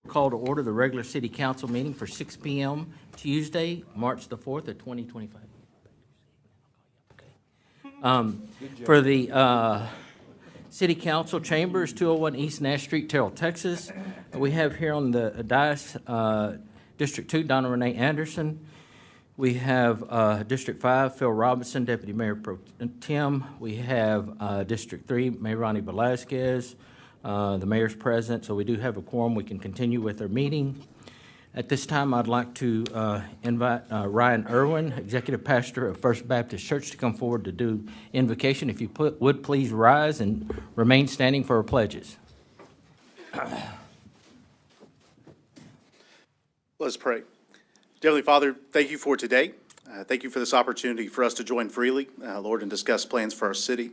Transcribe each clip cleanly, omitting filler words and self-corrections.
Call to order the regular city council meeting for 6 p.m. Tuesday, March the 4th of 2025. For the city council chambers, 201 East Nash Street, Terrell, Texas. We have here on the dais District 2, Donna Renee Anderson. We have District 5, Phil Robinson, Deputy Mayor Pro Tem. We have District 3, Mayor Ronnie Velasquez. The mayor's present, so we do have a quorum. We can continue with our meeting. At this time, I'd like to invite Ryan Irwin, Executive Pastor of First Baptist Church, to come forward to do invocation. If you would please rise and remain standing for our pledges. Let's pray. Heavenly Father, thank you for today. Thank you for this opportunity for us to join freely, Lord, and discuss plans for our city.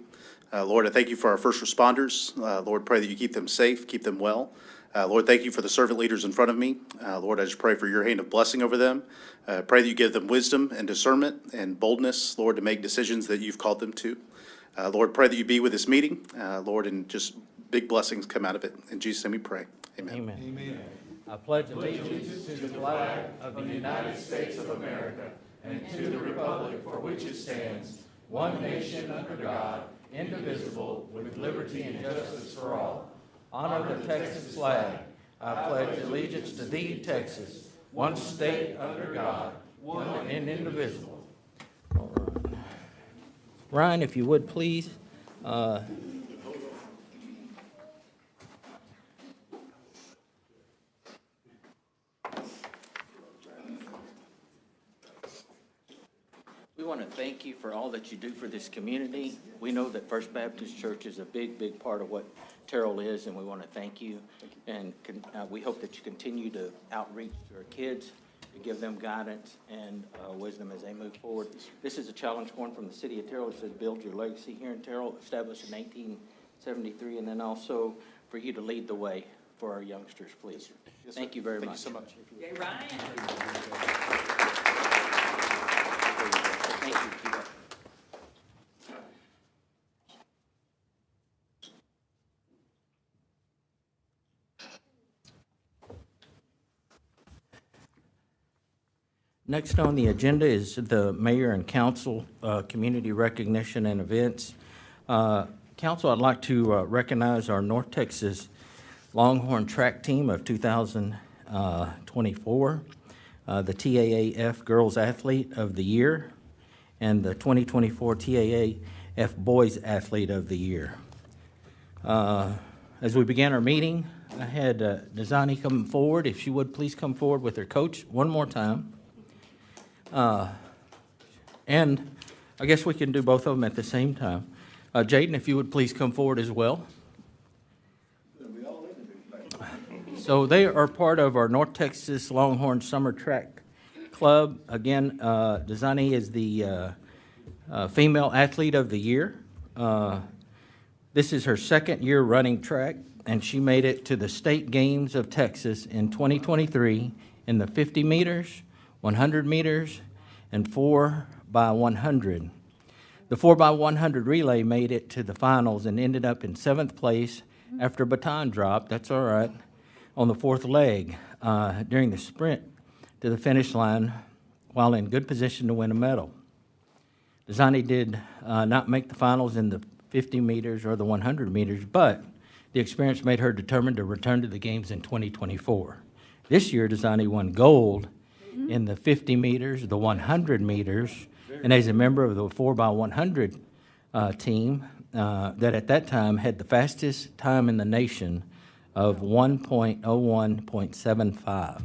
Lord, I thank you for our first responders. Lord, pray that you keep them safe, keep them well. Lord, thank you for the servant leaders in front of me. Lord, I just pray for your hand of blessing over them. Pray that you give them wisdom and discernment and boldness, Lord, to make decisions that you've called them to. Lord, pray that you be with this meeting, Lord, and just big blessings come out of it. In Jesus' name we pray. Amen. Amen. Amen. I pledge allegiance to the flag of the United States of America and to the republic for which it stands, one nation under God, indivisible, with liberty and justice for all. Honor the Texas flag. I pledge allegiance to thee, Texas, one state under God, one and indivisible. All right. Ryan, if you would please. We want to thank you for all that you do for this community. We know that First Baptist Church is a big, big part of what Terrell is, and we want to thank you. And we hope that you continue to outreach to our kids, to give them guidance and wisdom as they move forward. This is a challenge going from the city of Terrell. It says, build your legacy here in Terrell, established in 1873, and then also for you to lead the way for our youngsters, please. Yes, thank you very much. Thank you so much. Yay, Ryan. Thank you. Next on the agenda is the mayor and council community recognition and events. Council, I'd like to recognize our North Texas Longhorn track team of 2024, the TAAF Girls Athlete of the Year, and the 2024 TAAF Boys Athlete of the Year. As we began our meeting, I had Dazani come forward. If she would please come forward with her coach one more time. And I guess we can do both of them at the same time. Jaden, if you would please come forward as well. So they are part of our North Texas Longhorn Summer Track Club. Again, Dazani is the Female Athlete of the Year. This is her second year running track, and she made it to the State Games of Texas in 2023 in the 50 meters, 100 meters, and 4x100. The 4x100 relay made it to the finals and ended up in 7th place after a baton drop, that's all right, on the 4th leg during the sprint to the finish line while in good position to win a medal. Dazani did not make the finals in the 50 meters or the 100 meters, but the experience made her determined to return to the games in 2024. This year, Dazani won gold in the 50 meters, the 100 meters, and as a member of the 4x100 team that at that time had the fastest time in the nation of 1.01.75.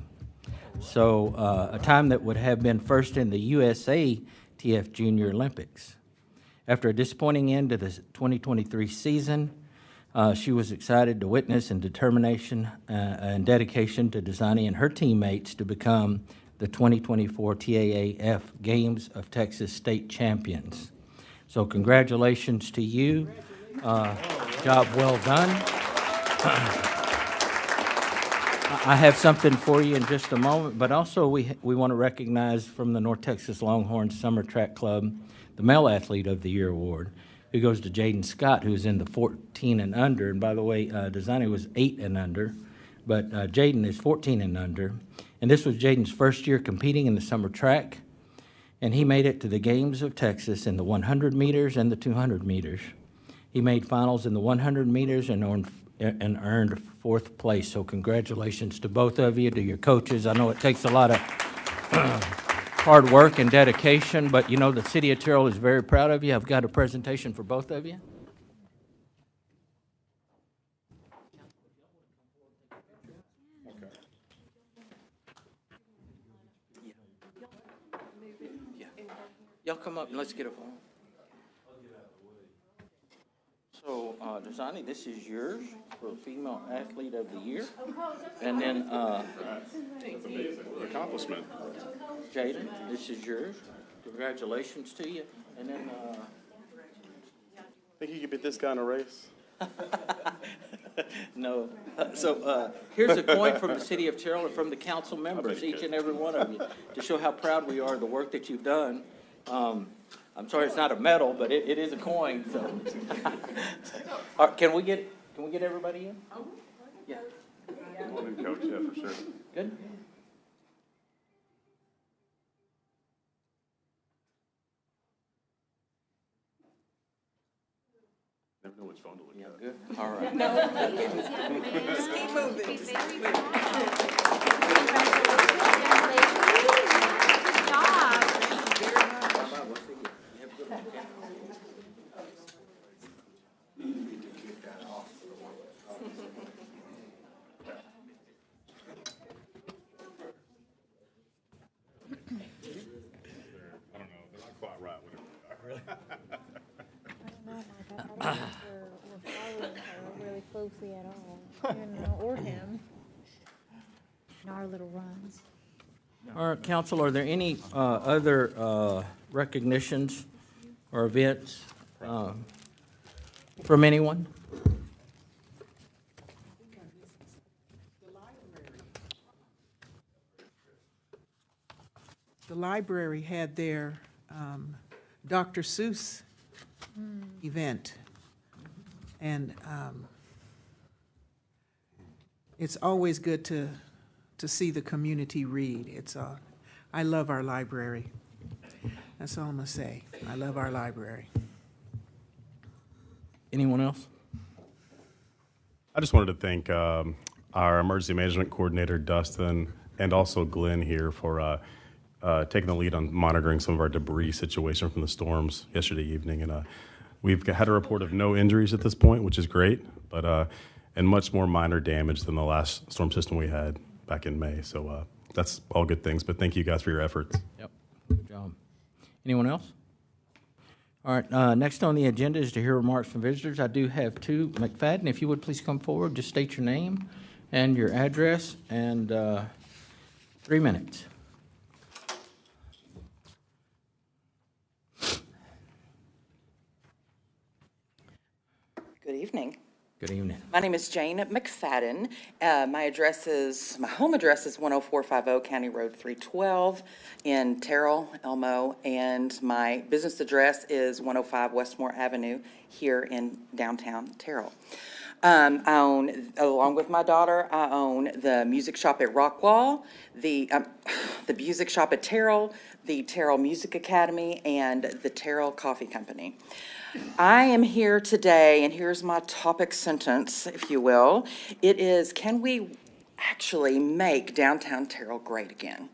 So a time that would have been first in the USA TF Junior Olympics. After a disappointing end to the 2023 season, she was excited to witness and determination and dedication to Dazani and her teammates to become the 2024 TAAF Games of Texas State Champions. So congratulations to you. Job well done. I have something for you in just a moment, but also we want to recognize from the North Texas Longhorns Summer Track Club the Male Athlete of the Year Award, who goes to Jaden Scott, who's in the 14 and under. And by the way, Dazani was 8 and under, but Jaden is 14 and under. And this was Jaden's first year competing in the summer track. And he made it to the Games of Texas in the 100 meters and the 200 meters. He made finals in the 100 meters and earned fourth place. So congratulations to both of you, to your coaches. I know it takes a lot of hard work and dedication, but you know the City of Terrell is very proud of you. I've got a presentation for both of you. Y'all come up and let's get a phone. So, Dasani, this is yours for Female Athlete of the Year. And then, Accomplishment. Jaden, this is yours. Congratulations to you. And then, Think you could beat this guy in a race? no. So, here's a coin from the City of Terrell and from the council members, each and every one of you, to show how proud we are of the work that you've done. I'm sorry it's not a medal, but it is a coin, so. All right, can we get everybody in? Yeah. Well, then, Coach, yeah, for sure. Good? Never know which phone to look Yeah, at. good. All right. Just keep moving. Just keep moving. Good job. I don't know, they're not quite right, whatever they are. I don't know if we're following her really closely at all, you know, or him. In our little runs. All right, council, are there any other recognitions or events from anyone? The library had their Dr. Seuss event. And it's always good to see the community read. I love our library. That's all I'm gonna say. I love our library. Anyone else? I just wanted to thank our emergency management coordinator, Dustin, and also Glenn here for taking the lead on monitoring some of our debris situation from the storms yesterday evening. And we've had a report of no injuries at this point, which is great, but and much more minor damage than the last storm system we had back in May. So that's all good things, but thank you guys for your efforts. Yep, good job. Anyone else? All right, next on the agenda is to hear remarks from visitors. I do have two. McFadden, if you would please come forward, just state your name and your address, and 3 minutes. Good evening. Good evening. My name is Jane McFadden. My home address is 10450 County Road 312 in Terrell, Elmo, and my business address is 105 Westmore Avenue here in downtown Terrell. I own, along with my daughter, I own the music shop at Rockwall, the music shop at Terrell, the Terrell Music Academy, and the Terrell Coffee Company. I am here today, and here's my topic sentence, if you will. It is, can we actually make downtown Terrell great again?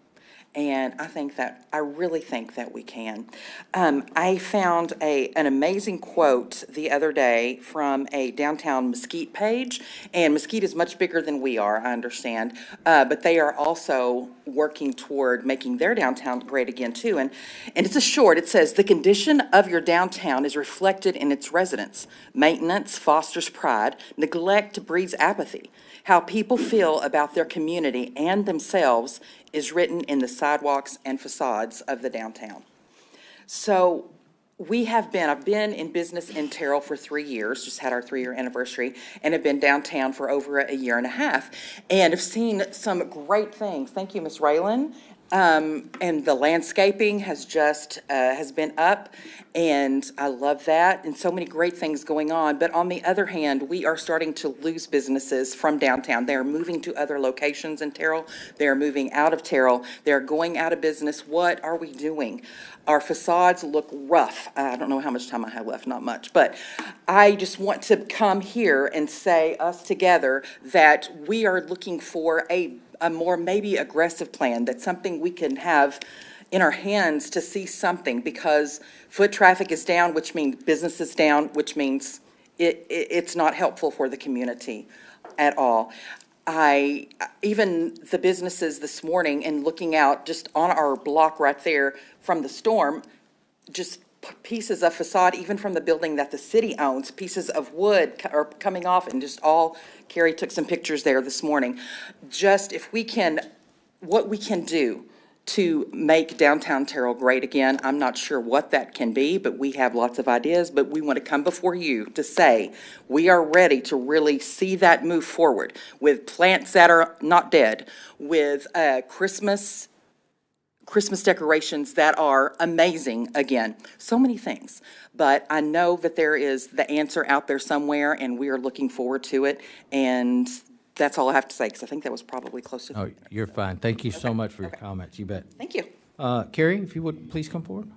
And I really think that we can. I found an amazing quote the other day from a downtown Mesquite page, and Mesquite is much bigger than we are, I understand, but they are also working toward making their downtown great again too. And it's it says, the condition of your downtown is reflected in its residents. Maintenance fosters pride, neglect breeds apathy. How people feel about their community and themselves is written in the sidewalks and facades of the downtown. So I've been in business in Terrell for 3 years, just had our 3-year anniversary, and have been downtown for over a year and a half, and have seen some great things. Thank you, Ms. Raylan. And the landscaping has just, has been up, and I love that, and so many great things going on. But on the other hand, we are starting to lose businesses from downtown. They are moving to other locations in Terrell. They are moving out of Terrell. They're going out of business. What are we doing? Our facades look rough. I don't know how much time I have left, not much. But I just want to come here and say, us together, that we are looking for a more maybe aggressive plan. That's something we can have in our hands to see something, because foot traffic is down, which means business is down, which means it's not helpful for the community at all. Even the businesses this morning, and looking out just on our block right there from the storm, just pieces of facade, even from the building that the city owns, pieces of wood are coming off, and just all, Carrie took some pictures there this morning. Just if we can, what we can do to make downtown Terrell great again, I'm not sure what that can be, but we have lots of ideas. But we want to come before you to say, we are ready to really see that move forward with plants that are not dead, with Christmas decorations that are amazing again. So many things. But I know that there is the answer out there somewhere, and we are looking forward to it. And that's all I have to say, because I think that was probably close to. Oh, you're fine. Thank you so much for your comments. You bet. Thank you. Carrie, if you would please come forward.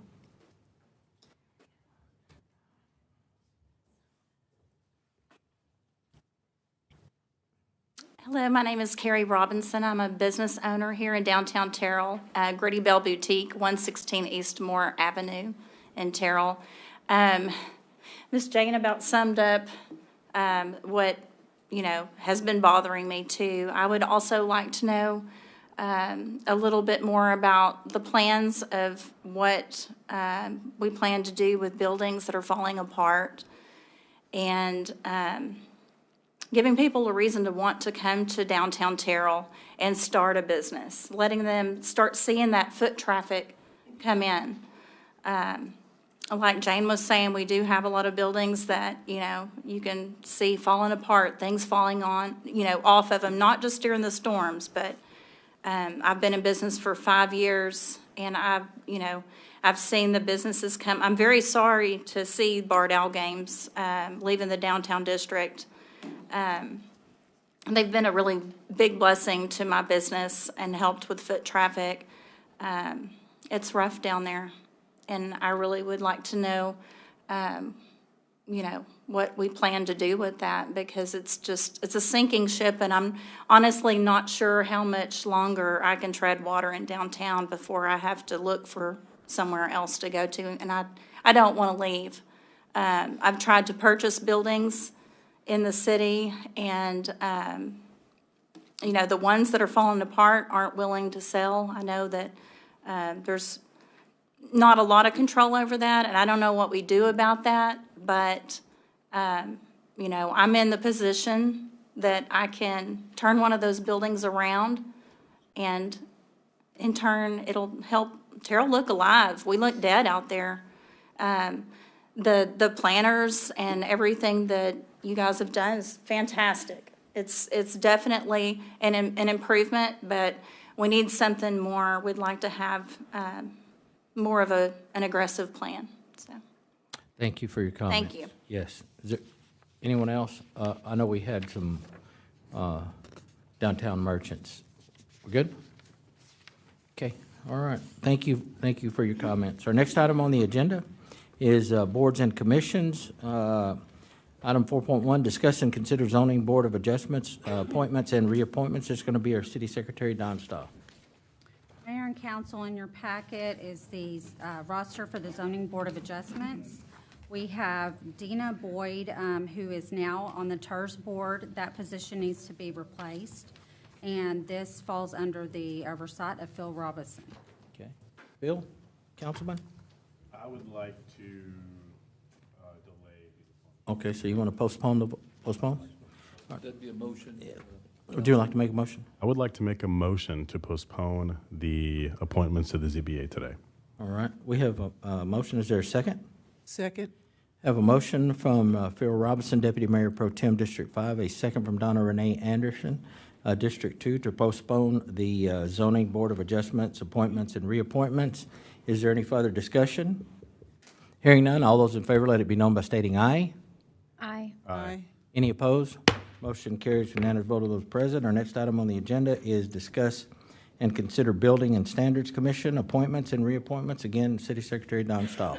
Hello, my name is Carrie Robinson. I'm a business owner here in downtown Terrell, Gritty Bell Boutique, 116 East Moore Avenue in Terrell. Ms. Jane about summed up what, has been bothering me too. I would also like to know a little bit more about the plans of what we plan to do with buildings that are falling apart, and giving people a reason to want to come to downtown Terrell and start a business, letting them start seeing that foot traffic come in. Like Jane was saying, we do have a lot of buildings that, you can see falling apart, things falling on, off of them, not just during the storms, but I've been in business for 5 years, and I've seen the businesses come. I'm very sorry to see Bardell games leaving the downtown district. They've been a really big blessing to my business and helped with foot traffic. It's rough down there, and I really would like to know, what we plan to do with that, because it's a sinking ship, and I'm honestly not sure how much longer I can tread water in downtown before I have to look for somewhere else to go to, and I don't want to leave. I've tried to purchase buildings in the city, and, the ones that are falling apart aren't willing to sell. I know that there's not a lot of control over that, and I don't know what we do about that, but, I'm in the position that I can turn one of those buildings around, and in turn, it'll help Terrell look alive. We look dead out there. The planners and everything that you guys have done is fantastic. It's definitely an improvement, but we need something more. We'd like to have more of an aggressive plan. So, Thank you for your comments. Thank you. Yes. Is there anyone else? I know we had some downtown merchants. We're good? Okay. All right. Thank you. Thank you for your comments. Our next item on the agenda is boards and commissions. Item 4.1, discuss and consider zoning board of adjustments, appointments and reappointments. It's going to be our city secretary, Don Stahl. Mayor and council, in your packet is the roster for the zoning board of adjustments. We have Dina Boyd, who is now on the TERS board. That position needs to be replaced, and this falls under the oversight of Phil Robinson. Okay. Bill, councilman? I would like to delay. Okay, so you want to postpone? That'd be a motion. Would you like to make a motion? I would like to make a motion to postpone the appointments to the ZBA today. All right. We have a motion. Is there a second? Second. Have a motion from Phil Robinson, Deputy Mayor Pro Tem District 5, a second from Donna Renee Anderson, District 2, to postpone the zoning board of adjustments, appointments, and reappointments. Is there any further discussion? Hearing none, all those in favor, let it be known by stating aye. Aye. Aye. Any opposed? Motion carries unanimous vote of those present. Our next item on the agenda is discuss and consider Building and Standards Commission appointments and reappointments. Again, City Secretary Don Stahl.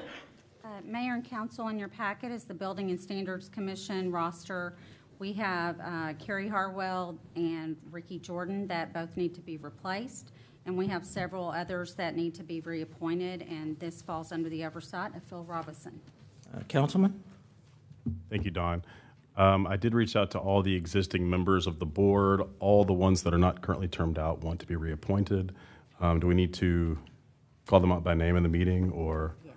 Mayor and council, in your packet is the Building and Standards Commission roster. We have Carrie Harwell and Ricky Jordan that both need to be replaced, and we have several others that need to be reappointed, and this falls under the oversight of Phil Robinson. Councilman? Thank you, Don. I did reach out to all the existing members of the board. All the ones that are not currently termed out want to be reappointed. Do we need to call them out by name in the meeting, or? Yes.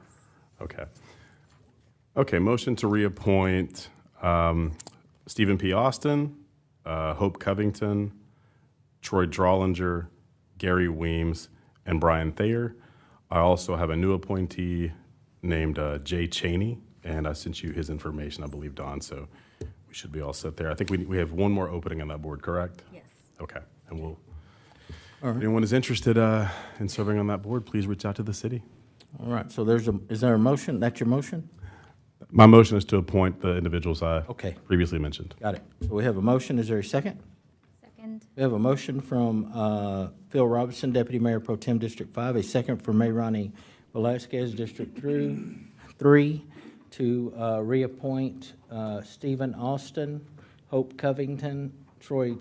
Okay. Okay, motion to reappoint Stephen P. Austin, Hope Covington, Troy Drollinger, Gary Weems, and Brian Thayer. I also have a new appointee named Jay Cheney, and I sent you his information, I believe, Don, so we should be all set there. I think we have one more opening on that board, correct? Yes. Okay, and we'll, if anyone is interested in serving on that board, please reach out to the city. All right, so is there a motion? That's your motion? My motion is to appoint the individuals I Okay. previously mentioned. Got it. So we have a motion. Is there a second? Second. We have a motion from Phil Robinson, Deputy Mayor Pro Tem District 5, a second from Mayrani Velazquez, District 3, to reappoint Stephen Austin, Hope Covington, Troy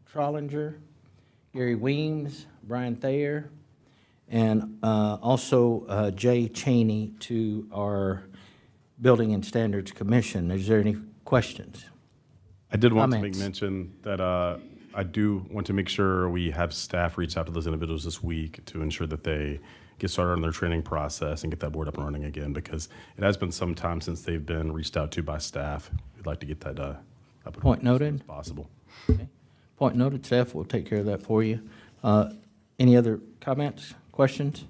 Trollinger, Gary Weems, Brian Thayer, and also Jay Cheney to our Building and Standards Commission. Is there any questions? I did want to make Comments? mention that I do want to make sure we have staff reach out to those individuals this week to ensure that they get started on their training process and get that board up and running again, because it has been some time since they've been reached out to by staff. We'd like to get that up and Point running as soon noted. as possible. Okay. Point noted, staff will take care of that for you. Any other comments, questions?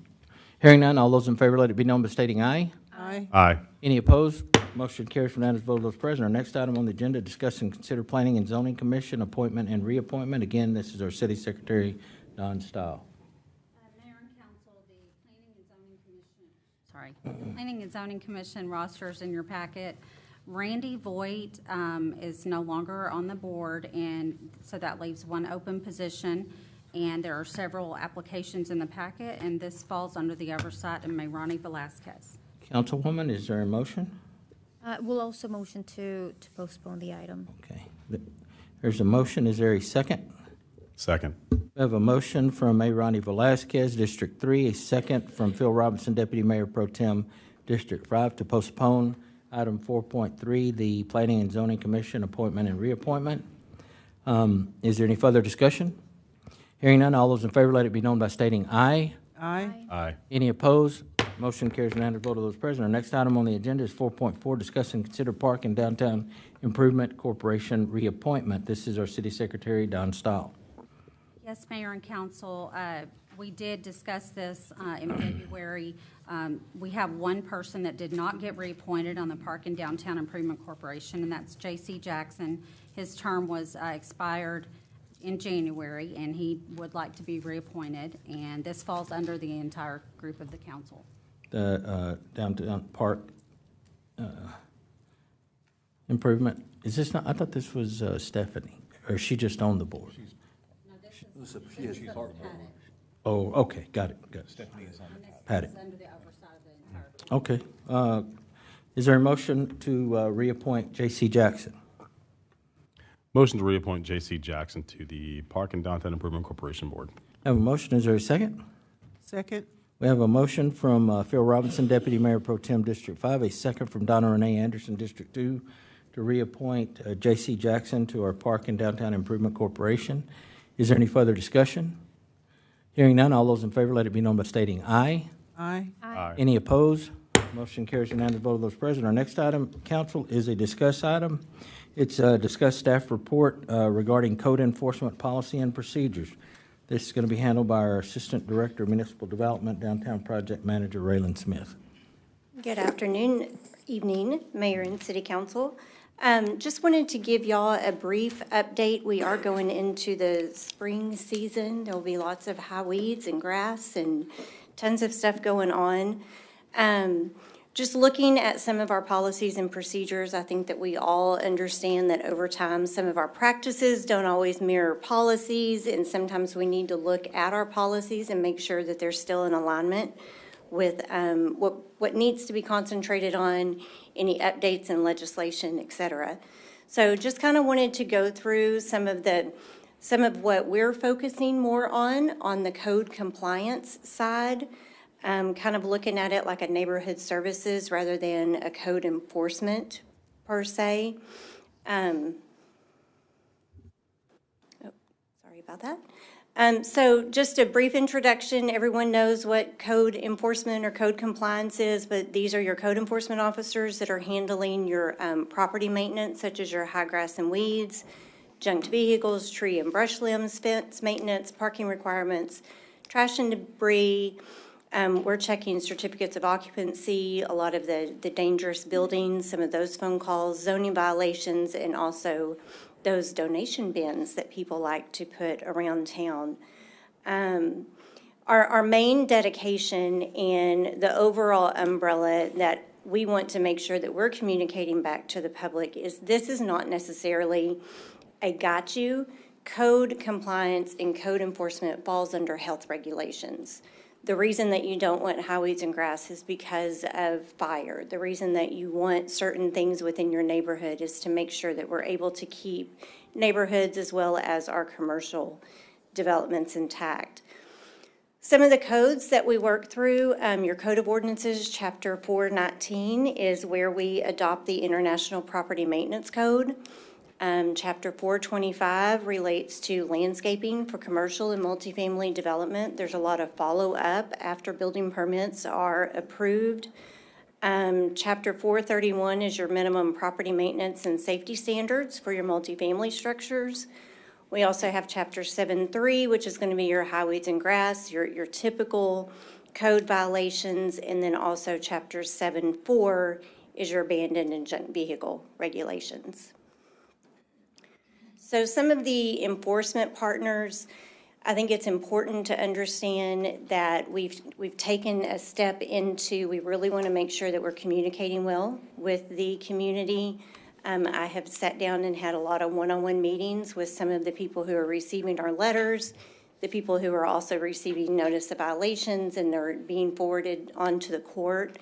Hearing none, all those in favor, let it be known by stating aye. Aye. Aye. Any opposed? Motion carries unanimous vote of those present. Our next item on the agenda, discuss and consider Planning and Zoning Commission appointment and reappointment. Again, this is our City Secretary, Don Stahl. Mayor and council, the Planning and Zoning Commission rosters in your packet. Randy Voigt is no longer on the board, and so that leaves one open position. And there are several applications in the packet, and this falls under the oversight of Mayrani Velazquez. Councilwoman, is there a motion? We'll also motion to postpone the item. Okay. There's a motion. Is there a second? Second. We have a motion from Mayrani Velazquez, District 3, a second from Phil Robinson, Deputy Mayor Pro Tem, District 5, to postpone item 4.3, the Planning and Zoning Commission appointment and reappointment. Is there any further discussion? Hearing none, all those in favor, let it be known by stating aye. Aye. Aye. Any opposed? Motion carries unanimous vote of those present. Our next item on the agenda is 4.4, discuss and consider Park and Downtown Improvement Corporation reappointment. This is our City Secretary, Don Stahl. Yes, Mayor and Council, we did discuss this in February. We have one person that did not get reappointed on the Park and Downtown Improvement Corporation, and that's J.C. Jackson. His term was expired in January, and he would like to be reappointed, and this falls under the entire group of the council. The Downtown Park Improvement, is this not, I thought this was Stephanie, or is she just on the board? Oh, okay, got it. Patty. Under the oversight of the entire. Okay. Is there a motion to reappoint J.C. Jackson? Motion to reappoint J.C. Jackson to the Park and Downtown Improvement Corporation Board. I have a motion. Is there a second? Second. We have a motion from Phil Robinson, Deputy Mayor Pro Tem District 5, a second from Donna Renee Anderson, District 2, to reappoint J.C. Jackson to our Park and Downtown Improvement Corporation. Is there any further discussion? Hearing none, all those in favor, let it be known by stating aye. Aye. Aye. Any opposed? Motion carries unanimous vote of those present. Our next item, council, is a discuss item. It's a discuss staff report regarding code enforcement policy and procedures. This is going to be handled by our Assistant Director of Municipal Development, Downtown Project Manager, Raylan Smith. Good afternoon, evening, Mayor and City Council. Just wanted to give y'all a brief update. We are going into the spring season. There'll be lots of high weeds and grass and tons of stuff going on. Just looking at some of our policies and procedures, I think that we all understand that over time, some of our practices don't always mirror policies, and sometimes we need to look at our policies and make sure that they're still in alignment with what needs to be concentrated on, any updates in legislation, et cetera. So just kind of wanted to go through some of what we're focusing more on the code compliance side, kind of looking at it like a neighborhood services rather than a code enforcement per se. Sorry about that. So just a brief introduction. Everyone knows what code enforcement or code compliance is, but these are your code enforcement officers that are handling your property maintenance, such as your high grass and weeds, junked vehicles, tree and brush limbs, fence maintenance, parking requirements, trash and debris. We're checking certificates of occupancy, a lot of the dangerous buildings, some of those phone calls, zoning violations, and also those donation bins that people like to put around town. Our main dedication and the overall umbrella that we want to make sure that we're communicating back to the public is this is not necessarily a got you. Code compliance and code enforcement falls under health regulations. The reason that you don't want high weeds and grass is because of fire. The reason that you want certain things within your neighborhood is to make sure that we're able to keep neighborhoods as well as our commercial developments intact. Some of the codes that we work through, your Code of Ordinances, Chapter 419, is where we adopt the International Property Maintenance Code. Chapter 425 relates to landscaping for commercial and multifamily development. There's a lot of follow-up after building permits are approved. Chapter 431 is your minimum property maintenance and safety standards for your multifamily structures. We also have Chapter 7.3, which is going to be your high weeds and grass, your typical code violations, and then also Chapter 7.4 is your abandoned and junk vehicle regulations. So some of the enforcement partners, I think it's important to understand that we've taken a step into, we really want to make sure that we're communicating well with the community. I have sat down and had a lot of one-on-one meetings with some of the people who are receiving our letters, the people who are also receiving notice of violations, and they're being forwarded on to the court.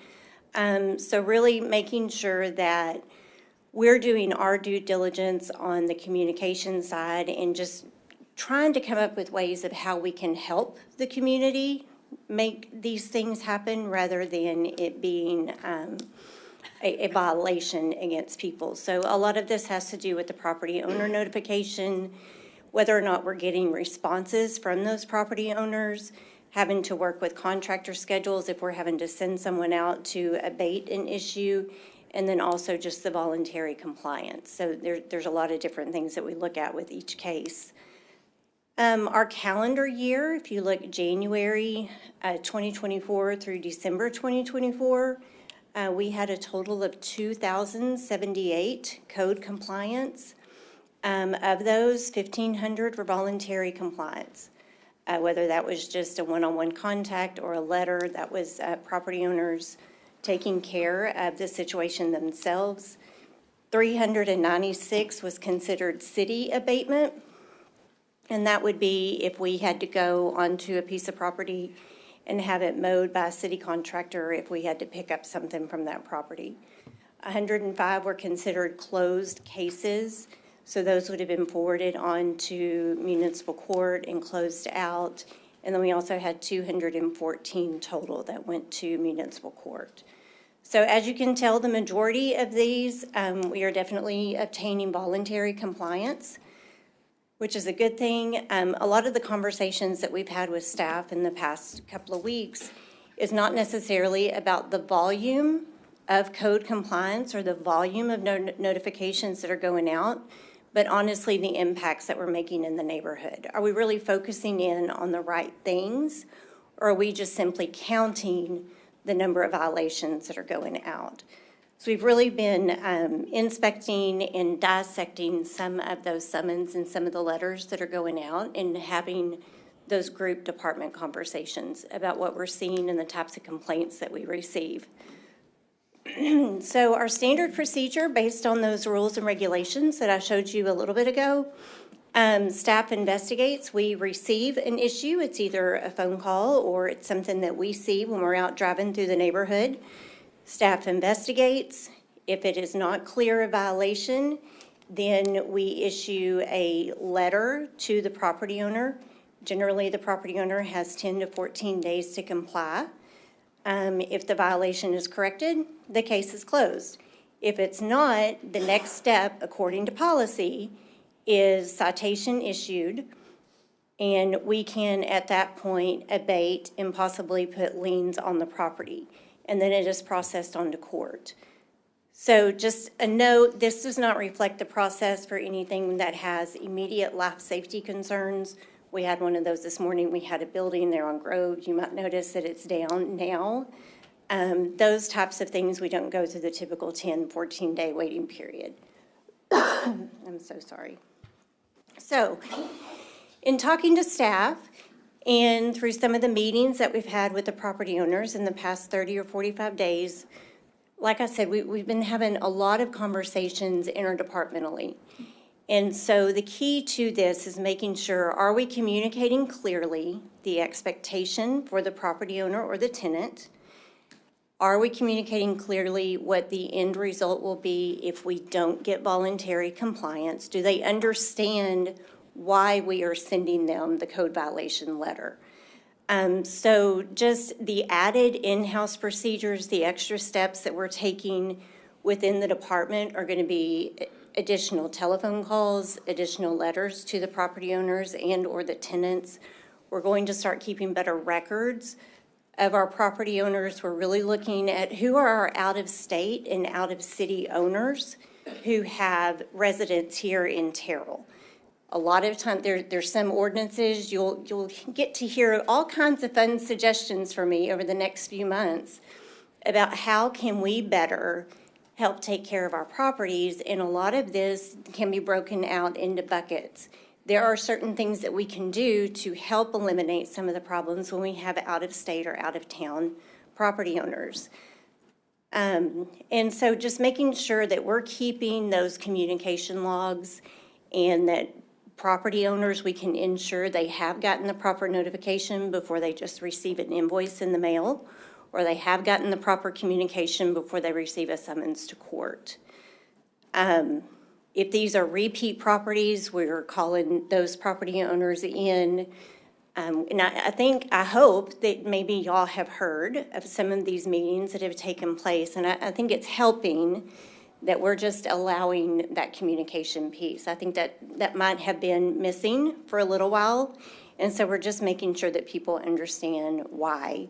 So really making sure that we're doing our due diligence on the communication side and just trying to come up with ways of how we can help the community make these things happen rather than it being a violation against people. So a lot of this has to do with the property owner notification, whether or not we're getting responses from those property owners, having to work with contractor schedules if we're having to send someone out to abate an issue, and then also just the voluntary compliance. So there's a lot of different things that we look at with each case. Our calendar year, if you look January 2024 through December 2024, we had a total of 2,078 code compliance. Of those, 1,500 were voluntary compliance. Whether that was just a one-on-one contact or a letter, that was property owners taking care of the situation themselves. 396 was considered city abatement, and that would be if we had to go onto a piece of property and have it mowed by a city contractor, if we had to pick up something from that property. 105 were considered closed cases, so those would have been forwarded on to municipal court and closed out. And then we also had 214 total that went to municipal court. So as you can tell, the majority of these, we are definitely obtaining voluntary compliance, which is a good thing. A lot of the conversations that we've had with staff in the past couple of weeks is not necessarily about the volume of code compliance or the volume of notifications that are going out, but honestly, the impacts that we're making in the neighborhood. Are we really focusing in on the right things, or are we just simply counting the number of violations that are going out? So we've really been inspecting and dissecting some of those summons and some of the letters that are going out and having those group department conversations about what we're seeing and the types of complaints that we receive. So our standard procedure, based on those rules and regulations that I showed you a little bit ago, staff investigates. We receive an issue. It's either a phone call or it's something that we see when we're out driving through the neighborhood. Staff investigates. If it is not clear a violation, then we issue a letter to the property owner. Generally, the property owner has 10 to 14 days to comply. If the violation is corrected, the case is closed. If it's not, the next step, according to policy, is citation issued, and we can, at that point, abate and possibly put liens on the property, and then it is processed onto court. So just a note, this does not reflect the process for anything that has immediate life safety concerns. We had one of those this morning. We had a building there on Grove. You might notice that it's down now. Those types of things, we don't go through the typical 10, 14-day waiting period. I'm so sorry. So, in talking to staff and through some of the meetings that we've had with the property owners in the past 30 or 45 days, like I said, we've been having a lot of conversations interdepartmentally. And so the key to this is making sure, are we communicating clearly the expectation for the property owner or the tenant? Are we communicating clearly what the end result will be if we don't get voluntary compliance? Do they understand why we are sending them the code violation letter? So just the added in-house procedures, the extra steps that we're taking within the department are going to be additional telephone calls, additional letters to the property owners and or the tenants. We're going to start keeping better records of our property owners. We're really looking at who are our out-of-state and out-of-city owners who have residents here in Terrell. A lot of time, there's some ordinances, you'll get to hear all kinds of fun suggestions from me over the next few months about how can we better help take care of our properties, and a lot of this can be broken out into buckets. There are certain things that we can do to help eliminate some of the problems when we have out-of-state or out-of-town property owners. And so just making sure that we're keeping those communication logs and that property owners, we can ensure they have gotten the proper notification before they just receive an invoice in the mail, or they have gotten the proper communication before they receive a summons to court. If these are repeat properties, we're calling those property owners in. And I hope that maybe y'all have heard of some of these meetings that have taken place, and I think it's helping that we're just allowing that communication piece. I think that might have been missing for a little while, and so we're just making sure that people understand why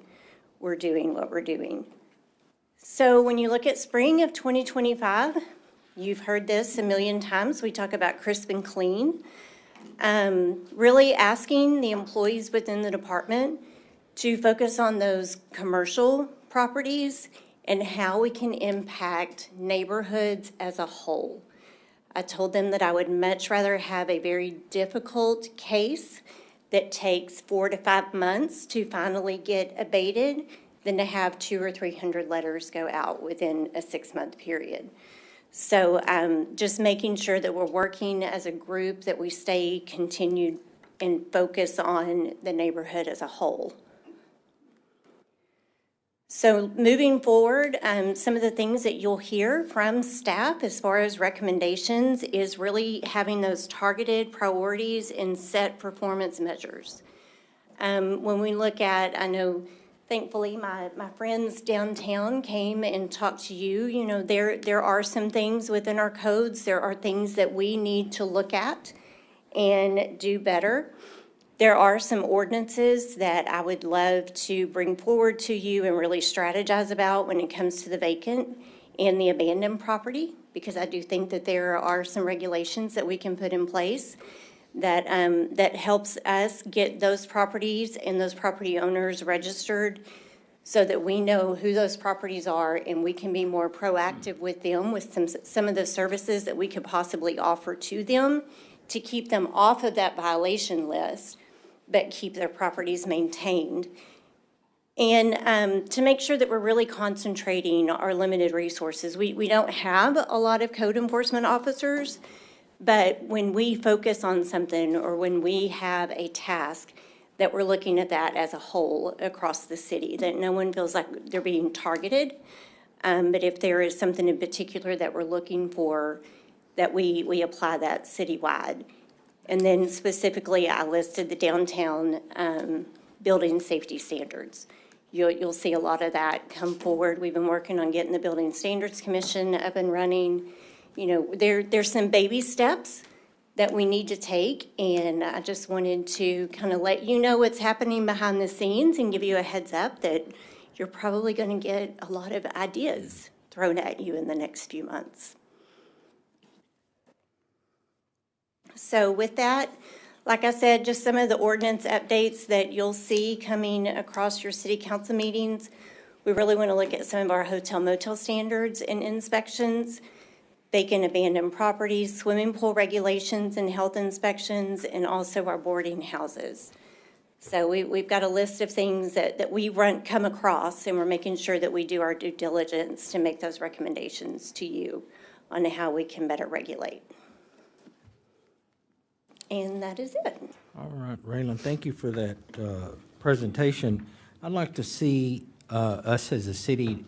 we're doing what we're doing. So when you look at spring of 2025, you've heard this a million times. We talk about crisp and clean. Really asking the employees within the department to focus on those commercial properties and how we can impact neighborhoods as a whole. I told them that I would much rather have a very difficult case that takes 4 to 5 months to finally get abated than to have 200 or 300 letters go out within a 6-month period. So just making sure that we're working as a group, that we stay continued and focus on the neighborhood as a whole. So moving forward, some of the things that you'll hear from staff as far as recommendations is really having those targeted priorities and set performance measures. When we look at, I know thankfully my friends downtown came and talked to you. You know, there are some things within our codes. There are things that we need to look at and do better. There are some ordinances that I would love to bring forward to you and really strategize about when it comes to the vacant and the abandoned property, because I do think that there are some regulations that we can put in place that that helps us get those properties and those property owners registered so that we know who those properties are and we can be more proactive with them with some of the services that we could possibly offer to them to keep them off of that violation list, but keep their properties maintained. And to make sure that we're really concentrating our limited resources. We don't have a lot of code enforcement officers, but when we focus on something or when we have a task, that we're looking at that as a whole across the city, that no one feels like they're being targeted. But if there is something in particular that we're looking for, that we apply that citywide. And then specifically, I listed the downtown building safety standards. You'll see a lot of that come forward. We've been working on getting the Building Standards Commission up and running. You know, there's some baby steps that we need to take, and I just wanted to kind of let you know what's happening behind the scenes and give you a heads up that you're probably going to get a lot of ideas thrown at you in the next few months. So with that, like I said, just some of the ordinance updates that you'll see coming across your city council meetings. We really want to look at some of our hotel motel standards and inspections, vacant abandoned properties, swimming pool regulations and health inspections, and also our boarding houses. So we've got a list of things that we come across, and we're making sure that we do our due diligence to make those recommendations to you on how we can better regulate. And that is it. All right, Raylan, thank you for that presentation. I'd like to see us as a city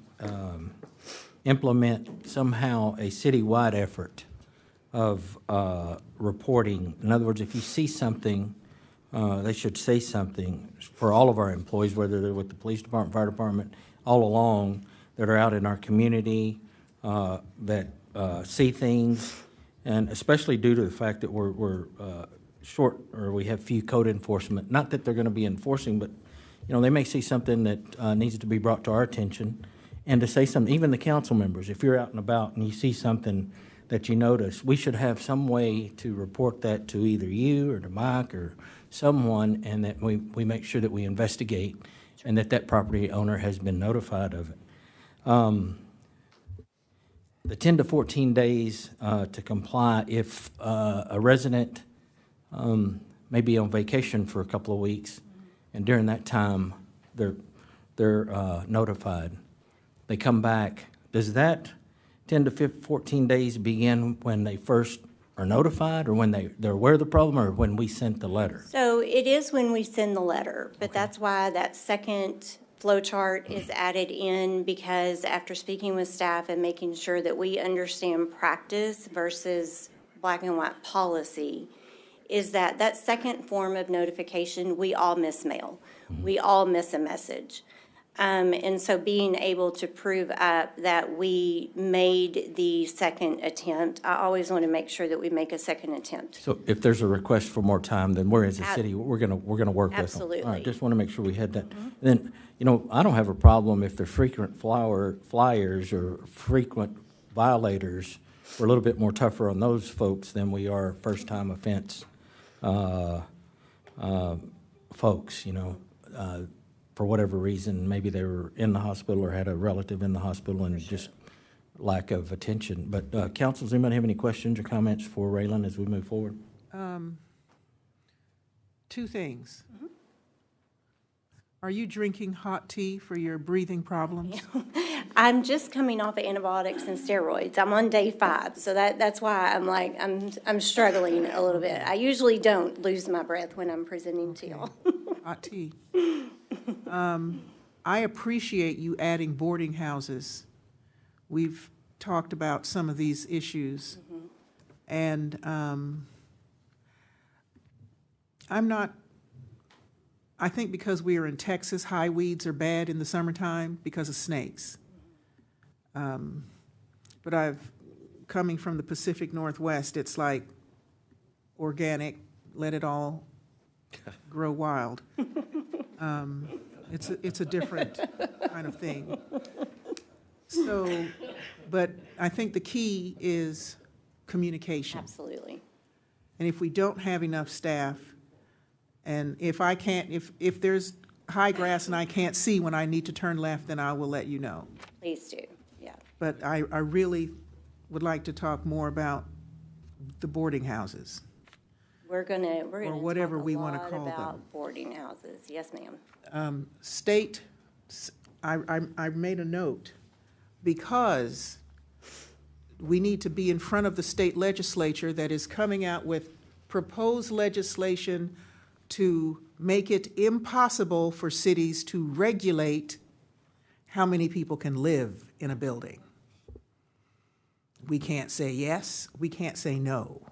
implement somehow a citywide effort of reporting. In other words, if you see something, they should say something for all of our employees, whether they're with the police department, fire department, all along, that are out in our community, that see things. And especially due to the fact that we're short, or we have few code enforcement. Not that they're going to be enforcing, but you know, they may see something that needs to be brought to our attention, and to say something. Even the council members, if you're out and about and you see something that you notice, we should have some way to report that to either you or to Mike or someone, and that we make sure that we investigate and that property owner has been notified of it. The 10 to 14 days to comply if a resident may be on vacation for a couple of weeks, and during that time they're notified. They come back. Does that 10 to 14 days begin when they first are notified, or when they're aware of the problem, or when we sent the letter? So it is when we send the letter, but that's why that second flow chart is added in, because after speaking with staff and making sure that we understand practice versus black and white policy, is that second form of notification, we all miss mail. We all miss a message. And so being able to prove up that we made the second attempt, I always want to make sure that we make a second attempt. So if there's a request for more time, then we're, as a city, we're gonna work with them. Absolutely. All right, just want to make sure we had that. Then, you know, I don't have a problem if they're frequent flyers or frequent violators. We're a little bit more tougher on those folks than we are first-time offense folks, you know. For whatever reason, maybe they were in the hospital or had a relative in the hospital, and just lack of attention. But council, does anybody have any questions or comments for Raylan as we move forward? Two things. Are you drinking hot tea for your breathing problems? I'm just coming off of antibiotics and steroids. I'm on day 5, so that's why I'm struggling a little bit. I usually don't lose my breath when I'm presenting to y'all. Hot tea. I appreciate you adding boarding houses. We've talked about some of these issues. And I think because we are in Texas, high weeds are bad in the summertime because of snakes. But coming from the Pacific Northwest, it's like organic, let it all grow wild. It's a different kind of thing. So, but I think the key is communication. Absolutely. And if we don't have enough staff, and if there's high grass and I can't see when I need to turn left, then I will let you know. Please do, yeah. But I really would like to talk more about the boarding houses. We're gonna Or whatever talk we a wanna lot call them. about boarding houses. Yes, ma'am. State, I made a note, because we need to be in front of the state legislature that is coming out with proposed legislation to make it impossible for cities to regulate how many people can live in a building. We can't say yes, we can't say no.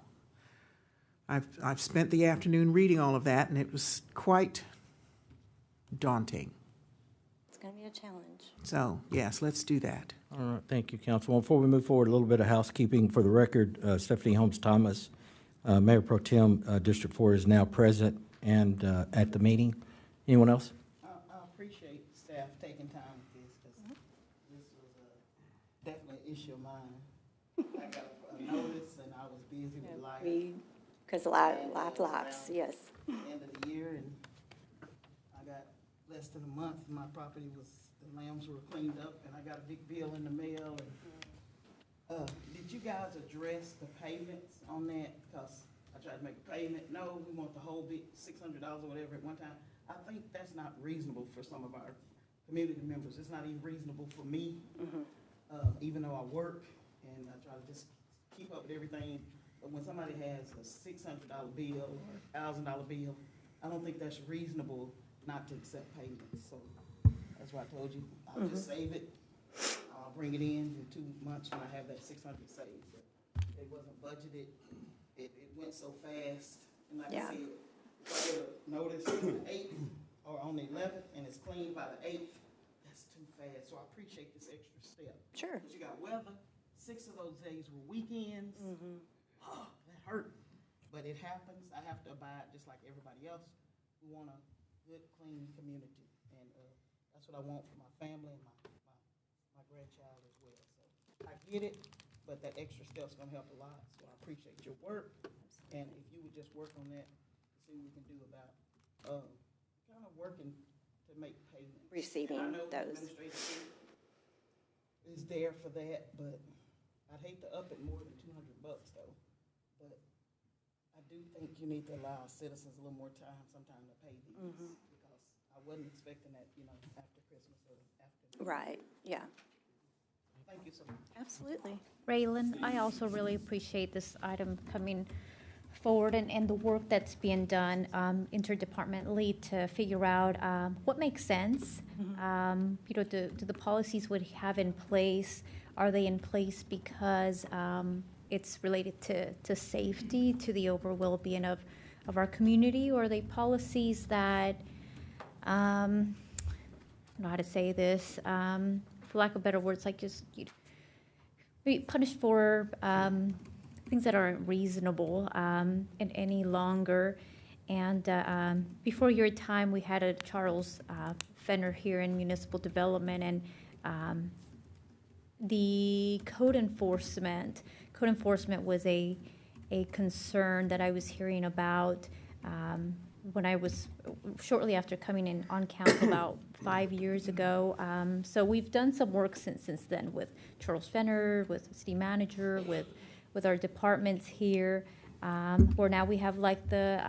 I've spent the afternoon reading all of that, and it was quite daunting. It's gonna be a challenge. So, yes, let's do that. All right, thank you, Councilwoman. Before we move forward, a little bit of housekeeping for the record. Stephanie Holmes Thomas, Mayor Pro Tem, District 4, is now present and at the meeting. Anyone else? I appreciate staff taking time with this, because this was definitely an issue of mine. I got a notice, and I was busy with life. Because life, yes. End of the year, and I got less than a month, my property was, the lambs were cleaned up, and I got a big bill in the mail, and, did you guys address the payments on that? Because I tried to make a payment, no, we want the whole big $600 or whatever at one time. I think that's not reasonable for some of our community members, it's not even reasonable for me, even though I work, and I try to just keep up with everything. But when somebody has a $600 bill or a $1,000 bill, I don't think that's reasonable not to accept payments. So that's why I told you, I'll just save it. I'll bring it in 2 months when I have that $600 saved. But it wasn't budgeted. It went so fast. And like Yeah. I said, if I get a notice on the 8th or on the 11th and it's cleaned by the 8th, that's too fast. So I appreciate this extra step. Sure. Because you got weather, 6 of those days were weekends. Oh, that hurt, but it happens. I have to abide just like everybody else. We want a good, clean community, and that's what I want for my family and my grandchild as well. So I get it, but that extra step's gonna help a lot. So I appreciate your work, and if you would just work on that, see what we can do about kind of working to make payments. Receiving And I know the those. administrative is there for that, but I'd hate to up it more than $200 though. But I do think you need to allow citizens a little more time sometime to pay these, because I wasn't expecting that, after Christmas or after. Right, yeah, Thank you so much. absolutely. Raylan, I also really appreciate this item coming forward and the work that's being done interdepartmentally to figure out what makes sense. Do the policies we have in place, are they in place because it's related to safety, to the overall well-being of our community, or are they policies that, I don't know how to say this, for lack of better words, like just be punished for things that aren't reasonable any longer. And before your time, we had a Charles Fenner here in municipal development, and the code enforcement was a concern that I was hearing about when I was shortly after coming in on council about 5 years ago. So we've done some work since then with Charles Fenner, with city manager, with our departments here, where now we have like the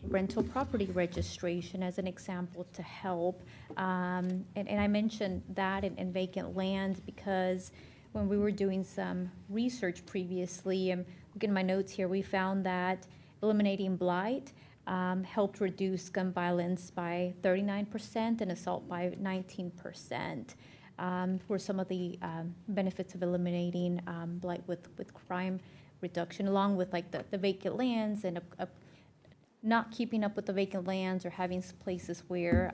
rental property registration as an example to help. And I mentioned that in vacant land because when we were doing some research previously, looking at my notes here, we found that eliminating blight helped reduce gun violence by 39% and assault by 19%. Were some of the benefits of eliminating blight with crime reduction, along with like the vacant lands and not keeping up with the vacant lands, or having places where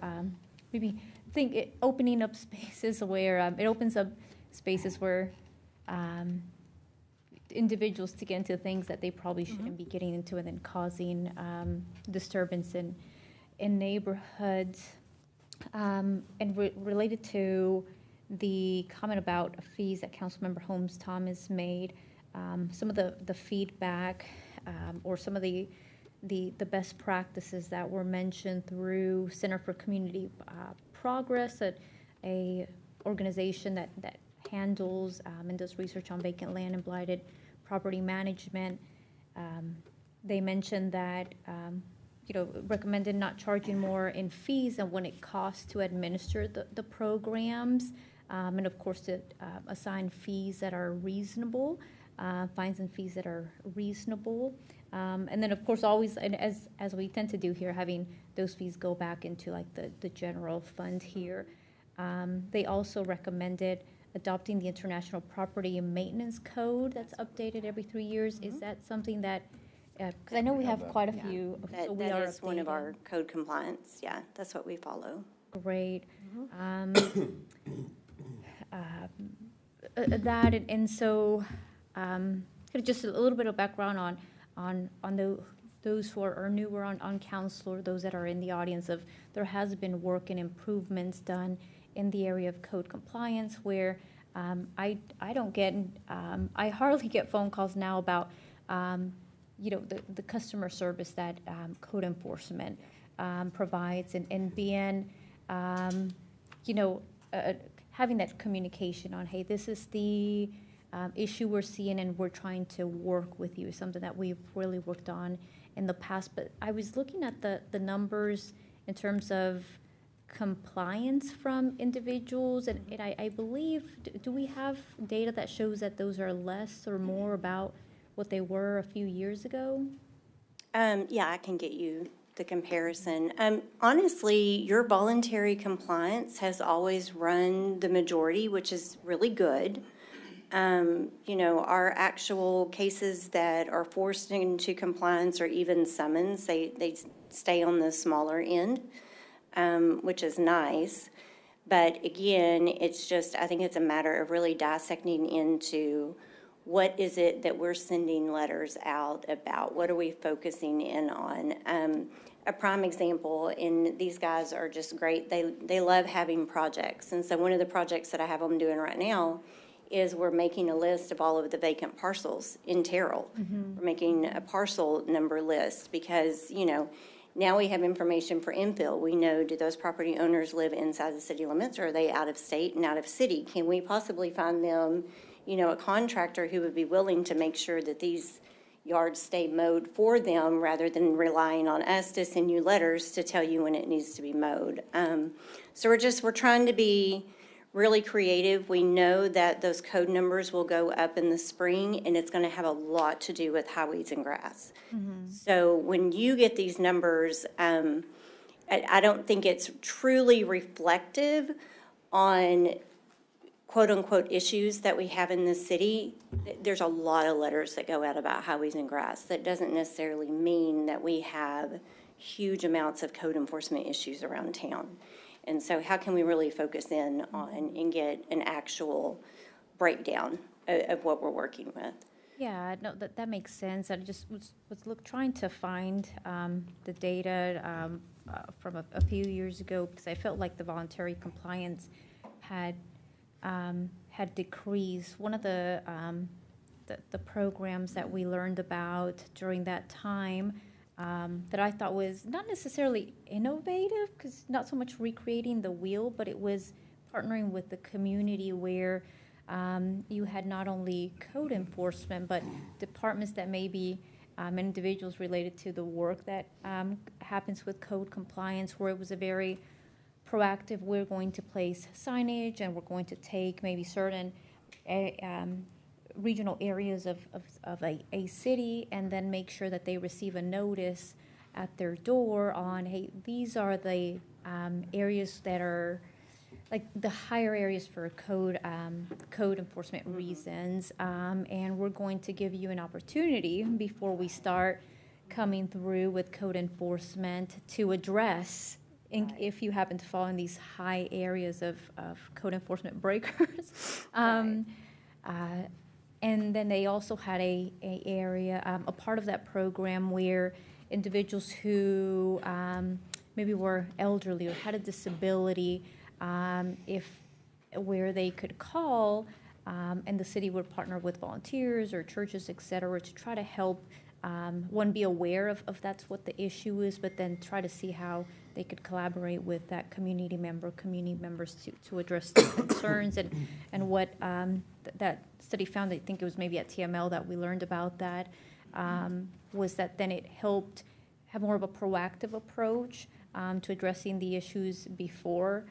opening up spaces where it opens up spaces where individuals to get into things that they probably shouldn't be getting into, and then causing disturbance in neighborhoods. Related to the comment about fees that Councilmember Holmes Thomas made, some of the feedback or some of the the best practices that were mentioned through Center for Community Progress, a organization that handles and does research on vacant land and blighted property management. They mentioned that, recommended not charging more in fees than when it costs to administer the programs. And of course, to assign fees that are reasonable, fines and fees that are reasonable. And then, of course, always, and as we tend to do here, having those fees go back into like the general fund here. They also recommended adopting the International Property and Maintenance Code that's updated every 3 years. Is that something that, because I know we have quite a few. So we are That is one of updating. our code compliance, yeah, that's what we follow. Great. That, and so, just a little bit of background on those who are newer on council, or those that are in the audience, of there has been work and improvements done in the area of code compliance, where I don't get, I hardly get phone calls now about, the customer service that code enforcement provides, and being, having that communication on, hey, this is the issue we're seeing and we're trying to work with you, is something that we've really worked on in the past. But I was looking at the numbers in terms of compliance from individuals, and I believe, do we have data that shows that those are less or more about what they were a few years ago? Yeah, I can get you the comparison. Honestly, your voluntary compliance has always run the majority, which is really good. Our actual cases that are forced into compliance or even summons, they stay on the smaller end, which is nice. But again, it's just, I think it's a matter of really dissecting into what is it that we're sending letters out about? What are we focusing in on? A prime example, and these guys are just great. They love having projects. And so one of the projects that I have them doing right now is we're making a list of all of the vacant parcels in Terrell. We're making a parcel number list because, now we have information for infill. We know, do those property owners live inside the city limits, or are they out of state and out of city? Can we possibly find them, a contractor who would be willing to make sure that these yards stay mowed for them, rather than relying on us to send you letters to tell you when it needs to be mowed. So we're trying to be really creative. We know that those code numbers will go up in the spring, and it's gonna have a lot to do with highways and grass. So when you get these numbers, I don't think it's truly reflective on quote-unquote issues that we have in the city. There's a lot of letters that go out about highways and grass. That doesn't necessarily mean that we have huge amounts of code enforcement issues around town. And so how can we really focus in on and get an actual breakdown of what we're working with? Yeah, no, that makes sense. I just was trying to find the data from a few years ago, because I felt like the voluntary compliance had decreased. One of the programs that we learned about during that time that I thought was not necessarily innovative, because not so much recreating the wheel, but it was partnering with the community, where you had not only code enforcement, but departments that maybe individuals related to the work that happens with code compliance, where it was a very proactive, we're going to place signage and we're going to take maybe certain regional areas of a city, and then make sure that they receive a notice at their door on, hey, these are the areas that are like the higher areas for code enforcement reasons, and we're going to give you an opportunity before we start coming through with code enforcement to address if you happen to fall in these high areas of code enforcement breakers. And then they also had a area, a part of that program, where individuals who maybe were elderly or had a disability, where they could call, and the city would partner with volunteers or churches, et cetera, to try to help one, be aware of that's what the issue is, but then try to see how they could collaborate with that community members to address the concerns and what that study found. I think it was maybe at TML that we learned about that, was that then it helped have more of a proactive approach to addressing the issues before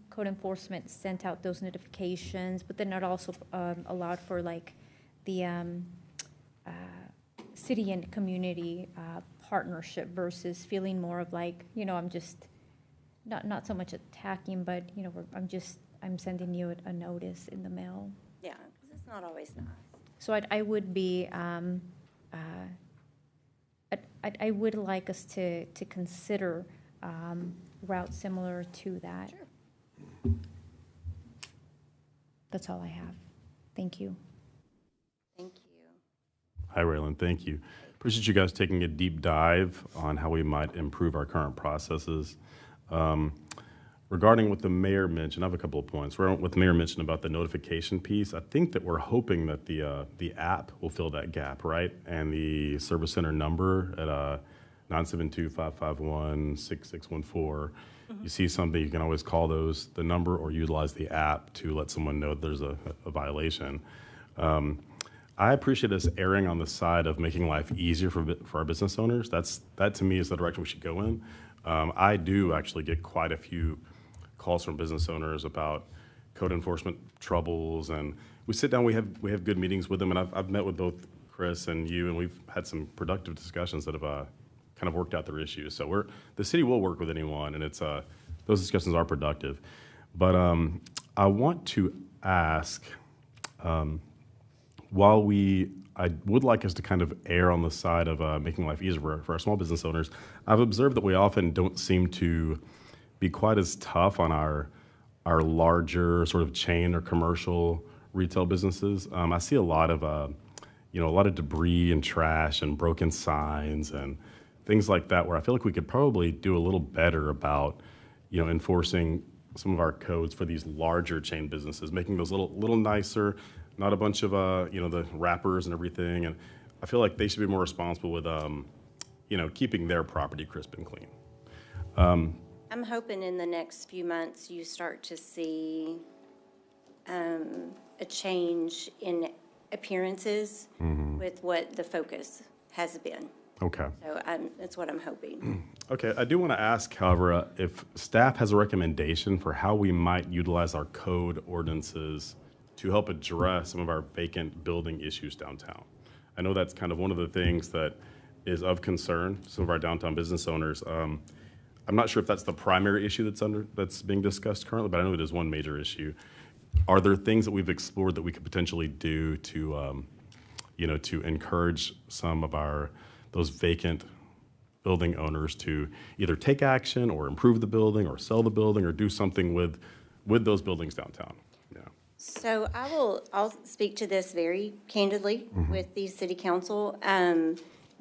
code enforcement sent out those notifications, but then it also allowed for like the city and community partnership versus feeling more of like, I'm just not so much attacking, but I'm sending you a notice in the mail. Yeah, because it's not always nice. So I would be I would like us to consider routes similar to that. Sure. That's all I have. Thank you. Thank you. Hi, Raylan. Thank you. Appreciate you guys taking a deep dive on how we might improve our current processes. Regarding what the mayor mentioned, I have a couple of points. What the mayor mentioned about the notification piece, I think that we're hoping that the app will fill that gap, right? And the service center number at 972-551-6614. You see something, you can always call the number or utilize the app to let someone know that there's a violation. I appreciate us erring on the side of making life easier for our business owners. That to me is the direction we should go in. I do actually get quite a few calls from business owners about code enforcement troubles, and we sit down, we have good meetings with them, and I've met with both Chris and you, and we've had some productive discussions that have kind of worked out their issues. So the city will work with anyone, and it's those discussions are productive. But I want to ask, while I would like us to kind of err on the side of making life easier for our small business owners, I've observed that we often don't seem to be quite as tough on our larger sort of chain or commercial retail businesses. I see a lot of a lot of debris and trash and broken signs and things like that, where I feel like we could probably do a little better about enforcing some of our codes for these larger chain businesses, making those little nicer, not a bunch of the wrappers and everything. And I feel like they should be more responsible with keeping their property crisp and clean. I'm hoping in the next few months you start to see a change in appearances with what the focus has been. Okay. So that's what I'm hoping. Okay, I do want to ask, however, if staff has a recommendation for how we might utilize our code ordinances to help address some of our vacant building issues downtown. I know that's kind of one of the things that is of concern to some of our downtown business owners. I'm not sure if that's the primary issue that's being discussed currently, but I know it is one major issue. Are there things that we've explored that we could potentially do to, to encourage some of those vacant building owners to either take action or improve the building or sell the building or do something with those buildings downtown? Yeah. So I'll speak to this very candidly with the city council.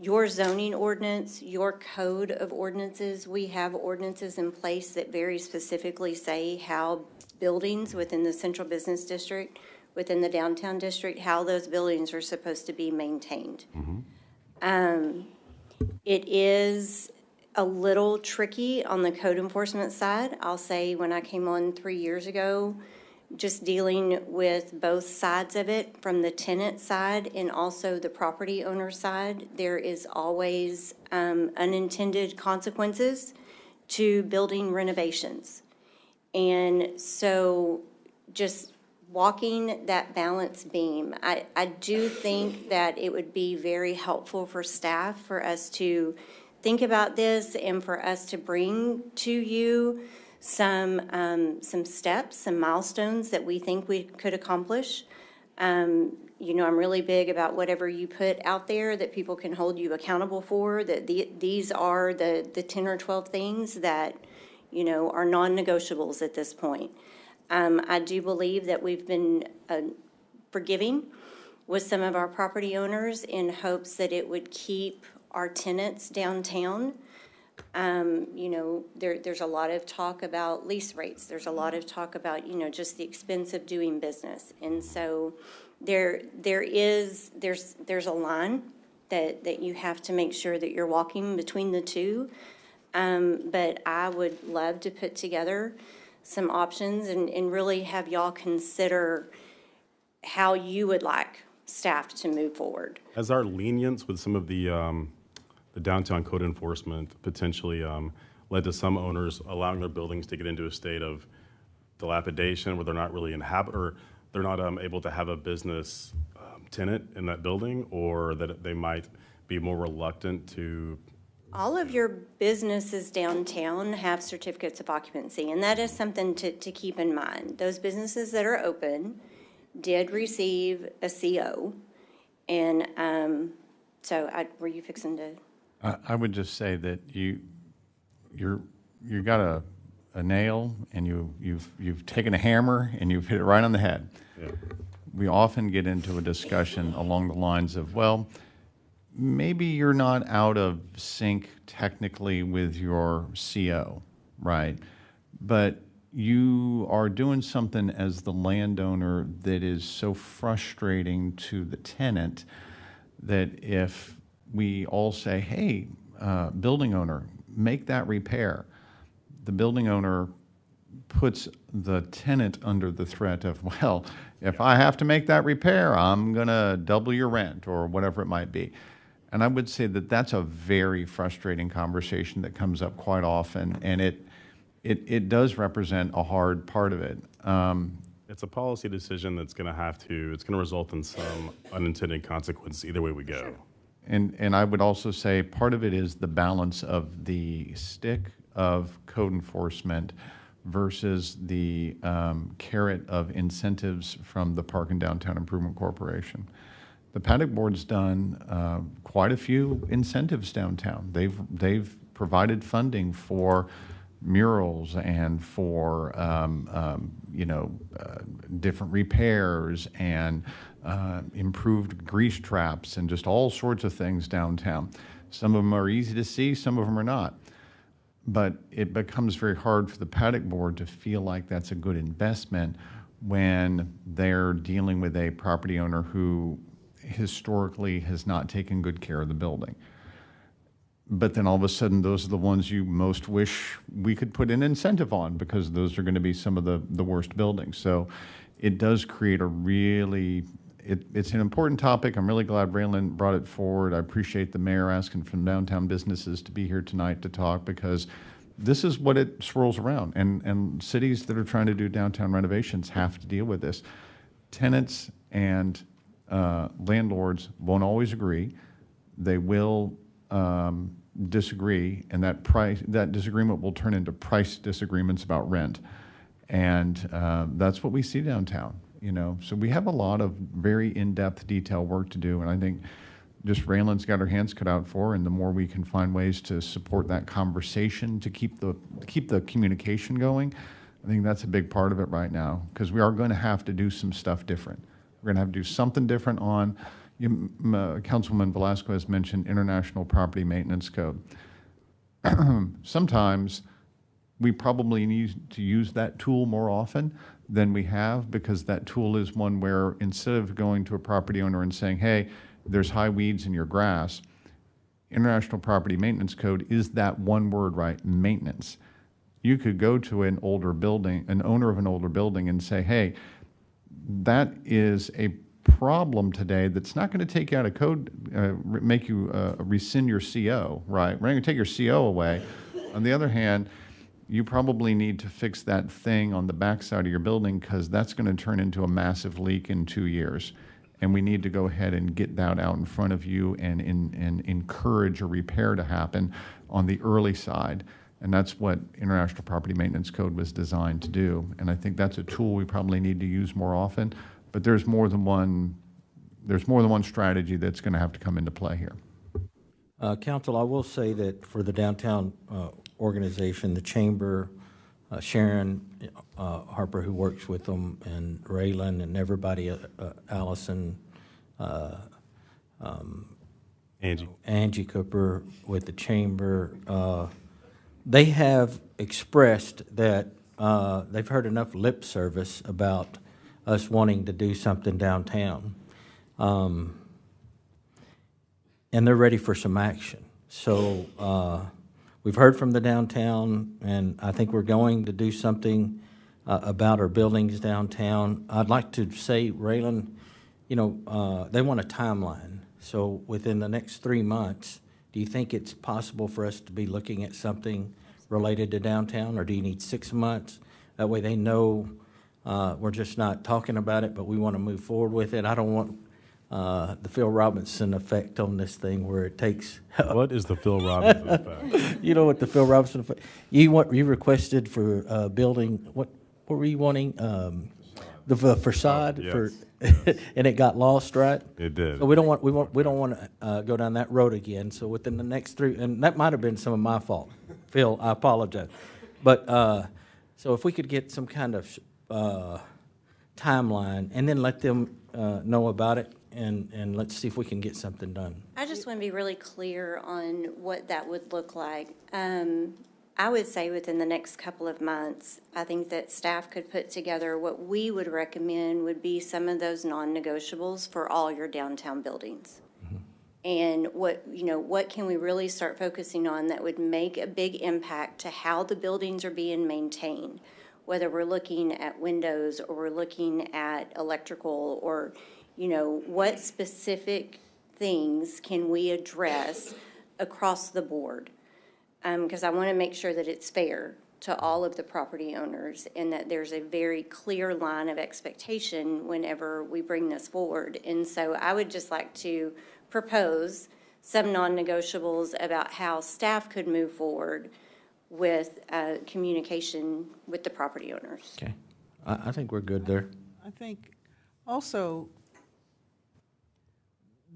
Your zoning ordinance, your code of ordinances, we have ordinances in place that very specifically say how buildings within the central business district, within the downtown district, how those buildings are supposed to be maintained. It is a little tricky on the code enforcement side. I'll say when I came on 3 years ago, just dealing with both sides of it, from the tenant side and also the property owner side, there is always unintended consequences to building renovations. And so just walking that balance beam, I do think that it would be very helpful for staff for us to think about this and for us to bring to you some steps, some milestones that we think we could accomplish. I'm really big about whatever you put out there that people can hold you accountable for, that these are the 10 or 12 things that, are non-negotiables at this point. I do believe that we've been forgiving with some of our property owners in hopes that it would keep our tenants downtown. There's a lot of talk about lease rates. There's a lot of talk about, just the expense of doing business. And so there's a line that you have to make sure that you're walking between the two. But I would love to put together some options and really have y'all consider how you would like staff to move forward. Has our lenience with some of the downtown code enforcement potentially led to some owners allowing their buildings to get into a state of dilapidation where they're not really or they're not able to have a business tenant in that building, or that they might be more reluctant to? All of your businesses downtown have certificates of occupancy, and that is something to keep in mind. Those businesses that are open did receive a CO, and were you fixing to? I would just say that you got a nail, and you've taken a hammer and you've hit it right on the head. Yeah. We often get into a discussion along the lines of, well, maybe you're not out of sync technically with your CO, right? But you are doing something as the landowner that is so frustrating to the tenant that if we all say, hey, building owner, make that repair, the building owner puts the tenant under the threat of, well, if I have to make that repair, I'm going to double your rent or whatever it might be. And I would say that that's a very frustrating conversation that comes up quite often, and it does represent a hard part of it. It's a policy decision that's going to result in some unintended consequence either way we go. Sure. And I would also say part of it is the balance of the stick of code enforcement versus the carrot of incentives from the Park and Downtown Improvement Corporation. The Paddock Board's done quite a few incentives downtown. They've provided funding for murals and for different repairs and improved grease traps and just all sorts of things downtown. Some of them are easy to see, some of them are not. But it becomes very hard for the Paddock Board to feel like that's a good investment when they're dealing with a property owner who historically has not taken good care of the building. But then all of a sudden, those are the ones you most wish we could put an incentive on, because those are going to be some of the worst buildings. So it does create a really, it's an important topic. I'm really glad Raylan brought it forward. I appreciate the mayor asking from downtown businesses to be here tonight to talk, because this is what it swirls around. And cities that are trying to do downtown renovations have to deal with this. Tenants and landlords won't always agree. They will disagree, and that disagreement will turn into price disagreements about rent. And that's what we see downtown, So we have a lot of very in-depth detail work to do, and I think just Raylan's got her hands cut out for, and the more we can find ways to support that conversation to keep the communication going, I think that's a big part of it right now, because we are going to have to do some stuff different. We're going to have to do something different on, Councilwoman Velasco has mentioned International Property Maintenance Code. Sometimes we probably need to use that tool more often than we have, because that tool is one where instead of going to a property owner and saying, hey, there's high weeds in your grass, International Property Maintenance Code is that one word, right? Maintenance. You could go to an older building, an owner of an older building, and say, hey, that is a problem today that's not going to take you out of code, make you rescind your CO, right? We're not going to take your CO away. On the other hand, you probably need to fix that thing on the backside of your building, because that's going to turn into a massive leak in 2 years. And we need to go ahead and get that out in front of you and encourage a repair to happen on the early side. And that's what International Property Maintenance Code was designed to do. And I think that's a tool we probably need to use more often. But there's more than one strategy that's going to have to come into play here. Council, I will say that for the downtown organization, the chamber, Sharon Harper, who works with them, and Raylan and everybody, Allison, Angie Cooper with the chamber, they have expressed that they've heard enough lip service about us wanting to do something downtown. and they're ready for some action. So we've heard from the downtown, and I think we're going to do something about our buildings downtown. I'd like to say, Raylan, you know, they want a timeline. So within the next 3 months, do you think it's possible for us to be looking at something related to downtown, or do you need 6 months? That way they know we're just not talking about it, but we want to move forward with it. I don't want the Phil Robinson effect on this thing where it takes. What is the Phil Robinson effect? You know what the Phil Robinson effect? You requested for building, what were you wanting? The facade for, and it got lost, right? It did. So we don't want to go down that road again. So within the next 3, and that might have been some of my fault, Phil. I apologize. But so if we could get some kind of timeline, and then let them know about it, and let's see if we can get something done. I just want to be really clear on what that would look like. I would say within the next couple of months, I think that staff could put together what we would recommend would be some of those non-negotiables for all your downtown buildings. And what can we really start focusing on that would make a big impact to how the buildings are being maintained, whether we're looking at windows or we're looking at electrical, or, what specific things can we address across the board? Because I want to make sure that it's fair to all of the property owners and that there's a very clear line of expectation whenever we bring this forward. And so I would just like to propose some non-negotiables about how staff could move forward with communication with the property owners. Okay. I think we're good there. I think also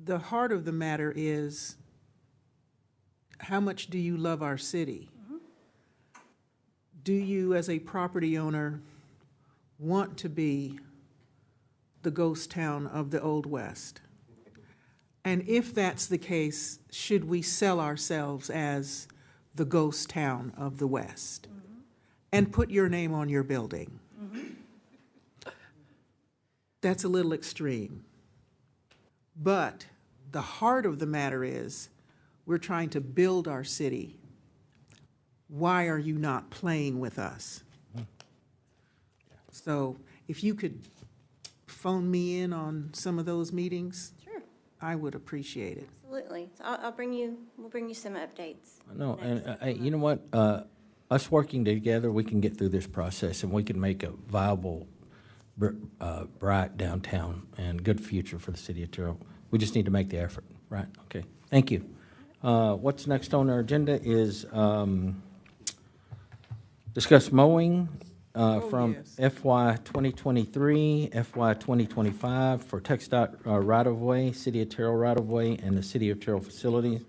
the heart of the matter is, how much do you love our city? Do you, as a property owner, want to be the ghost town of the Old West? And if that's the case, should we sell ourselves as the ghost town of the West and put your name on your building? That's a little extreme. But the heart of the matter is, we're trying to build our city. Why are you not playing with us? So if you could phone me in on some of those meetings, Sure. I would appreciate it. Absolutely. So we'll bring you some updates. No, and you know what? Us working together, we can get through this process, and we can make a viable, bright downtown and good future for the city of Terrell. We just need to make the effort, right? Okay, thank you. What's next on our agenda is discuss mowing from yes. FY 2023, FY 2025 for TxDOT right-of-way, City of Terrell right-of-way, and the City of Terrell facilities.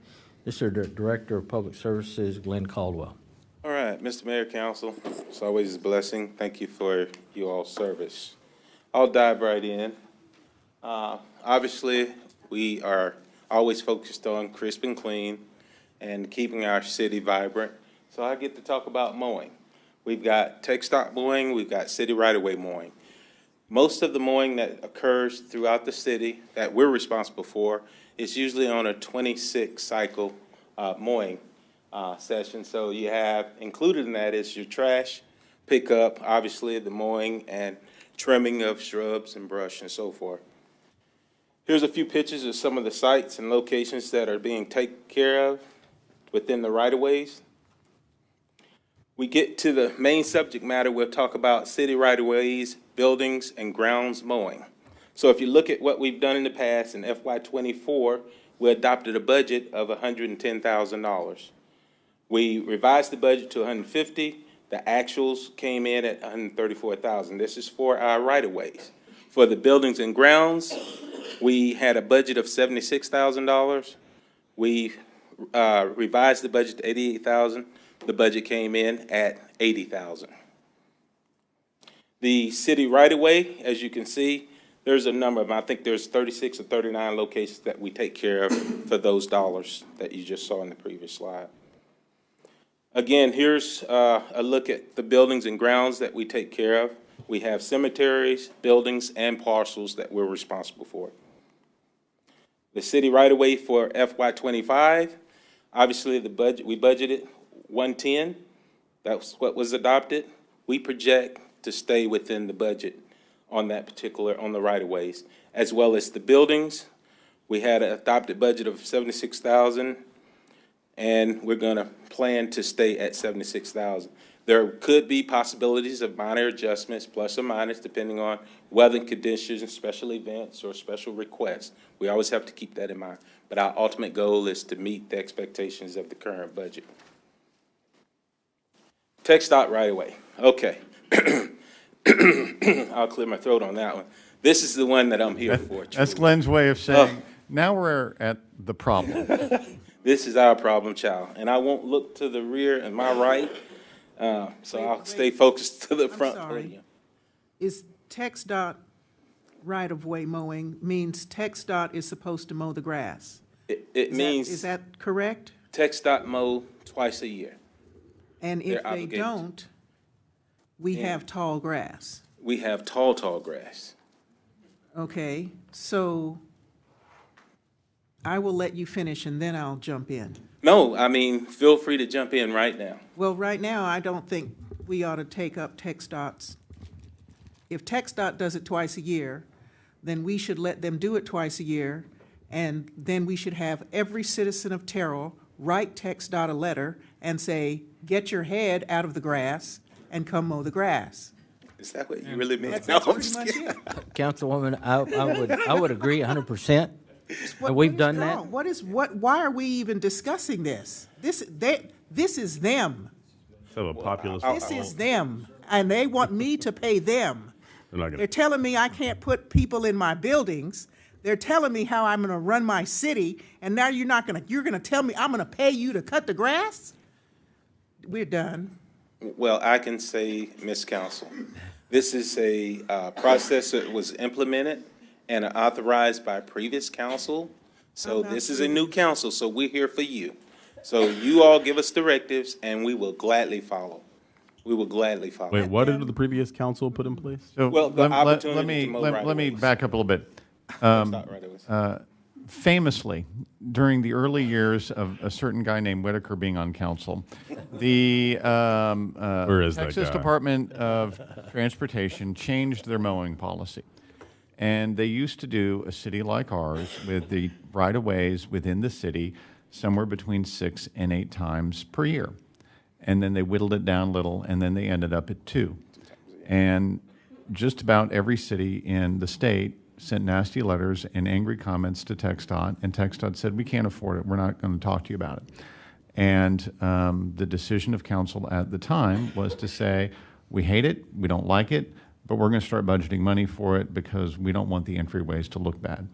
This is the Director of Public Services, Glenn Caldwell. All right, Mr. Mayor, Council, it's always a blessing. Thank you for you all's service. I'll dive right in. Obviously, we are always focused on crisp and clean and keeping our city vibrant. So I get to talk about mowing. We've got TxDOT mowing, we've got city right-of-way mowing. Most of the mowing that occurs throughout the city that we're responsible for is usually on a 26-cycle mowing session. So you have, included in that is your trash pickup, obviously the mowing and trimming of shrubs and brush and so forth. Here's a few pictures of some of the sites and locations that are being taken care of within the right-of-ways. We get to the main subject matter, we'll talk about city right-of-ways, buildings, and grounds mowing. So if you look at what we've done in the past, in FY '24, we adopted a budget of $110,000. We revised the budget to $150,000. The actuals came in at $134,000. This is for our right-of-ways. For the buildings and grounds, we had a budget of $76,000. We revised the budget to $88,000. The budget came in at $80,000. The city right-of-way, as you can see, there's a number of them. I think there's 36 or 39 locations that we take care of for those dollars that you just saw in the previous slide. Again, here's a look at the buildings and grounds that we take care of. We have cemeteries, buildings, and parcels that we're responsible for. The city right-of-way for FY '25, obviously the budget, we budgeted 110. That's what was adopted. We project to stay within the budget on that particular, on the right-of-ways, as well as the buildings. We had an adopted budget of 76,000, and we're gonna plan to stay at 76,000. There could be possibilities of minor adjustments, plus or minus, depending on weather conditions, special events, or special requests. We always have to keep that in mind. But our ultimate goal is to meet the expectations of the current budget. TxDOT right away. Okay. I'll clear my throat on that one. This is the one that I'm here for. That's Glenn's way of saying, now we're at the problem. This is our problem child, and I won't look to the rear and my right, so I'll stay focused to the front. Sorry. Is TxDOT right-of-way mowing means TxDOT is supposed to mow the grass? It means Is that correct? TxDOT mow twice a year. And if They're they obligated. don't, we Yeah. have tall grass. We have tall grass. Okay, so I will let you finish and then I'll jump in. No, I mean, feel free to jump in right now. Well, right now, I don't think we ought to take up TxDOT's. If TxDOT does it twice a year, then we should let them do it twice a year, and then we should have every citizen of Terrell write TxDOT a letter and say, get your head out of the grass and come mow the grass. Is that what you really mean? That's No, I'm pretty just much kidding. it. Councilwoman, I would agree 100%. And we've done that. Why are we even discussing this? This is them. So a populist. This is them, and they want me to pay them. They're not They're gonna, telling me I can't put people in my buildings. They're telling me how I'm gonna run my city, and now you're gonna tell me I'm gonna pay you to cut the grass? We're done. Well, I can say, Ms. Council, this is a process that was implemented and authorized by previous council. So this is a new council, so we're here for you. So you all give us directives, and we will gladly follow. We will gladly follow. wait, what did the previous council put in place? So Well, the opportunity to mow let me right-of-ways. back up a little bit. Not right-of-ways. Famously, during the early years of a certain guy named Whitaker being on council, the Where is that Texas guy? Department of Transportation changed their mowing policy. And they used to do a city like ours with the right-of-ways within the city somewhere between 6 and 8 times per year. And then they whittled it down a little, and then they ended up at 2. And just about every city in the state sent nasty letters and angry comments to TxDOT, and TxDOT said, we can't afford it, we're not going to talk to you about it. And the decision of council at the time was to say, we hate it, we don't like it, but we're going to start budgeting money for it because we don't want the entryways to look bad.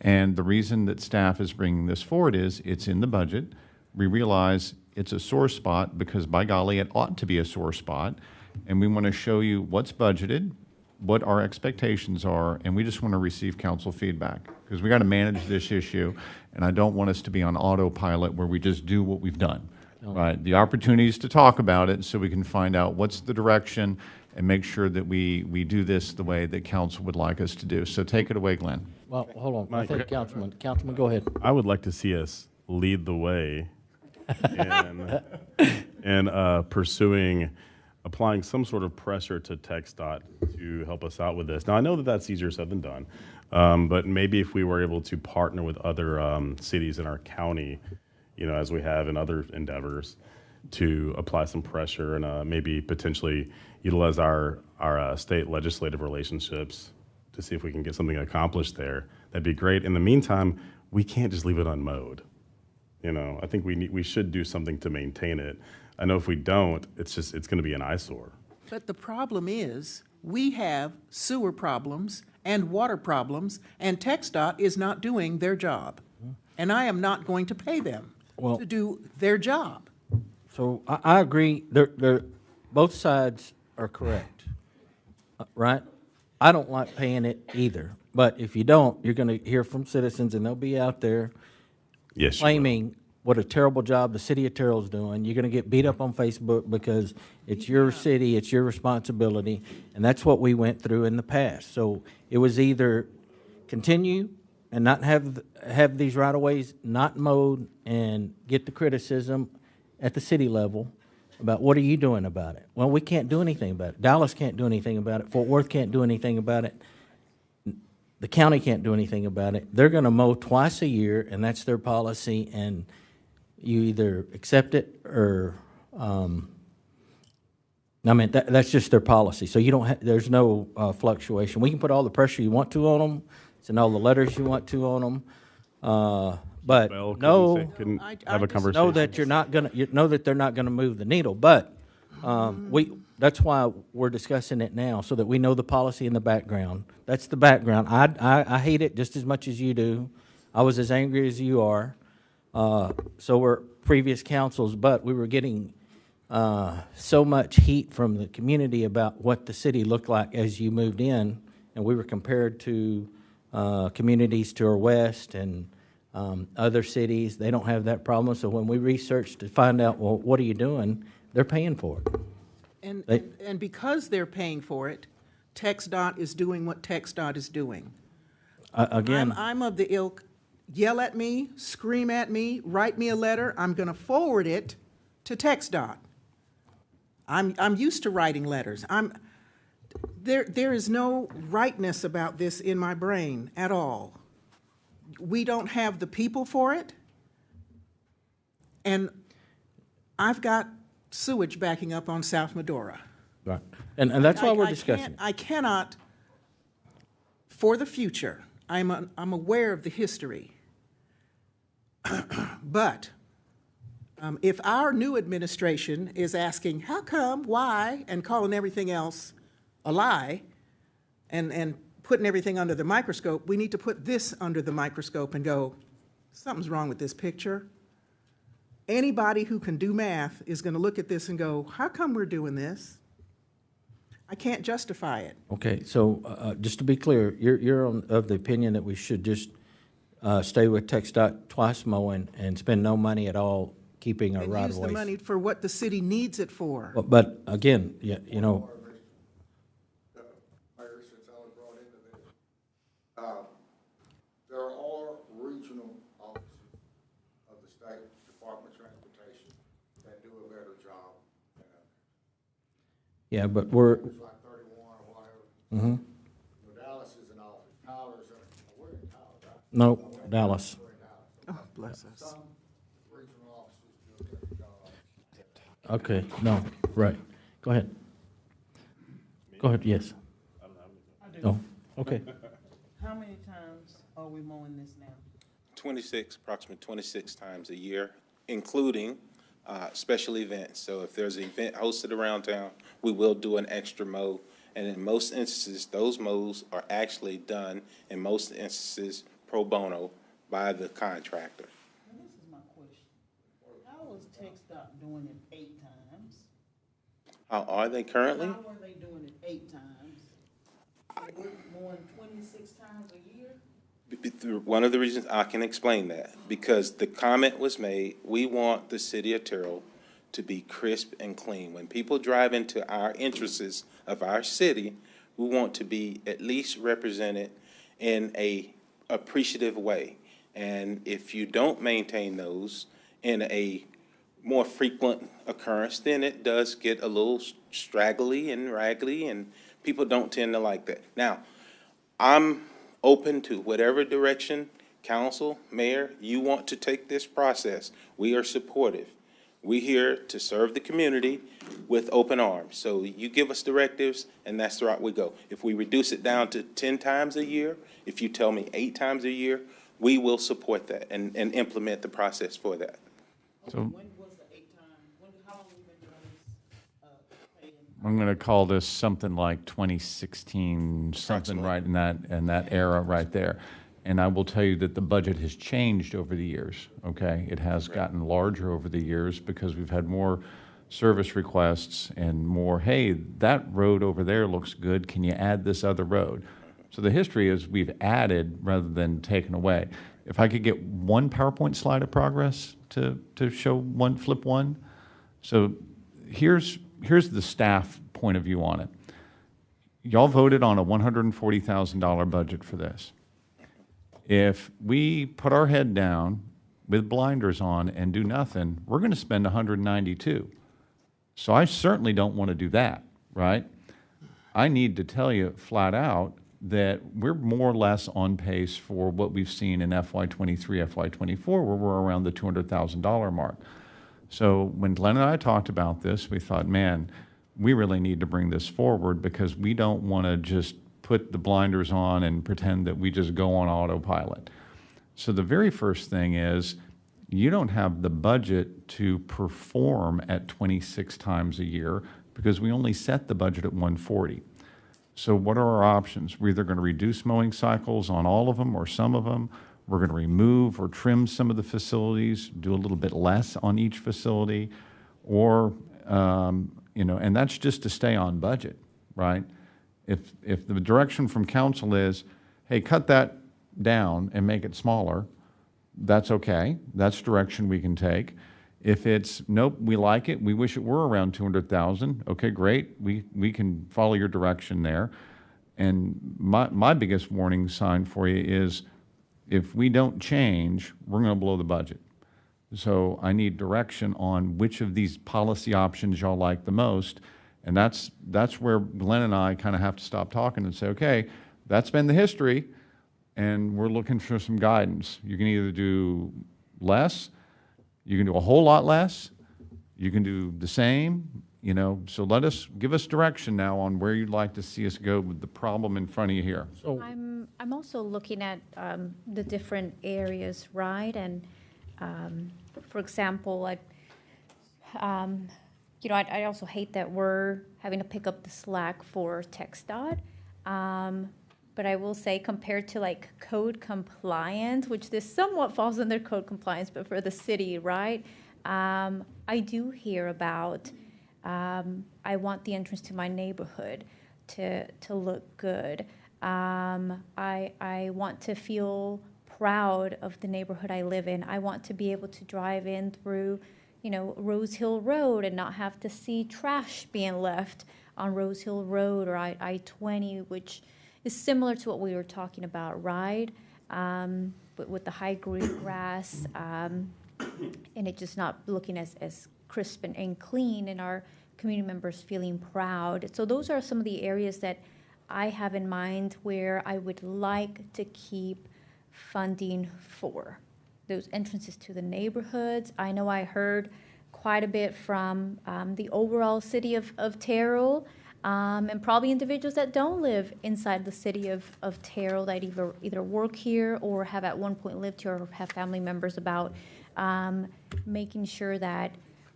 And the reason that staff is bringing this forward is it's in the budget. We realize it's a sore spot because by golly, it ought to be a sore spot. And we want to show you what's budgeted, what our expectations are, and we just want to receive council feedback because we got to manage this issue. And I don't want us to be on autopilot where we just do what we've done. Right? The opportunity is to talk about it so we can find out what's the direction and make sure that we do this the way that council would like us to do. So take it away, Glenn. Well, hold on. I think Councilman, go ahead. I would like to see us lead the way in pursuing, applying some sort of pressure to TxDOT to help us out with this. Now, I know that that's easier said than done, but maybe if we were able to partner with other cities in our county, you know, as we have in other endeavors, to apply some pressure and maybe potentially utilize our state legislative relationships to see if we can get something accomplished there. That'd be great. In the meantime, we can't just leave it unmowed. You know, I think we should do something to maintain it. I know if we don't, it's going to be an eyesore. But the problem is, we have sewer problems and water problems, and TxDOT is not doing their job. And I am not going to pay them to do their job. So I agree, both sides are correct, right? I don't like paying it either, but if you don't, you're going to hear from citizens, and they'll be out there Yes, you will. claiming what a terrible job the city of Terrell's doing. You're going to get beat up on Facebook because it's your city, it's your responsibility, and that's what we went through in the past. So it was either continue and not have these right-of-ways not mowed and get the criticism at the city level about what are you doing about it? Well, we can't do anything about it. Dallas can't do anything about it. Fort Worth can't do anything about it. The county can't do anything about it. They're gonna mow twice a year, and that's their policy, and you either accept it or, that's just their policy. So you don't there's no fluctuation. We can put all the pressure you want to on them, send all the letters you want to on them, but Well, couldn't I have a just conversation. know that you know that they're not gonna move the needle, but, that's why we're discussing it now, so that we know the policy in the background. That's the background. I hate it just as much as you do. I was as angry as you are. So were previous councils, but we were getting, so much heat from the community about what the city looked like as you moved in, and we were compared to, communities to our west and, other cities. They don't have that problem, so when we researched to find out, well, what are you doing, they're paying for it. And because they're paying for it, TxDOT is doing what TxDOT is doing. Again, I'm of the ilk, yell at me, scream at me, write me a letter, I'm gonna forward it to TxDOT. I'm used to writing letters. There is no rightness about this in my brain at all. We don't have the people for it, and I've got sewage backing up on South Medora. right, and that's why we're I discussing. can't- I cannot, for the future, I'm aware of the history. But if our new administration is asking, how come, why, and calling everything else a lie, and putting everything under the microscope, we need to put this under the microscope and go, something's wrong with this picture. Anybody who can do math is going to look at this and go, how come we're doing this? I can't justify it. Okay, so, just to be clear, you're of the opinion that we should just, stay with TxDOT twice mowing and spend no money at all keeping our And right use of the ways? money for what the city needs it for. But again, yeah, you know, Mayor, since I was brought into this, there are regional offices of the State Department of Transportation that do a better job than others. yeah, but we're, It's like 31 or whatever. Dallas is an office, Tyler's, we're in Tyler, right? no, Dallas. We're in Dallas. Oh, bless us. Some regional offices do a better job. Okay, no, right. Go ahead. Go ahead, yes. Oh, okay. How many times are we mowing this now? Approximately 26 times a year, including special events. So if there's an event hosted around town, we will do an extra mow. And in most instances, those mows are actually done, in most instances, pro bono by the contractor. Now, this is my question. How was TxDOT doing it 8 times? How are they currently? How were they doing it 8 times? They were mowing 26 times a year? One of the reasons I can explain that, because the comment was made, we want the city of Terrell to be crisp and clean. When people drive into our entrances of our city, we want to be at least represented in a appreciative way. And if you don't maintain those in a more frequent occurrence, then it does get a little straggly and raggedy, and people don't tend to like that. Now, I'm open to whatever direction, council, mayor, you want to take this process. We are supportive. We're here to serve the community with open arms. So you give us directives, and that's the route we go. If we reduce it down to 10 times a year, if you tell me 8 times a year, we will support that and implement the process for that. So When was the 8 times? How long have we been doing this, paying? I'm going to call this something like 2016, something right in that era right there. And I will tell you that the budget has changed over the years, okay? It has gotten larger over the years because we've had more service requests and more, hey, that road over there looks good, can you add this other road? So the history is we've added rather than taken away. If I could get one PowerPoint slide of progress to show one, flip one. So here's the staff point of view on it. Y'all voted on a $140,000 budget for this. If we put our head down with blinders on and do nothing, we're going to spend 192. So I certainly don't want to do that, right? I need to tell you flat out that we're more or less on pace for what we've seen in FY23, FY24, where we're around the $200,000 mark. So when Glenn and I talked about this, we thought, man, we really need to bring this forward because we don't want to just put the blinders on and pretend that we just go on autopilot. So the very first thing is you don't have the budget to perform at 26 times a year because we only set the budget at 140. So what are our options? We're either going to reduce mowing cycles on all of them or some of them. We're going to remove or trim some of the facilities, do a little bit less on each facility, or, and that's just to stay on budget, right? If the direction from council is, hey, cut that down and make it smaller, that's okay. That's direction we can take. If it's, nope, we like it, we wish it were around 200,000, okay, great, we can follow your direction there. And my biggest warning sign for you is if we don't change, we're going to blow the budget. So I need direction on which of these policy options y'all like the most. And that's where Glenn and I kind of have to stop talking and say, okay, that's been the history, and we're looking for some guidance. You can either do less, you can do a whole lot less, you can do the same, so give us direction now on where you'd like to see us go with the problem in front of you here. So, I'm also looking at the different areas, right? And for example, I also hate that we're having to pick up the slack for TxDOT. But I will say compared to like code compliance, which this somewhat falls under code compliance, but for the city, right? I do hear about, I want the entrance to my neighborhood to look good. I want to feel proud of the neighborhood I live in. I want to be able to drive in through, Rose Hill Road and not have to see trash being left on Rose Hill Road or I-20, which is similar to what we were talking about, right? But with the high green grass, and it just not looking as crisp and clean, and our community members feeling proud. So those are some of the areas that I have in mind where I would like to keep funding for. Those entrances to the neighborhoods. I know I heard quite a bit from the overall city of Terrell, and probably individuals that don't live inside the city of Terrell that either work here or have at one point lived here or have family members about making sure that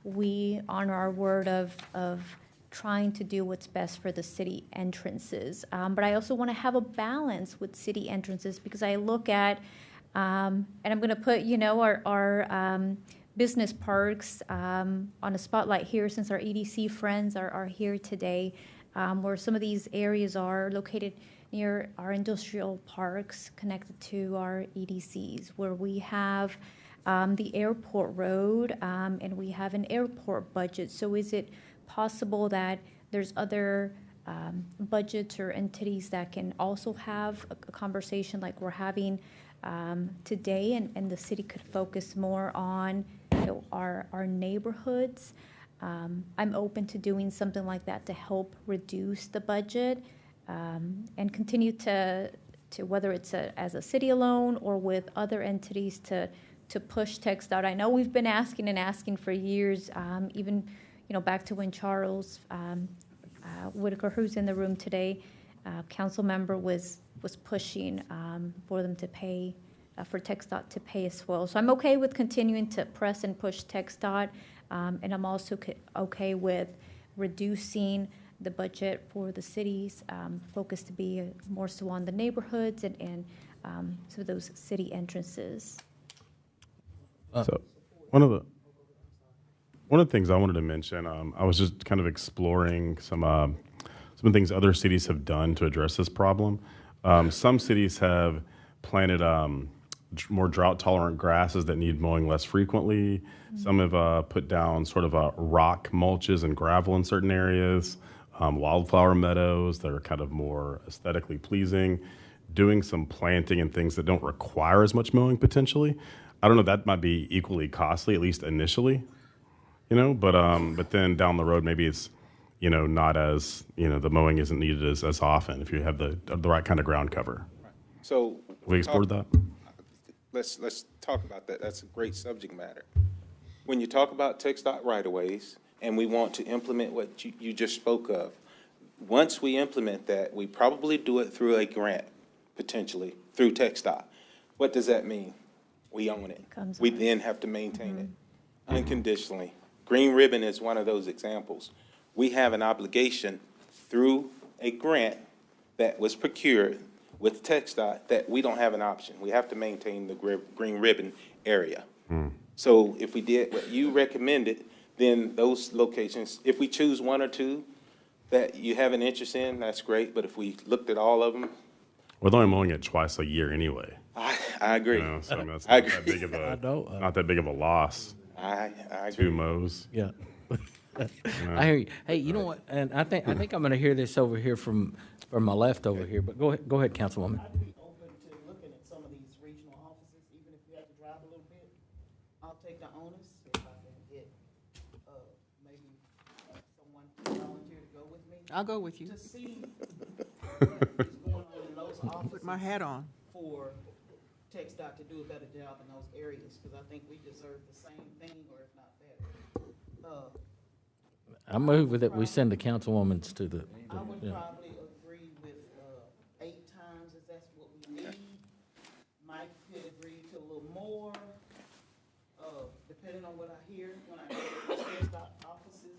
we honor our word of trying to do what's best for the city entrances. But I also want to have a balance with city entrances because I look at, and I'm going to put, our business parks on a spotlight here since our EDC friends are here today, where some of these areas are located near our industrial parks connected to our EDCs, where we have the airport road and we have an airport budget. So is it possible that there's other budgets or entities that can also have a conversation like we're having today, and the city could focus more on our neighborhoods? I'm open to doing something like that to help reduce the budget and continue to whether it's as a city alone or with other entities to push TxDOT. I know we've been asking for years, even back to when Charles Whitaker, who's in the room today, council member, was pushing for them to pay, for TxDOT to pay as well. So I'm okay with continuing to press and push TxDOT, and I'm also okay with reducing the budget for the cities, focus to be more so on the neighborhoods and so those city entrances. So one of the things I wanted to mention, I was just kind of exploring some things other cities have done to address this problem. Some cities have planted more drought-tolerant grasses that need mowing less frequently. Mm-hmm. Some have put down sort of rock mulches and gravel in certain areas, wildflower meadows that are kind of more aesthetically pleasing. doing some planting and things that don't require as much mowing potentially. I don't know, that might be equally costly, at least initially, you know, but then down the road, maybe it's, you know, not as, you know, the mowing isn't needed as often if you have the right kind of ground cover. So. We explored that? Let's talk about that. That's a great subject matter. When you talk about TxDOT right-of-ways, and we want to implement what you just spoke of, once we implement that, we probably do it through a grant, potentially, through TxDOT. What does that mean? We own it. We then have to maintain it unconditionally. Green Ribbon is one of those examples. We have an obligation through a grant that was procured with TxDOT that we don't have an option. We have to maintain the Green Ribbon area. So if we did what you recommended, then those locations, if we choose one or two that you have an interest in, that's great. But if we looked at all of them, We're only mowing it twice a year anyway. I agree. You know, so I mean, that's I not that agree. big of a, I know, not that big of a loss. I agree. 2 mows. Yeah. I hear you. Hey, you know what, and I think I'm gonna hear this over here from my left over here, but go ahead, Councilwoman. I'd be open to looking at some of these regional offices, even if we have to drive a little bit. I'll take the onus if I can get, maybe someone to volunteer to go with me. I'll go with you. To see what is going on in those offices. Put my hat on. For TxDOT to do a better job in those areas, because I think we deserve the same thing, or if not better. I move with it, we send the councilwomans to the. I would yeah. probably agree with 8 times if that's what we need. Mike could agree to a little more, depending on what I hear when I go to the TxDOT offices.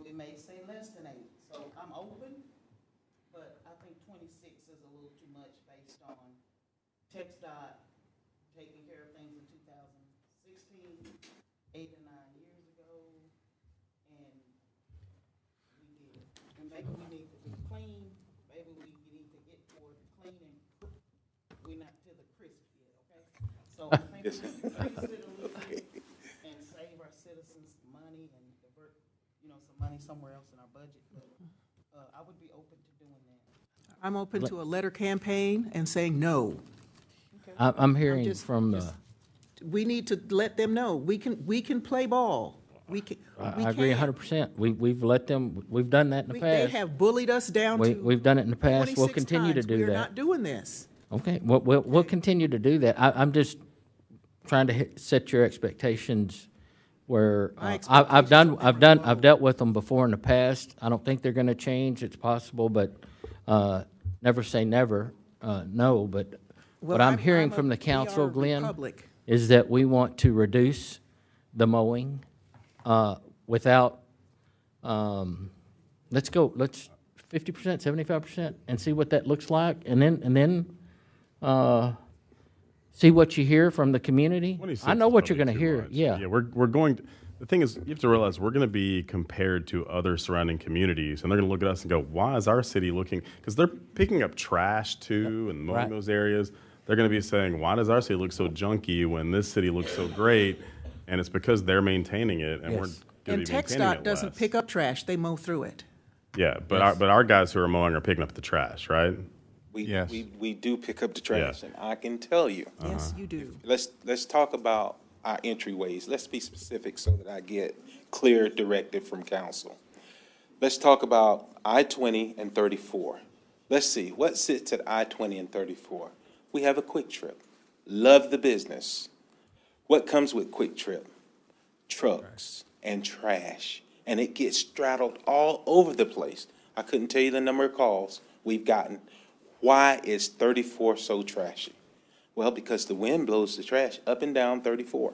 We may say less than 8, so I'm open, but I think 26 is a little too much based on TxDOT taking care of things in 2016, 8 or 9 years ago, and we did. And maybe we need to be clean, maybe we need to get toward cleaning. We're not to the crisp yet, okay? So I think we can increase it a little bit and save our citizens money and divert, some money somewhere else in our budget. But I would be open to doing that. I'm open to a letter campaign and saying no. I'm hearing just- from, We need to let them know, we can play ball. We can. I agree 100%. We've let them, we've done that in the They past. have bullied us down to We've done it in the past. We'll 26 continue to times. do We are that. not doing this. Okay, we'll continue to do that. I'm just trying to set your expectations where, My I've dealt with them before in the past. I don't think they're gonna change. It's possible, but, never say never, no, but what Well, I'm hearing a from the council, PR Glenn, Republic. is that we want to reduce the mowing, without, let's 50%, 75%, and see what that looks like, and then, see what you hear from the community. 26 I know is what you're probably gonna too hear, much. yeah. Yeah, we're going, the thing is, you have to realize, we're gonna be compared to other surrounding communities, and they're gonna look at us and go, why is our city looking, because they're picking up trash too, and mowing Right. those areas. They're gonna be saying, why does our city look so junky when this city looks so great? And it's because they're maintaining it, and we're Yes. gonna And be maintaining TxDOT it doesn't less. pick up trash, they mow through it. Yeah, but Yes. our guys who are mowing are picking up the trash, right? Yes. We do pick up the trash, and I can tell you. Yes, you do. Let's talk about our entryways. Let's be specific so that I get clear directive from council. Let's talk about I-20 and 34. Let's see, what sits at I-20 and 34? We have a Quick Trip. Love the business. What comes with Quick Trip? Trucks and trash, and it gets straddled all over the place. I couldn't tell you the number of calls we've gotten. Why is 34 so trashy? Well, because the wind blows the trash up and down 34,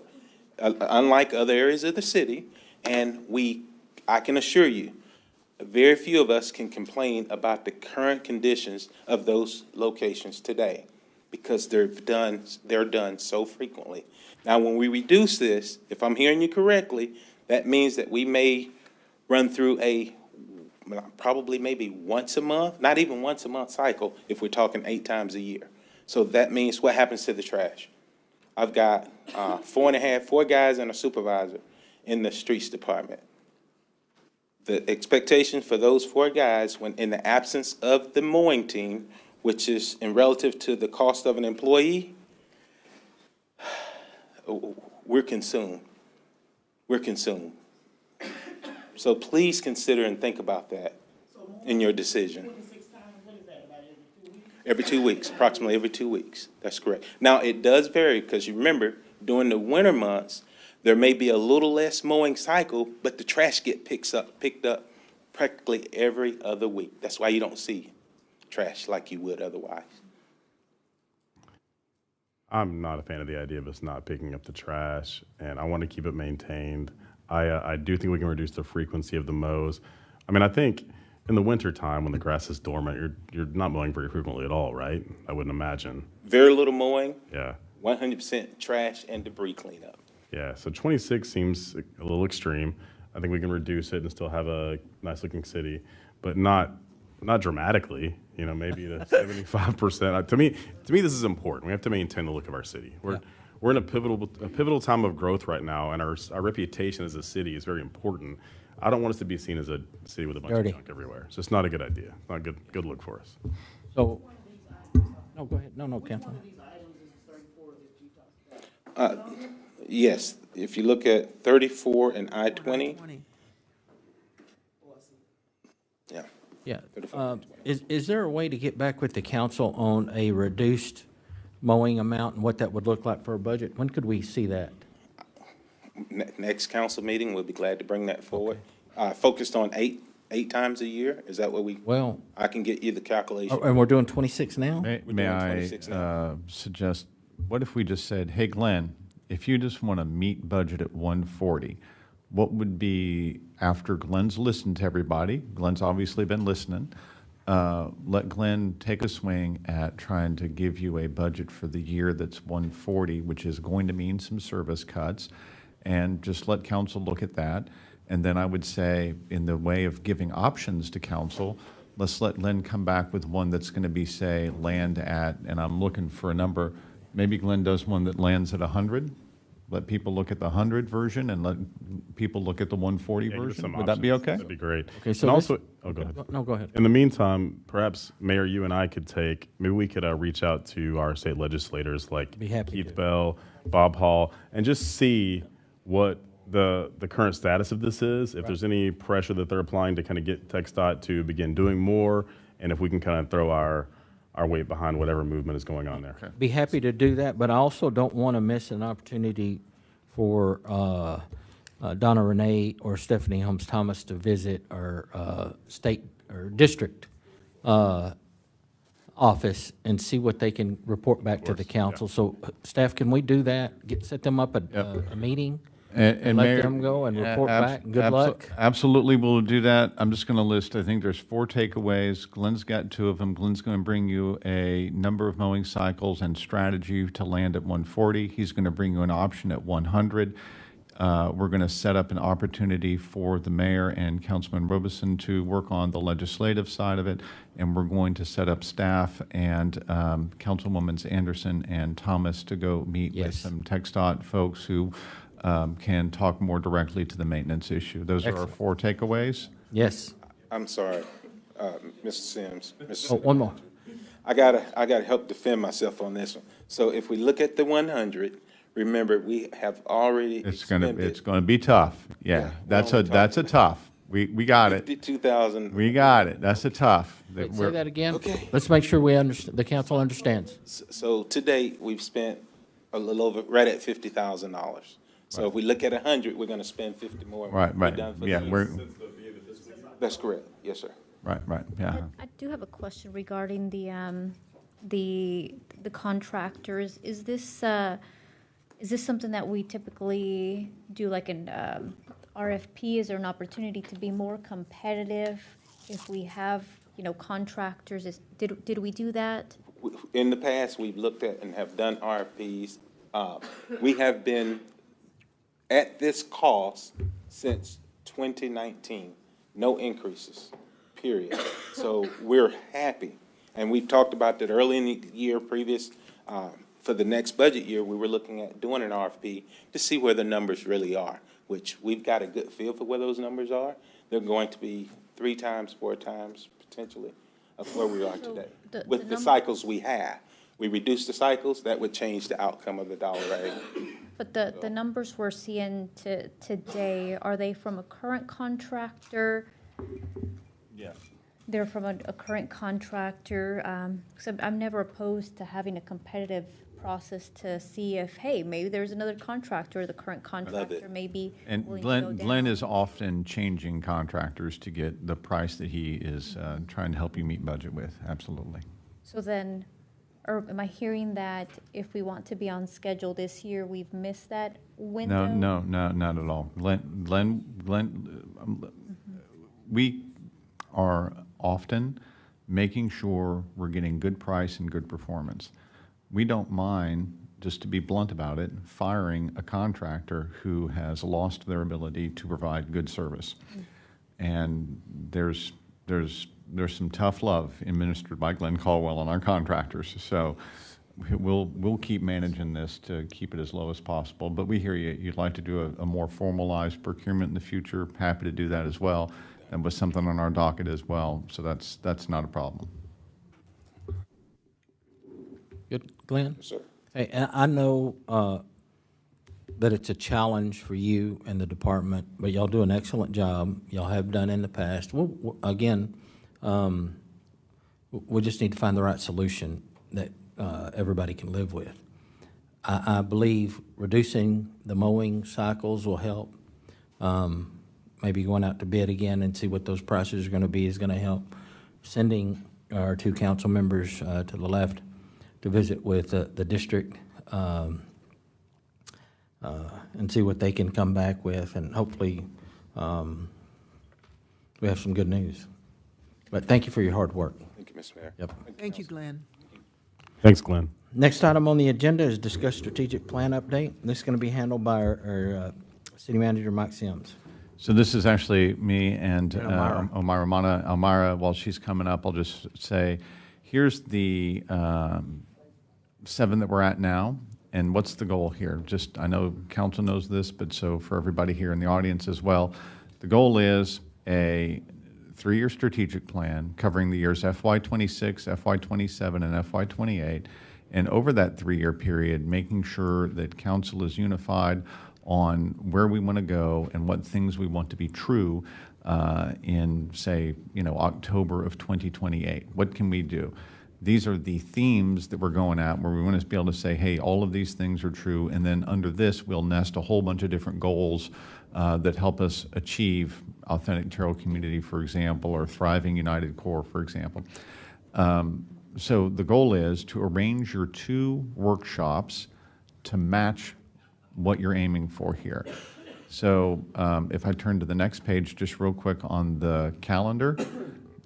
unlike other areas of the city. And I can assure you, very few of us can complain about the current conditions of those locations today because they're done so frequently. Now, when we reduce this, if I'm hearing you correctly, that means that we may run through probably maybe once a month, not even once a month cycle if we're talking 8 times a year. So that means what happens to the trash? I've got 4 guys and a supervisor in the streets department. The expectation for those 4 guys, when in the absence of the mowing team, which is in relative to the cost of an employee, we're consumed. We're consumed. So please consider and think about that in your decision. Every 2 weeks, approximately every 2 weeks. That's correct. Now, it does vary because you remember, during the winter months, there may be a little less mowing cycle, but the trash get picked up practically every other week. That's why you don't see trash like you would otherwise. I'm not a fan of the idea of us not picking up the trash, and I want to keep it maintained. I do think we can reduce the frequency of the mows. I mean, I think in the winter time when the grass is dormant, you're not mowing very frequently at all, right? I wouldn't imagine. Very little mowing, Yeah. 100% trash and debris cleanup. Yeah, so 26 seems a little extreme. I think we can reduce it and still have a nice-looking city, but not dramatically. You know, maybe to 75%. To me, this is important. We have to maintain the look of our city. We're in a pivotal time of growth right now, and our reputation as a city is very important. I don't want us to be seen as a city with a bunch Dirty. of junk everywhere. It's just not a good idea. Not a good look for us. So, no, go ahead. No, Councilman. Yes, if you look at 34 and I-20, yeah. Yeah. 35. Is there a way to get back with the council on a reduced mowing amount and what that would look like for a budget? When could we see that? Next council meeting, we'll be glad to bring that forward. Focused on eight times a year, is that what Well, I can get you the calculation. and we're doing 26 now? May doing I 26 now. suggest, what if we just said, hey, Glenn, if you just want to meet budget at 140, what would be, after Glenn's listened to everybody, Glenn's obviously been listening, let Glenn take a swing at trying to give you a budget for the year that's 140, which is going to mean some service cuts, and just let council look at that. And then I would say, in the way of giving options to council, let's let Glenn come back with one that's going to be, say, land at, and I'm looking for a number, maybe Glenn does one that lands at 100? Let people look at the 100 version and let people look at the 140 Yeah, give us version? some Would that be options. okay? That'd be great. Okay, so And let's- also, oh, go ahead. No, go ahead. In the meantime, perhaps Mayor, you and I could maybe we could reach out to our state legislators like Be happy Keith to. Bell, Bob Hall, and just see what the current status of this is. If there's any pressure that they're applying to kind of get TxDOT to begin doing more, and if we can kind of throw our weight behind whatever movement is going on there. Be happy to do that, but I also don't want to miss an opportunity for Donna Renee or Stephanie Holmes Thomas to visit our state or district office and see what they can report back to the council. So staff, can we do that? Set them up a meeting? And Let Mayor- them go and report abs- back? Good abso- luck. Absolutely, we'll do that. I'm just going to list, I think there's 4 takeaways. Glenn's got 2 of them. Glenn's going to bring you a number of mowing cycles and strategy to land at 140. He's going to bring you an option at 100. We're going to set up an opportunity for the mayor and Councilman Robeson to work on the legislative side of it, and we're going to set up staff and Councilwoman Anderson and Thomas to go meet with Yes. some TxDOT folks who can talk more directly to the maintenance issue. Those are our Excellent. 4 takeaways. Yes. I'm sorry, Mr. Sims. Mr. Oh, one more. I gotta help defend myself on this one. So if we look at the 100, remember, we have already It's expended gonna be tough. Yeah, Yeah, that's we're a only that's a tough. We got it. 52,000. We got it. That's a tough. That Wait, say we're- that again? Okay. Let's make sure we understand, the council understands. So to date, we've spent a little over, right at $50,000. So if we look at 100, we're gonna spend 50 more. and Right, we're right. done for the Yeah, year. we're That's correct. Yes, sir. right, yeah. I do have a question regarding the contractors. Is this something that we typically do like an RFP? Is there an opportunity to be more competitive if we have, contractors? Did we do that? In the past, we've looked at and have done RFPs. We have been at this cost since 2019, no increases, period. So we're happy. And we've talked about that early in the year previous. For the next budget year, we were looking at doing an RFP to see where the numbers really are, which we've got a good feel for where those numbers are. They're going to be 3 times, 4 times, potentially of where we are So today. the With the cycles we have, we reduce the cycles, that would change the outcome of the dollar rate. But the numbers we're seeing today, are they from a current contractor? Yes. They're from a current contractor, 'cause I'm never opposed to having a competitive process to see if, hey, maybe there's another contractor, the current contractor may be And willing to go Glenn down. is often changing contractors to get the price that he is trying to help you meet budget with, absolutely. So then, or am I hearing that if we want to be on schedule this year, we've missed that window? No, not at all. We are often making sure we're getting good price and good performance. We don't mind, just to be blunt about it, firing a contractor who has lost their ability to provide good service. And there's some tough love administered by Glenn Caldwell on our contractors. So we'll keep managing this to keep it as low as possible. But we hear you. You'd like to do a more formalized procurement in the future. Happy to do that as well. And with something on our docket as well. So that's not a problem. Good, Glenn? Sir. Hey, I know that it's a challenge for you and the department, but y'all do an excellent job. Y'all have done in the past. Again, we just need to find the right solution that everybody can live with. I believe reducing the mowing cycles will help. Maybe going out to bid again and see what those prices are going to be is going to help. Sending our two council members to the left to visit with the district and see what they can come back with, and hopefully we have some good news. But thank you for your hard work. Thank you, Mr. Mayor. Yep. Thank you, Glenn. Thanks, Glenn. Next item on the agenda is discuss strategic plan update. This is going to be handled by our city manager, Mike Sims. So this is actually me and And Omira Mana. Omira, while she's coming up, I'll just say, here's the 7 that we're at now, and what's the goal here? Just, I know council knows this, but so for everybody here in the audience as well, the goal is a 3-year strategic plan covering the years FY26, FY27, and FY28, and over that 3-year period, making sure that council is unified on where we want to go and what things we want to be true in, say, October of 2028. What can we do? These are the themes that we're going at, where we want to be able to say, hey, all of these things are true, and then under this, we'll nest a whole bunch of different goals that help us achieve Authentic Terrell Community, for example, or Thriving United Core, for example. So the goal is to arrange your 2 workshops to match what you're aiming for here. So if I turn to the next page, just real quick on the calendar,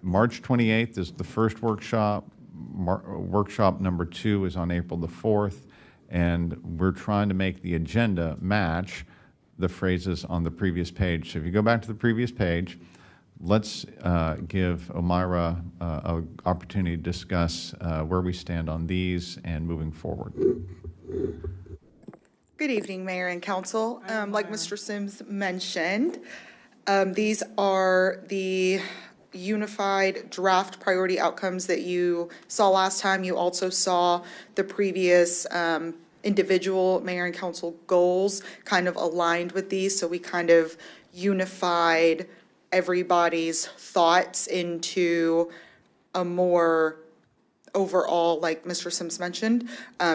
March 28th is the first workshop. Workshop number 2 is on April the 4th, and we're trying to make the agenda match the phrases on the previous page. So if you go back to the previous page, let's give Omira an opportunity to discuss where we stand on these and moving forward. Good evening, Mayor and Council. Like Mr. Sims mentioned, these are the unified draft priority outcomes that you saw last time. You also saw the previous individual mayor and council goals kind of aligned with these. So we kind of unified everybody's thoughts into a more overall, like Mr. Sims mentioned.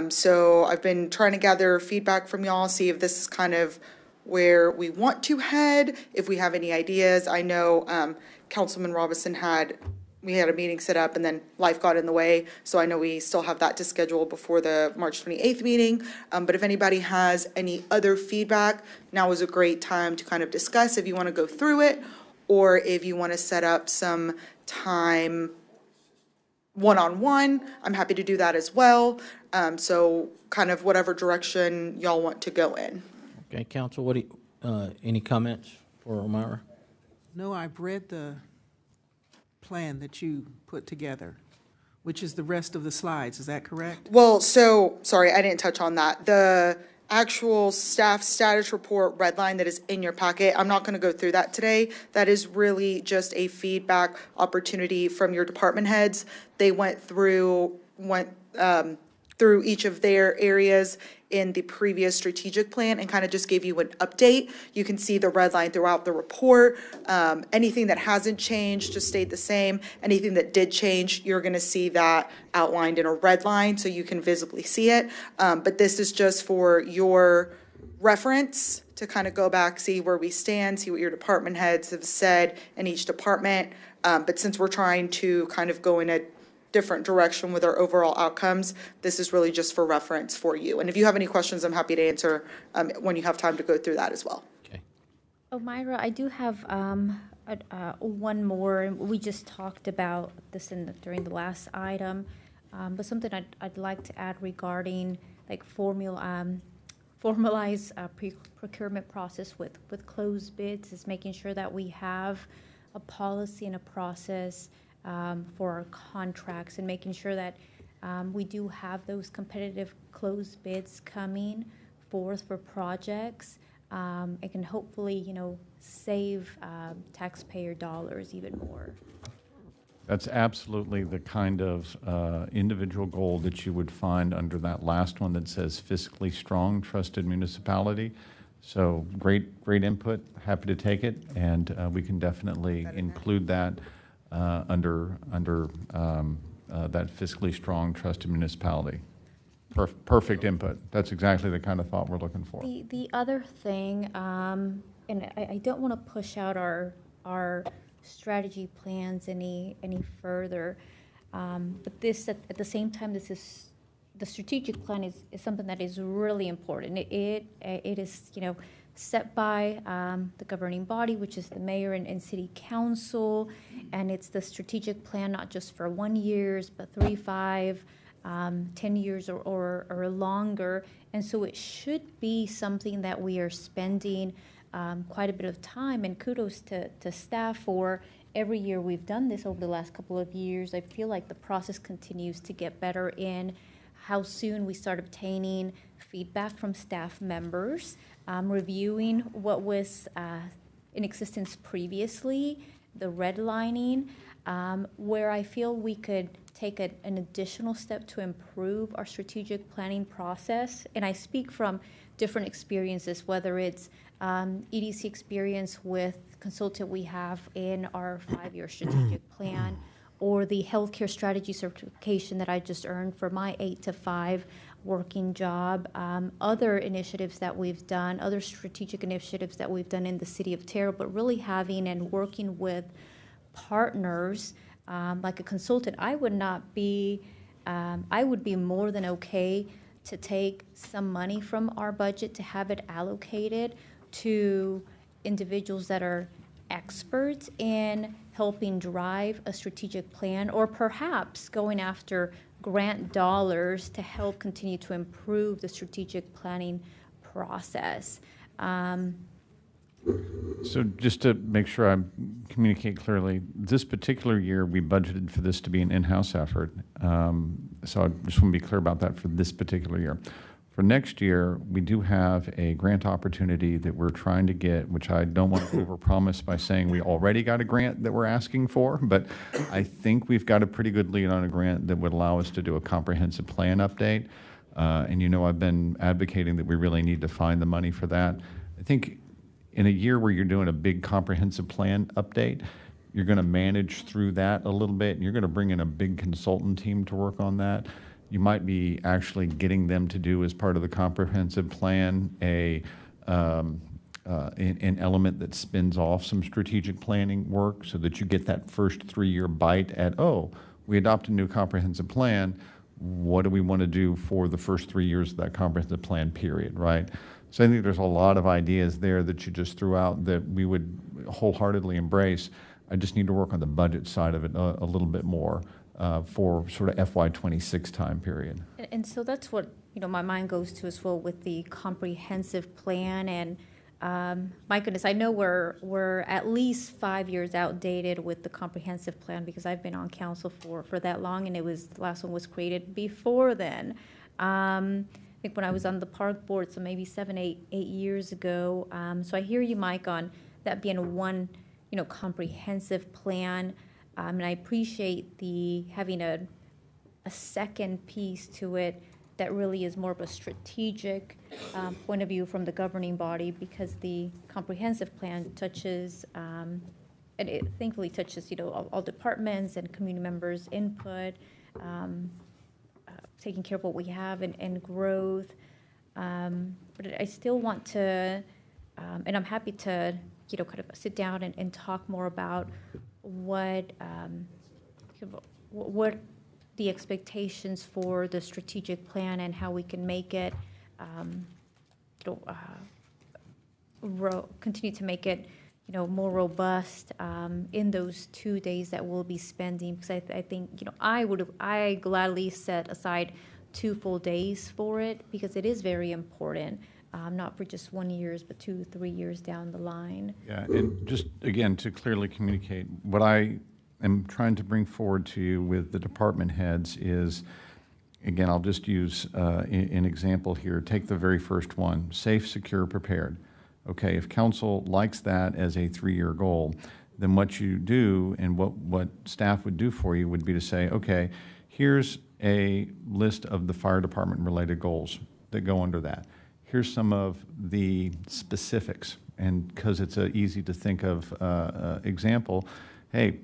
So I've been trying to gather feedback from y'all, see if this is kind of where we want to head, if we have any ideas. I know Councilman Robinson we had a meeting set up and then life got in the way. So I know we still have that to schedule before the March 28th meeting. But if anybody has any other feedback, now is a great time to kind of discuss if you want to go through it, or if you want to set up some time one-on-one, I'm happy to do that as well. So kind of whatever direction y'all want to go in. Okay, council, what do you, any comments for Omira? No, I've read the plan that you put together, which is the rest of the slides. Is that correct? Well, so, sorry, I didn't touch on that. actual staff status report red line that is in your packet. I'm not going to go through that today. That is really just a feedback opportunity from your department heads. They went through each of their areas in the previous strategic plan and kind of just gave you an update. You can see the red line throughout the report. Anything that hasn't changed just stayed the same. Anything that did change, you're going to see that outlined in a red line so you can visibly see it. But this is just for your reference to kind of go back, see where we stand, see what your department heads have said in each department. But since we're trying to kind of go in a different direction with our overall outcomes, this is really just for reference for you. And if you have any questions, I'm happy to answer when you have time to go through that as well. Oh, Myra, I do have one more. We just talked about this during the last item, but something I'd like to add regarding like formalize procurement process with closed bids is making sure that we have a policy and a process for our contracts and making sure that we do have those competitive closed bids coming forth for projects. It can hopefully, save taxpayer dollars even more. That's absolutely the kind of individual goal that you would find under that last one that says fiscally strong, trusted municipality. So great input, happy to take it, and we can definitely include that under that fiscally strong, trusted municipality. Perfect input. That's exactly the kind of thought we're looking for. The other thing, and I don't want to push out our strategy plans any further, but this at the same time, the strategic plan is something that is really important. It is set by the governing body, which is the mayor and city council, and it's the strategic plan not just for 1 year, but 3, 5, 10 years or longer. And so it should be something that we are spending quite a bit of time, and kudos to staff for every year we've done this over the last couple of years. I feel like the process continues to get better in how soon we start obtaining feedback from staff members, reviewing what was in existence previously, the redlining, where I feel we could take an additional step to improve our strategic planning process. And I speak from different experiences, whether it's EDC experience with consultant we have in our 5-year strategic plan, or the healthcare strategy certification that I just earned for my 8 to 5 working job, other initiatives that we've done, other strategic initiatives that we've done in the city of Terrell, but really having and working with partners like a consultant. I would be more than okay to take some money from our budget to have it allocated to individuals that are experts in helping drive a strategic plan, or perhaps going after grant dollars to help continue to improve the strategic planning process. So just to make sure I communicate clearly, this particular year, we budgeted for this to be an in-house effort. So I just want to be clear about that for this particular year. For next year, we do have a grant opportunity that we're trying to get, which I don't want to overpromise by saying we already got a grant that we're asking for, but I think we've got a pretty good lead on a grant that would allow us to do a comprehensive plan update. And I've been advocating that we really need to find the money for that. I think in a year where you're doing a big comprehensive plan update, you're going to manage through that a little bit, and you're going to bring in a big consultant team to work on that. You might be actually getting them to do, as part of the comprehensive plan, an element that spins off some strategic planning work so that you get that first 3-year bite at, we adopt a new comprehensive plan. What do we want to do for the first 3 years of that comprehensive plan period, right? So I think there's a lot of ideas there that you just threw out that we would wholeheartedly embrace. I just need to work on the budget side of it a little bit more. For sort of FY26 time period. And so that's what, my mind goes to as well with the comprehensive plan. And my goodness, I know we're at least 5 years outdated with the comprehensive plan because I've been on council for that long, and the last one was created before then. think when I was on the park board, so maybe 8 years ago. So I hear you, Mike, on that being one, comprehensive plan. And I appreciate having a second piece to it that really is more of a strategic point of view from the governing body, because the comprehensive plan touches, and it thankfully touches, all departments and community members' input, taking care of what we have and growth. But I still want to, and I'm happy to, kind of sit down and talk more about what the expectations for the strategic plan and how we can make it, continue to make it, more robust in those 2 days that we'll be spending. Because I think, I gladly set aside 2 full days for it, because it is very important, not for just 1 year, but 2, 3 years down the line. Yeah, and just, again, to clearly communicate, what I am trying to bring forward to you with the department heads is, again, I'll just use an example here. Take the very first one, safe, secure, prepared. Okay, if council likes that as a 3-year goal, then what you do and what staff would do for you would be to say, okay, here's a list of the fire department related goals that go under that. Here's some of the specifics, and because it's an easy to think of example, hey,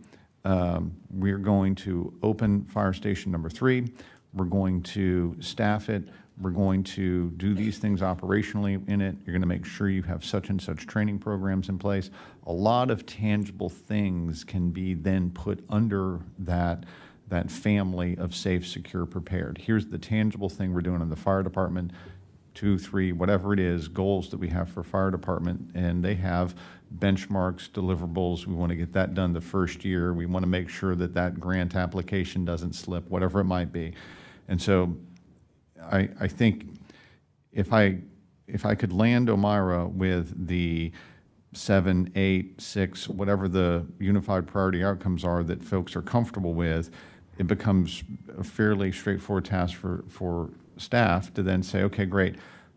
we're going to open fire station number 3, we're going to staff it, we're going to do these things operationally in it, you're going to make sure you have such and such training programs in place. A lot of tangible things can be then put under that family of safe, secure, prepared. Here's the tangible thing we're doing in the fire department, 2, 3, whatever it is, goals that we have for fire department, and they have benchmarks, deliverables. We want to get that done the first year. We want to make sure that that grant application doesn't slip, whatever it might be. And so I think if I could land O'Mara with the 7, 8, 6, whatever the unified priority outcomes are that folks are comfortable with, it becomes a fairly straightforward task for staff to then say, okay, great,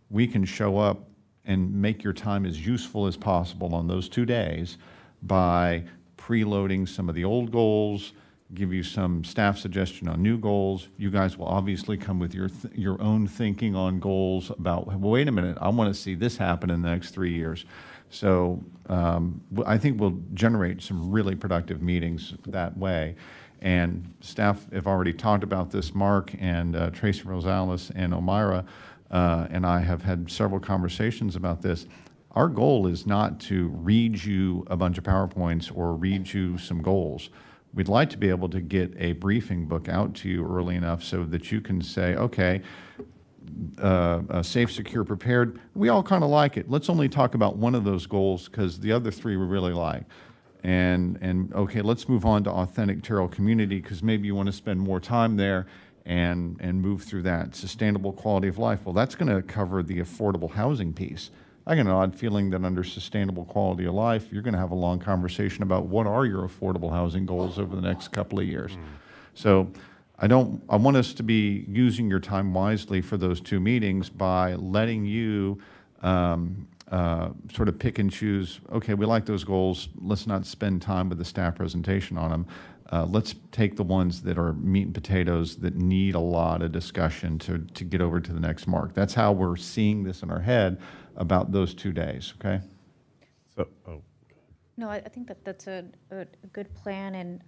we can show up and make your time as useful as possible on those 2 days by preloading some of the old goals, give you some staff suggestion on new goals. You guys will obviously come with your own thinking on goals about, well, wait a minute, I want to see this happen in the next 3 years. So I think we'll generate some really productive meetings that way. And staff have already talked about this. Mark and Tracy Rosales and O'Mara and I have had several conversations about this. Our goal is not to read you a bunch of PowerPoints or read you some goals. We'd like to be able to get a briefing book out to you early enough so that you can say, okay, safe, secure, prepared, we all kind of like it. Let's only talk about one of those goals because the other 3 we really like. And okay, let's move on to authentic Terrell community because maybe you want to spend more time there and move through that. Sustainable quality of life, well, that's going to cover the affordable housing piece. I get an odd feeling that under sustainable quality of life, you're going to have a long conversation about what are your affordable housing goals over the next couple of years. So I want us to be using your time wisely for those 2 meetings by letting you sort of pick and choose, okay, we like those goals, let's not spend time with the staff presentation on them. Let's take the ones that are meat and potatoes that need a lot of discussion to get over to the next mark. That's how we're seeing this in our head about those 2 days, okay? So, No, I think that's a good plan, and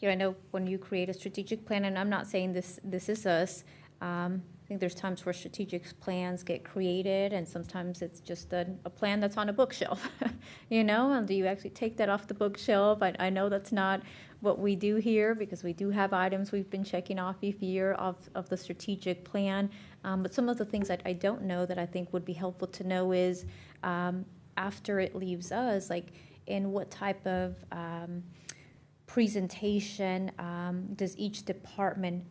I know when you create a strategic plan, and I'm not saying this is us. I think there's times where strategic plans get created, and sometimes it's just a plan that's on a bookshelf, and do you actually take that off the bookshelf? I know that's not what we do here because we do have items we've been checking off each year of the strategic plan. But some of the things that I don't know that I think would be helpful to know is after it leaves us, like in what type of presentation does each department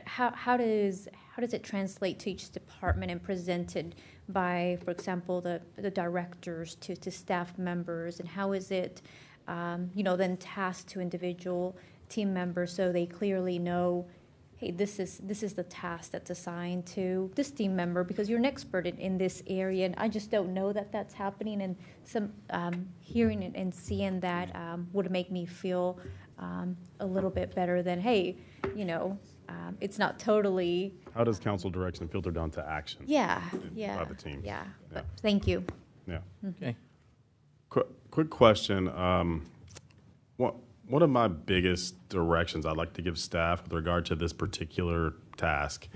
how does it translate to each department and presented by, for example, the directors to staff members, and how is it then tasked to individual team members so they clearly know hey, this is the task that's assigned to this team member because you're an expert in this area, and I just don't know that that's happening. And some hearing and seeing that would make me feel a little bit better than, hey, you know, it's not totally. How does council direction filter down to action? Yeah. By the teams. Yeah. But thank you. Yeah. Okay. Quick question. One of my biggest directions I'd like to give staff with regard to this particular task,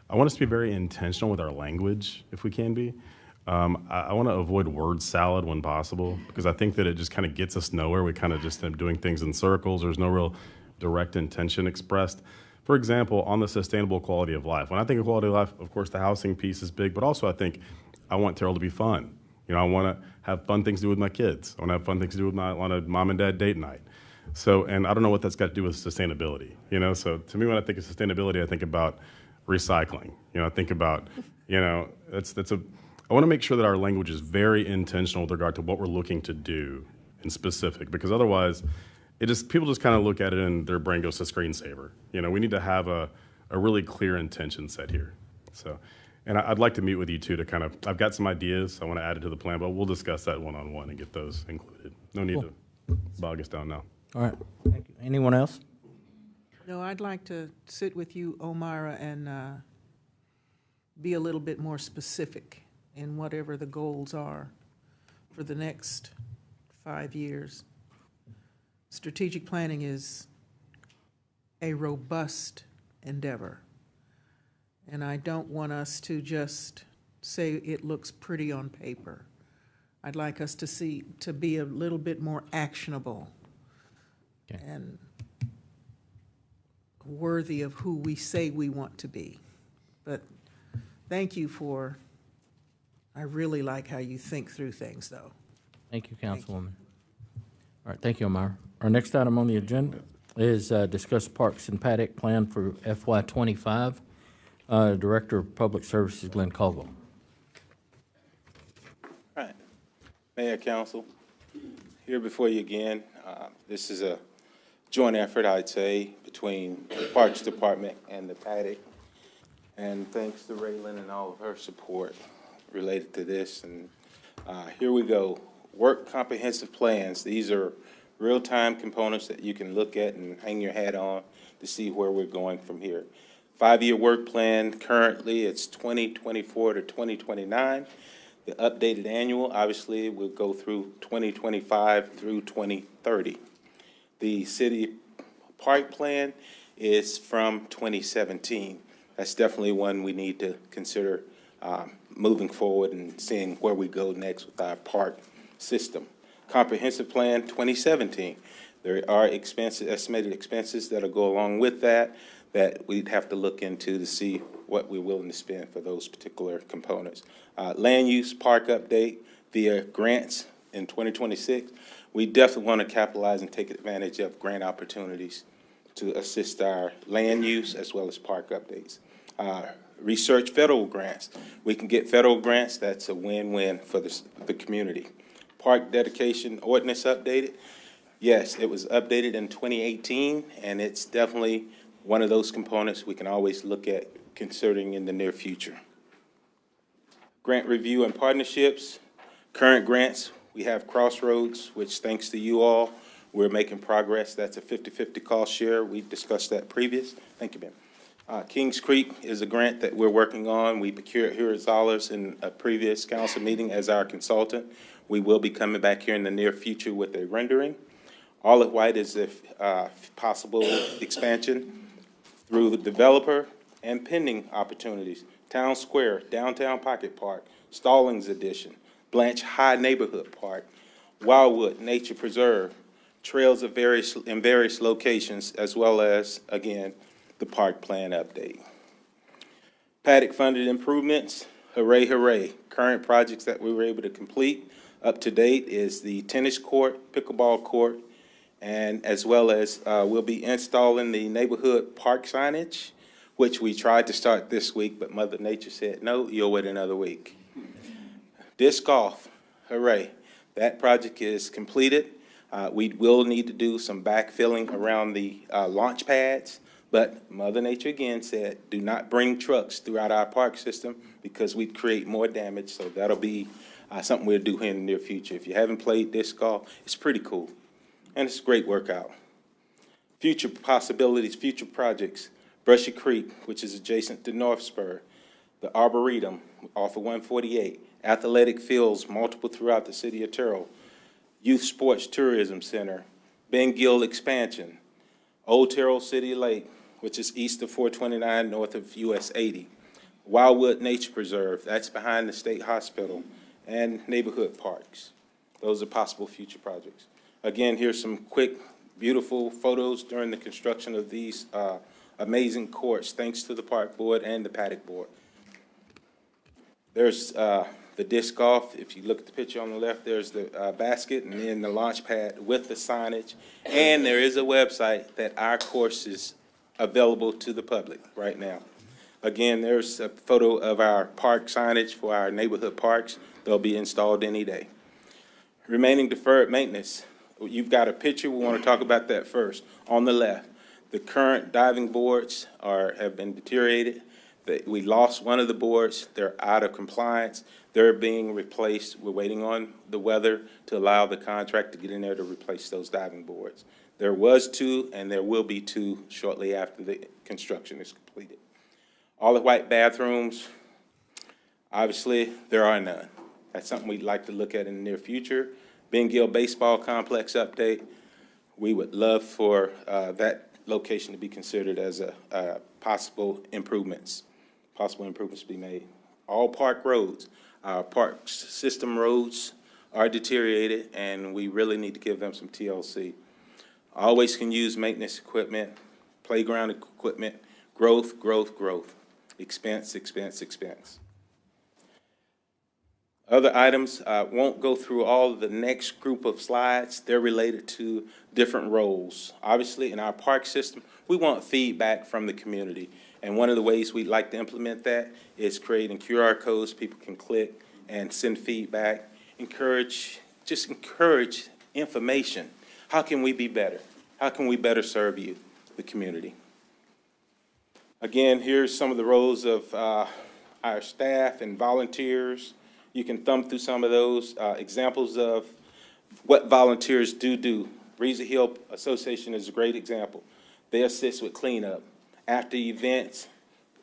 I want us to be very intentional with our language, if we can be. I want to avoid word salad when possible, because I think that it just kind of gets us nowhere. We kind of just end up doing things in circles. There's no real direct intention expressed. For example, on the sustainable quality of life. When I think of quality of life, of course, the housing piece is big, but also I think I want Terrell to be fun. You know, I want to have fun things to do with my kids. I want to have fun things to do with on a mom and dad date night. So, and I don't know what that's got to do with sustainability, you know? So to me, when I think of sustainability, I think about recycling. You know, I think about, you know, I want to make sure that our language is very intentional with regard to what we're looking to do in specific, because otherwise people just kind of look at it and their brain goes to screensaver. You know, we need to have a really clear intention set here. So, and I'd like to meet with you too to kind of, I've got some ideas I want to add it to the plan, but we'll discuss that one-on-one and get those included. No need to bog us down now. All right. Thank you. Anyone else? No, I'd like to sit with you, Omara, and be a little bit more specific in whatever the goals are for the next 5 years. Strategic planning is a robust endeavor, and I don't want us to just say it looks pretty on paper. I'd like us to be a little bit more actionable and worthy of who we say we want to be. But thank you I really like how you think through things, though. Thank you, Councilwoman. All right, thank you, Omar. Our next item on the agenda is discuss Parks and Paddock plan for FY25. Director of Public Services, Glenn Caldwell. All right. Mayor, Council, here before you again. This is a joint effort, I'd say, between the Parks Department and the Paddock. And thanks to Raylan and all of her support related to this. And here we go. Work comprehensive plans. These are real-time components that you can look at and hang your hat on to see where we're going from here. 5-year work plan, currently it's 2024 to 2029. The updated annual, obviously, will go through 2025 through 2030. The city park plan is from 2017. That's definitely one we need to consider moving forward and seeing where we go next with our park system. Comprehensive plan 2017. There are estimated expenses that'll go along with that we'd have to look into to see what we're willing to spend for those particular components. Land use park update via grants in 2026. We definitely want to capitalize and take advantage of grant opportunities to assist our land use as well as park updates. Research federal grants. We can get federal grants. That's a win-win for the community. Park dedication ordinance updated. Yes, it was updated in 2018, and it's definitely one of those components we can always look at considering in the near future. Grant review and partnerships. Current grants, we have Crossroads, which thanks to you all, we're making progress. That's a 50-50 cost share. We discussed that previous. Thank you, Ben. Kings Creek is a grant that we're working on. We procured Zollers in a previous council meeting as our consultant. We will be coming back here in the near future with a rendering. Olive White is a possible expansion through the developer and pending opportunities. Town Square, Downtown Pocket Park, Stallings Addition, Blanche High Neighborhood Park, Wildwood Nature Preserve, trails of in various locations, as well as, again, the park plan update. Paddock funded improvements, hooray, hooray. Current projects that we were able to complete up to date is the tennis court, pickleball court, and as well as we'll be installing the neighborhood park signage, which we tried to start this week, but Mother Nature said, no, you'll wait another week. Disc golf, hooray. That project is completed. We will need to do some backfilling around the launch pads, But Mother Nature again said, do not bring trucks throughout our park system because we'd create more damage. So that'll be something we'll do here in the near future. If you haven't played disc golf, it's pretty cool. And it's a great workout. Future possibilities, future projects, Brushy Creek, which is adjacent to North Spur, the Arboretum off of 148, athletic fields, multiple throughout the city of Terrell, Youth Sports Tourism Center, Ben Gill expansion, Old Terrell City Lake, which is east of 429, north of US 80, Wildwood Nature Preserve, that's behind the state hospital, and neighborhood parks. Those are possible future projects. Again, here's some quick, beautiful photos during the construction of these amazing courts, thanks to the park board and the paddock board. There's the disc golf. If you look at the picture on the left, there's the basket and then the launch pad with the signage. And there is a website that our course is available to the public right now. Again, there's a photo of our park signage for our neighborhood parks. They'll be installed any day. Remaining deferred maintenance. You've got a picture. We want to talk about that first. On the left, the current diving boards have been deteriorated. We lost one of the boards. They're out of compliance. They're being replaced. We're waiting on the weather to allow the contract to get in there to replace those diving boards. There was 2, and there will be 2 shortly after the construction is completed. All the white bathrooms, obviously, there are none. That's something we'd like to look at in the near future. Ben Gill Baseball Complex update. We would love for that location to be considered as a possible improvements to be made. All park roads, our park system roads are deteriorated, and we really need to give them some TLC. Always can use maintenance equipment, playground equipment, growth, growth, growth, expense, expense, expense. Other items, won't go through all of the next group of slides. They're related to different roles. Obviously, in our park system, we want feedback from the community. And one of the ways we'd like to implement that is creating QR codes people can click and send feedback. Just encourage information. How can we be better? How can we better serve you, the community? Again, here's some of the roles of our staff and volunteers. You can thumb through some of those examples of what volunteers do. Breezy Hill Association is a great example. They assist with cleanup. After events,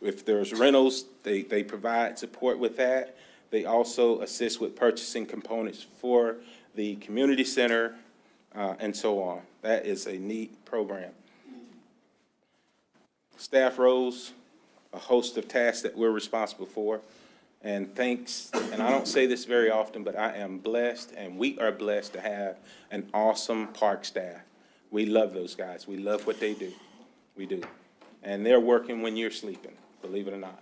if there's rentals, they provide support with that. They also assist with purchasing components for the community center and so on. That is a neat program. Staff roles, a host of tasks that we're responsible for. And thanks, and I don't say this very often, but I am blessed, and we are blessed to have an awesome park staff. We love those guys. We love what they do. We do. And they're working when you're sleeping, believe it or not.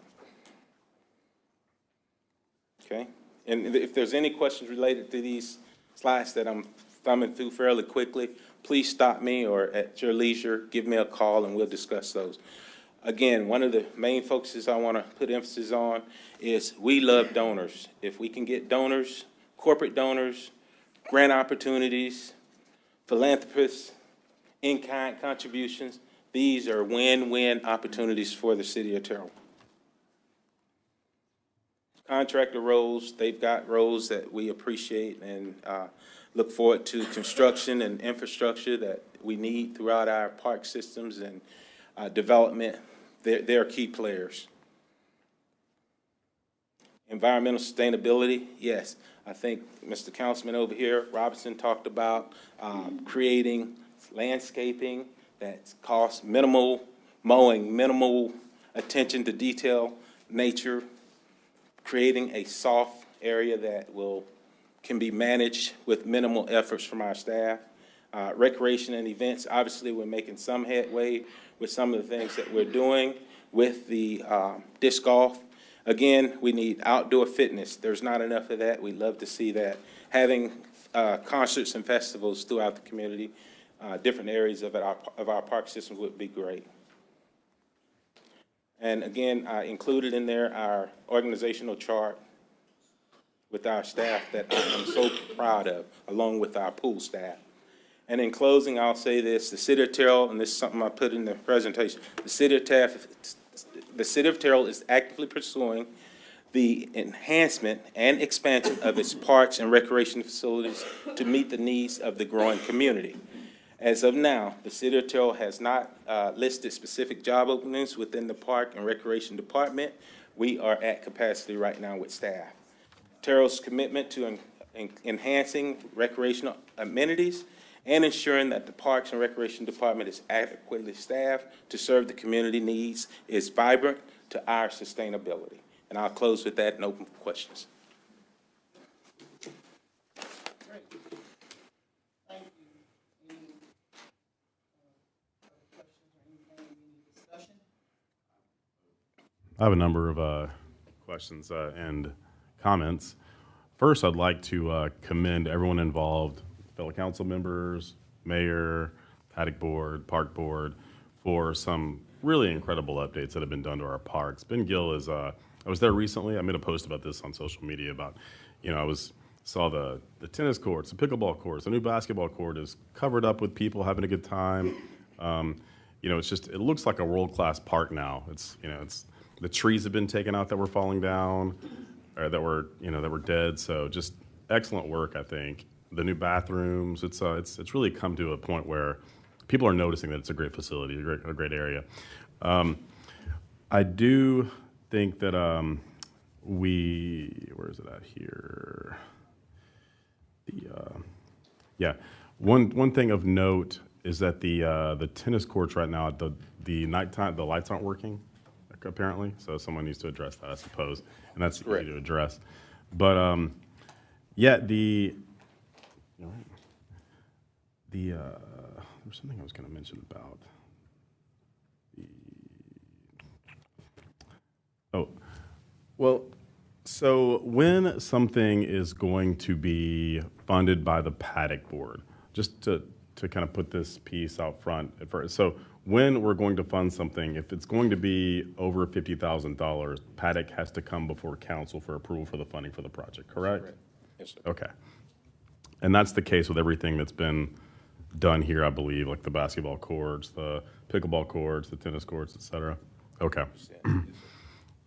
Okay? And if there's any questions related to these slides that I'm thumbing through fairly quickly, please stop me or at your leisure, give me a call and we'll discuss those. Again, one of the main focuses I want to put emphasis on is we love donors. If we can get donors, corporate donors, grant opportunities, philanthropists, in-kind contributions, these are win-win opportunities for the city of Terrell. Contractor roles, they've got roles that we appreciate and look forward to construction and infrastructure that we need throughout our park systems and development. They're key players. Environmental sustainability, yes. I think Mr. Councilman over here, Robinson, talked about creating landscaping that costs minimal mowing, minimal attention to detail, nature, creating a soft area that can be managed with minimal efforts from our staff. Recreation and events, obviously we're making some headway with some of the things that we're doing with the disc golf. Again, we need outdoor fitness. There's not enough of that. We'd love to see that. Having concerts and festivals throughout the community, different areas of our park system would be great. And again, I included in there our organizational chart with our staff that I am so proud of, along with our pool staff. And in closing, I'll say this, the city of Terrell, and this is something I put in the presentation, the city of Terrell is actively pursuing the enhancement and expansion of its parks and recreation facilities to meet the needs of the growing community. As of now, the city of Terrell has not listed specific job openings within the Park and Recreation Department. We are at capacity right now with staff. Terrell's commitment to enhancing recreational amenities and ensuring that the Parks and Recreation Department is adequately staffed to serve the community needs is vibrant to our sustainability. And I'll close with that and open for questions. I have a number of questions and comments. First, I'd like to commend everyone involved, fellow council members, mayor, paddock board, park board, for some really incredible updates that have been done to our parks. Ben Gill is, I was there recently. I made a post about this on social media about, saw the tennis courts, the pickleball courts, the new basketball court is covered up with people having a good time. It's just, it looks like a world-class park now. It's the trees have been taken out that were falling down, or that were dead. So just excellent work, I think. The new bathrooms, it's really come to a point where people are noticing that it's a great facility, a great area. I do think that where is it at here? One thing of note is that the tennis courts right now, the nighttime, the lights aren't working, apparently. So someone needs to address that, I suppose, and that's easy to address. But there's something I was going to mention about so when something is going to be funded by the paddock board, just to kind of put this piece out front at first. So when we're going to fund something, if it's going to be over $50,000, paddock has to come before council for approval for the funding for the project, correct? Correct. Yes, sir. Okay. And that's the case with everything that's been done here, I believe, like the basketball courts, the pickleball courts, the tennis courts, et cetera. Okay.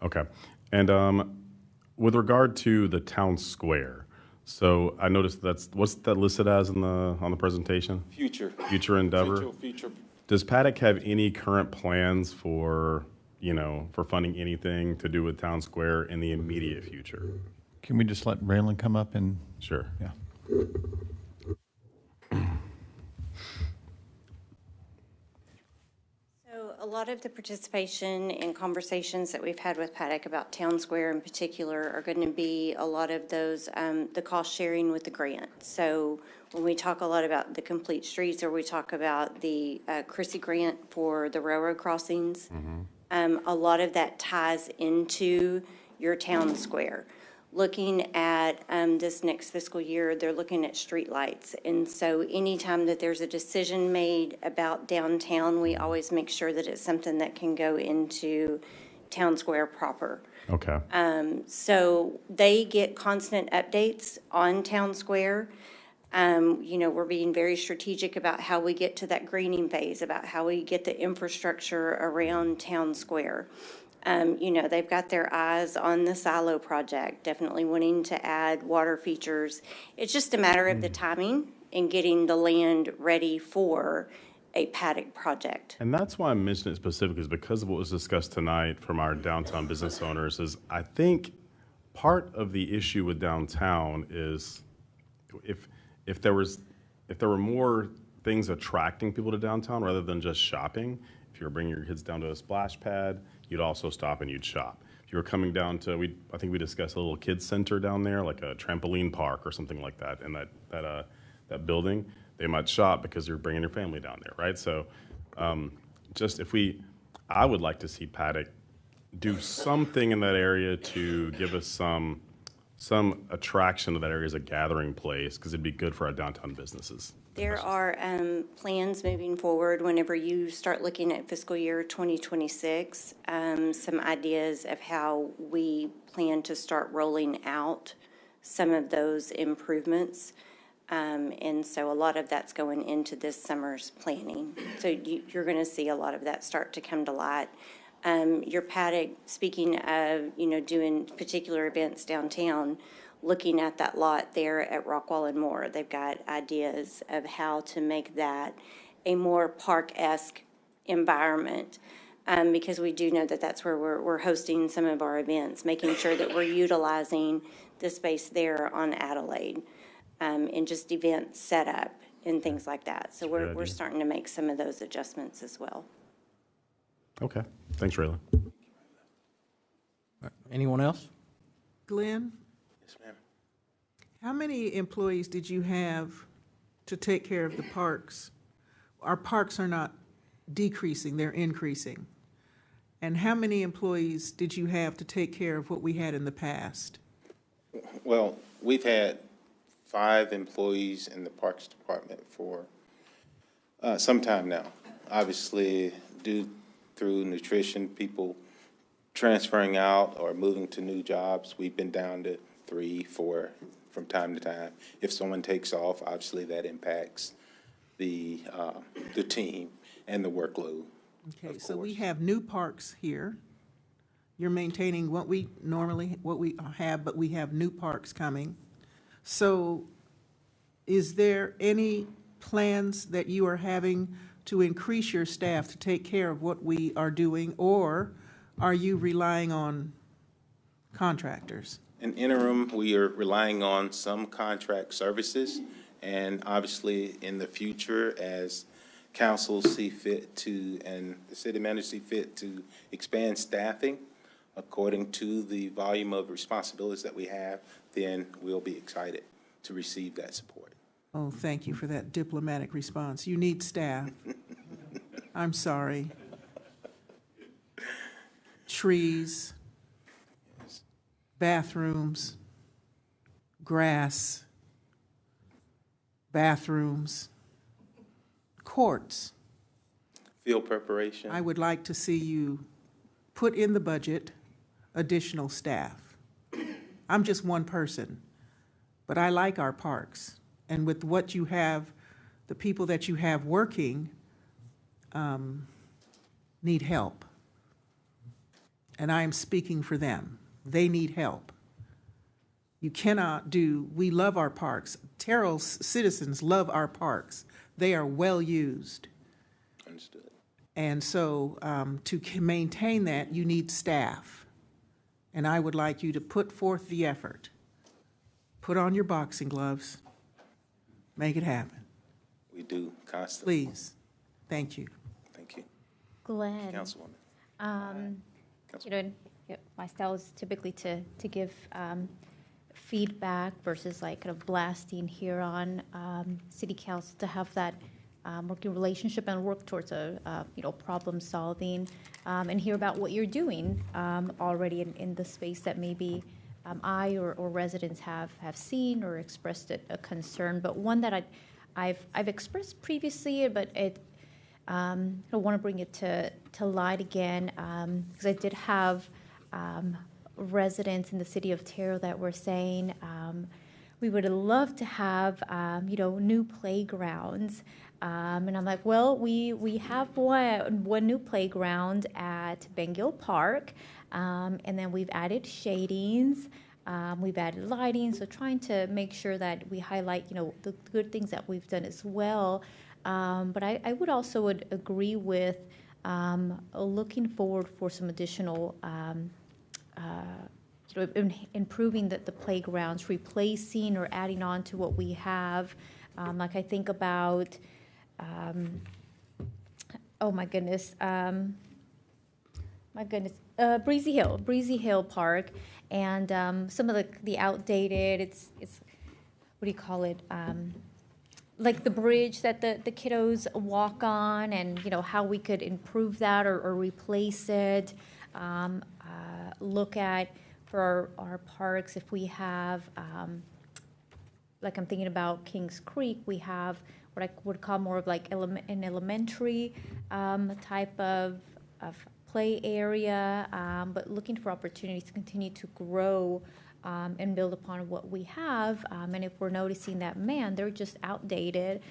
Okay. And with regard to the town square, so I noticed what's that listed as on the presentation? Future endeavor. Future. Does Paddock have any current plans for funding anything to do with town square in the immediate future? Can we just let Braylon come up and? Sure. Yeah. So a lot of the participation in conversations that we've had with Paddock about Town Square in particular are going to be a lot of those, the cost sharing with the grant. So when we talk a lot about the complete streets, or we talk about the Chrissy grant for the railroad crossings, a lot of that ties into your town square. Looking at this next fiscal year, they're looking at streetlights. And so anytime that there's a decision made about downtown, we always make sure that it's something that can go into town square proper. Okay. So they get constant updates on town square. We're being very strategic about how we get to that greening phase, about how we get the infrastructure around town square. They've got their eyes on the silo project, definitely wanting to add water features. It's just a matter of the timing and getting the land ready for a paddock project. And that's why I mentioned it specifically, is because of what was discussed tonight from our downtown business owners. Is I think part of the issue with downtown is if there were more things attracting people to downtown rather than just shopping. If you were bringing your kids down to a splash pad, you'd also stop and you'd shop. If you were coming down to, I think we discussed a little kids center down there, like a trampoline park or something like that, in that building, they might shop because you're bringing your family down there, right? So I would like to see Paddock do something in that area to give us some attraction to that area as a gathering place, because it'd be good for our downtown businesses. There are plans moving forward whenever you start looking at fiscal year 2026, some ideas of how we plan to start rolling out some of those improvements. And so a lot of that's going into this summer's planning. So you're going to see a lot of that start to come to light. Your paddock, speaking of, doing particular events downtown, looking at that lot there at Rockwall and Moore, they've got ideas of how to make that a more park-esque environment. Because we do know that that's where we're hosting some of our events, making sure that we're utilizing the space there on Adelaide, and just event setup and things like that. So we're starting to make some of those adjustments as well. Okay. Thanks, Raylan. Anyone else? Glenn, Yes, ma'am. how many employees did you have to take care of the parks? Our parks are not decreasing, they're increasing. And how many employees did you have to take care of what we had in the past? Well, we've had 5 employees in the Parks Department for some time now. Obviously, due through nutrition, people transferring out or moving to new jobs, we've been down to 3, 4 from time to time. If someone takes off, obviously that impacts the team and the workload. Okay, so we have new parks here. You're maintaining what we have, but we have new parks coming. So is there any plans that you are having to increase your staff to take care of what we are doing, or are you relying on contractors? In interim, we are relying on some contract services, and obviously in the future, as council see fit to, and the city manager see fit to expand staffing according to the volume of responsibilities that we have, then we'll be excited to receive that support. Oh, thank you for that diplomatic response. You need staff. I'm sorry. Trees, bathrooms, grass, bathrooms, courts. Field preparation. I would like to see you put in the budget additional staff. I'm just one person, but I like our parks. And with what you have, the people that you have working need help. And I am speaking for them. They need help. You cannot do, we love our parks. Terrell's citizens love our parks. They are well used. Understood. And so to maintain that, you need staff. And I would like you to put forth the effort. Put on your boxing gloves. Make it happen. We do constantly. Please. Thank you. Thank you. Glenn. Councilwoman. My style is typically to give feedback versus like kind of blasting here on city council, to have that working relationship and work towards a problem solving, and hear about what you're doing already in the space that maybe I or residents have seen or expressed a concern, but one that I've expressed previously, but I want to bring it to light again, because I did have residents in the city of Terrell that were saying we would love to have new playgrounds, and I'm like, well, we have one new playground at Bengill Park, and then we've added shadings, we've added lighting, so trying to make sure that we highlight the good things that we've done as well. But I would also agree with looking forward for some additional improving the playgrounds, replacing or adding on to what we have. Like I think about, oh my goodness, Breezy Hill Park, and some of the outdated, it's what do you call it? Like the bridge that the kiddos walk on, and how we could improve that or replace it. Look at for our parks, if we have, like I'm thinking about Kings Creek, we have what I would call more of like an elementary type of play area, but looking for opportunities to continue to grow and build upon what we have. And if we're noticing that, man, they're just outdated,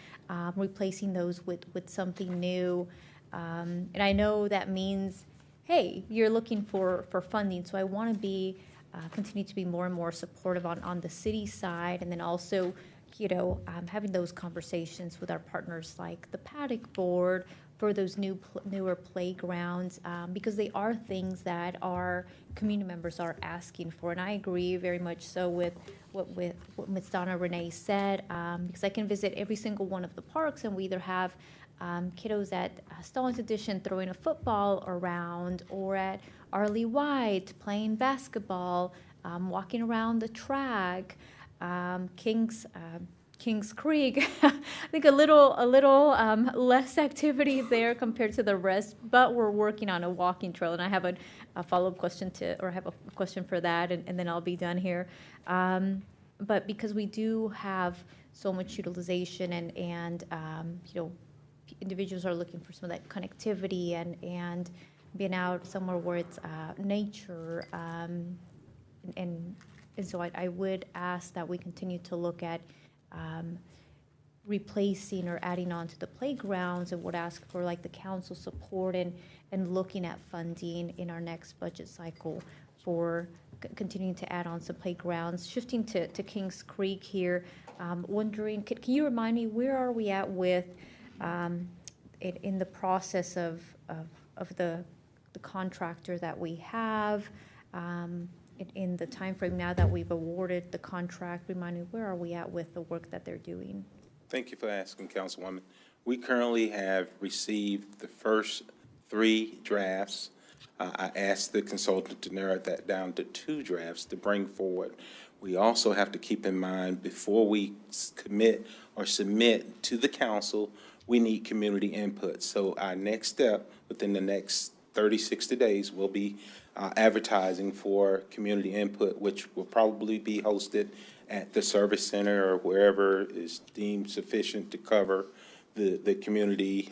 replacing those with something new. And I know that means, hey, you're looking for funding. So I want to be, continue to be more and more supportive on the city side. And then also, having those conversations with our partners like the Paddock Board for those newer playgrounds, because they are things that our community members are asking for. And I agree very much so with what Ms. Donna Renee said, because I can visit every single one of the parks, and we either have kiddos at Stallings Edition throwing a football around, or at Arlie White playing basketball, walking around the track, Kings Creek. I think a little less activity there compared to the rest, but we're working on a walking trail, and I have a follow-up question I have a question for that, and then I'll be done here. But because we do have so much utilization, and individuals are looking for some of that connectivity and being out somewhere where it's nature, and so I would ask that we continue to look at replacing or adding on to the playgrounds, and would ask for like the council support and looking at funding in our next budget cycle for continuing to add on some playgrounds. Shifting to Kings Creek here, wondering, can you remind me, where are we at with in the process of the contractor that we have, in the time frame now that we've awarded the contract? Remind me, where are we at with the work that they're doing? Thank you for asking, Councilwoman. We currently have received the first 3 drafts. I asked the consultant to narrow that down to 2 drafts to bring forward. We also have to keep in mind, before we commit or submit to the council, we need community input. So our next step within the next 30, 60 days will be advertising for community input, which will probably be hosted at the service center or wherever is deemed sufficient to cover the community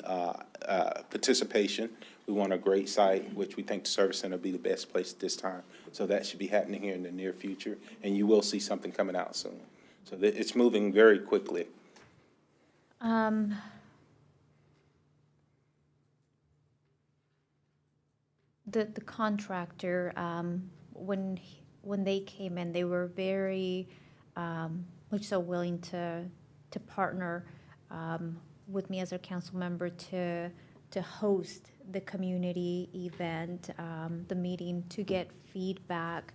participation. We want a great site, which we think the service center will be the best place at this time. So that should be happening here in the near future, and you will see something coming out soon. So it's moving very quickly. The contractor, when they came in, they were very much so willing to partner with me as a council member to host the community event, the meeting, to get feedback.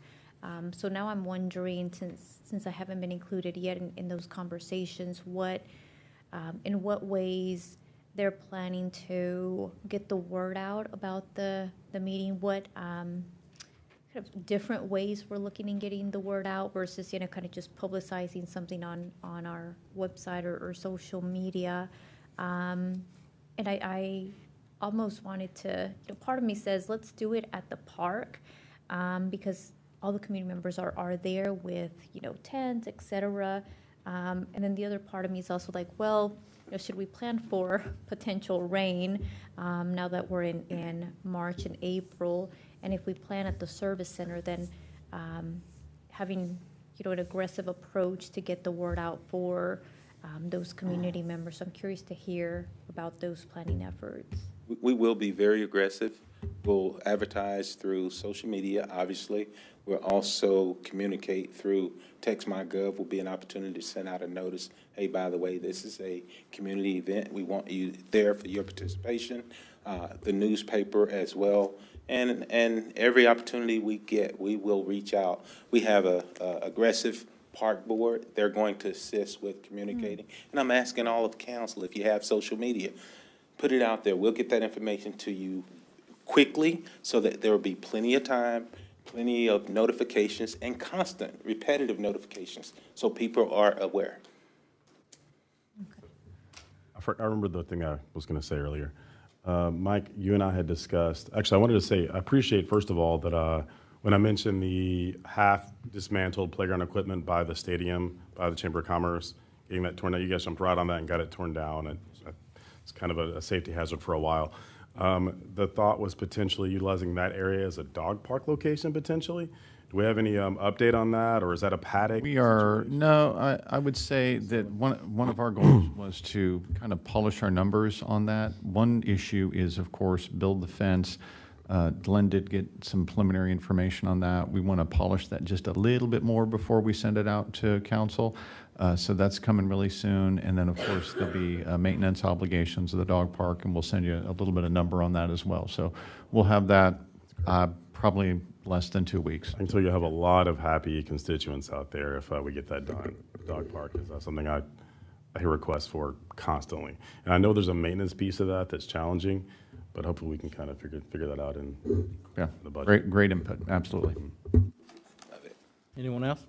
So now I'm wondering, since I haven't been included yet in those conversations, in what ways they're planning to get the word out about the meeting, what kind of different ways we're looking in getting the word out versus, kind of just publicizing something on our website or social media. And I almost wanted to, part of me says, let's do it at the park, because all the community members are there with, tents, et cetera. And then the other part of me is also like, well, should we plan for potential rain now that we're in March and April? And if we plan at the service center, then having an aggressive approach to get the word out for those community members. So I'm curious to hear about those planning efforts. We will be very aggressive. We'll advertise through social media, obviously. We'll also communicate through TextMyGov. Will be an opportunity to send out a notice. Hey, by the way, this is a community event. We want you there for your participation. The newspaper as well. And every opportunity we get, we will reach out. We have a aggressive park board. They're going to assist with communicating. And I'm asking all of council, if you have social media, put it out there. We'll get that information to you quickly so that there will be plenty of time, plenty of notifications, and constant, repetitive notifications, so people are aware. I remember the thing I was going to say earlier. Mike, you and I had discussed, actually, I wanted to say, I appreciate, first of all, that when I mentioned the half dismantled playground equipment by the stadium, by the Chamber of Commerce, getting that torn down, you guys jumped right on that and got it torn down. And it's kind of a safety hazard for a while. The thought was potentially utilizing that area as a dog park location, potentially. Do we have any update on that, or is that a paddock? We are, no, I would say that one of our goals was to kind of polish our numbers on that. One issue is, of course, build the fence. Glenn did get some preliminary information on that. We want to polish that just a little bit more before we send it out to council. So that's coming really soon. And then, of course, there'll be maintenance obligations of the dog park, and we'll send you a little bit of number on that as well. So we'll have that probably less than 2 weeks. I can tell you have a lot of happy constituents out there if we get that done. Dog park is something I hear requests for constantly. And I know there's a maintenance piece of that that's challenging, but hopefully we can kind of figure that out in Yeah, the budget. great input, absolutely. Anyone else?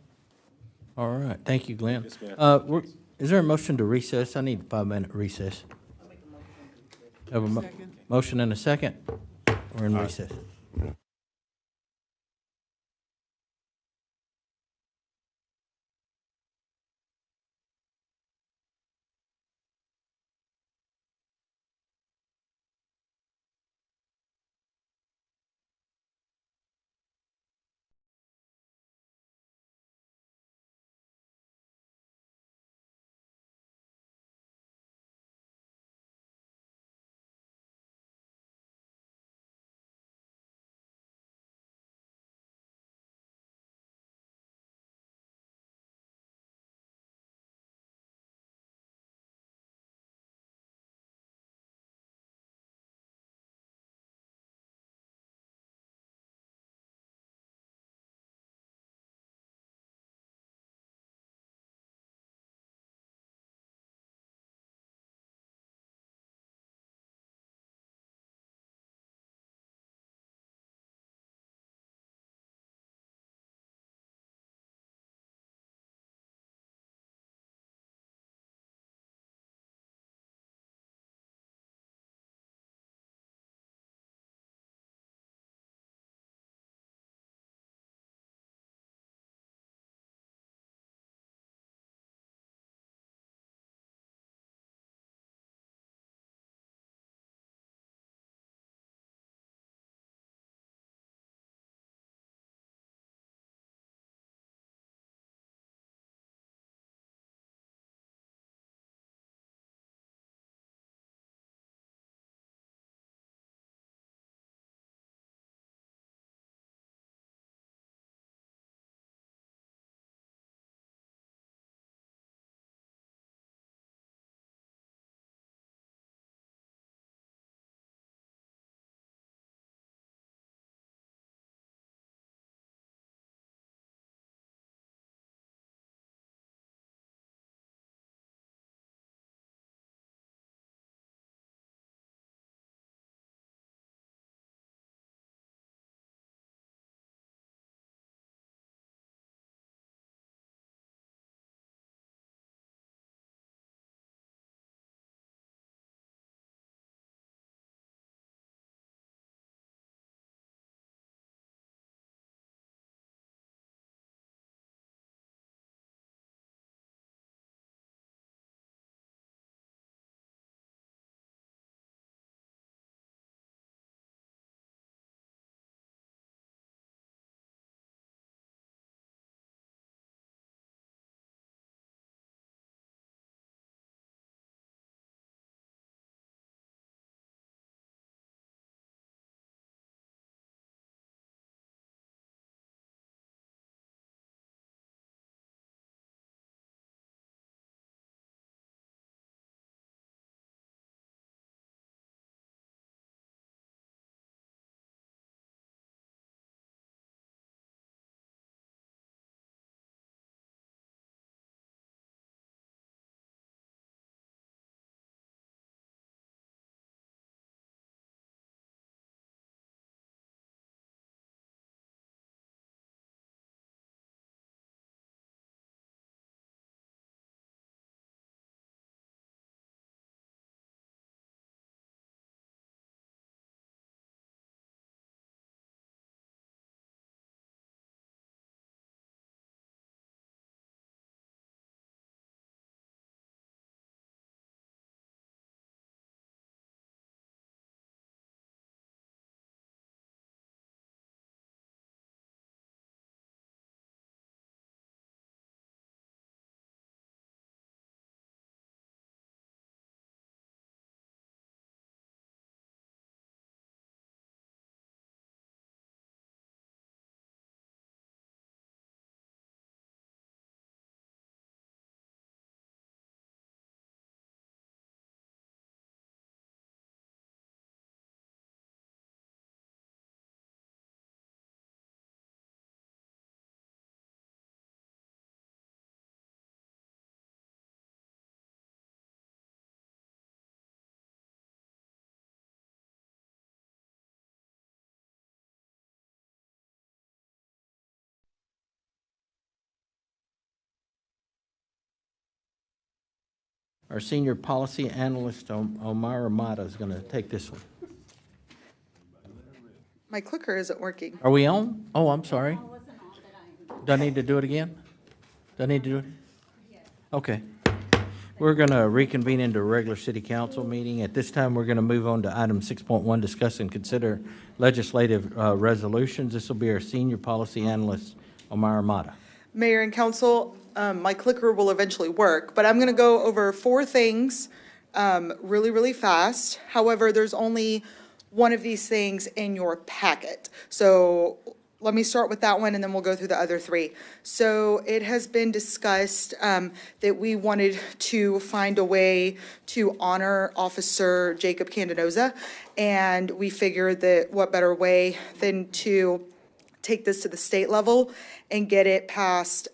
All right, thank you, Glenn. Yes, ma'am. Is there a motion to recess? I need a 5-minute recess. Have a motion and a second? We're in recess. our senior policy analyst, Omara Mata, is going to take this one. My clicker isn't working. Are we on? Oh, I'm sorry. Do I need to do it again? Do I need to do it? Okay. We're going to reconvene into a regular city council meeting. At this time, we're going to move on to item 6.1, discuss and consider legislative resolutions. This will be our senior policy analyst, Omar Mata. Mayor and council, my clicker will eventually work, but I'm going to go over 4 things really, really fast. However, there's only one of these things in your packet. So let me start with that one, and then we'll go through the other 3. So it has been discussed that we wanted to find a way to honor Officer Jacob Candenosa, and we figured that what better way than to take this to the state level and get it passed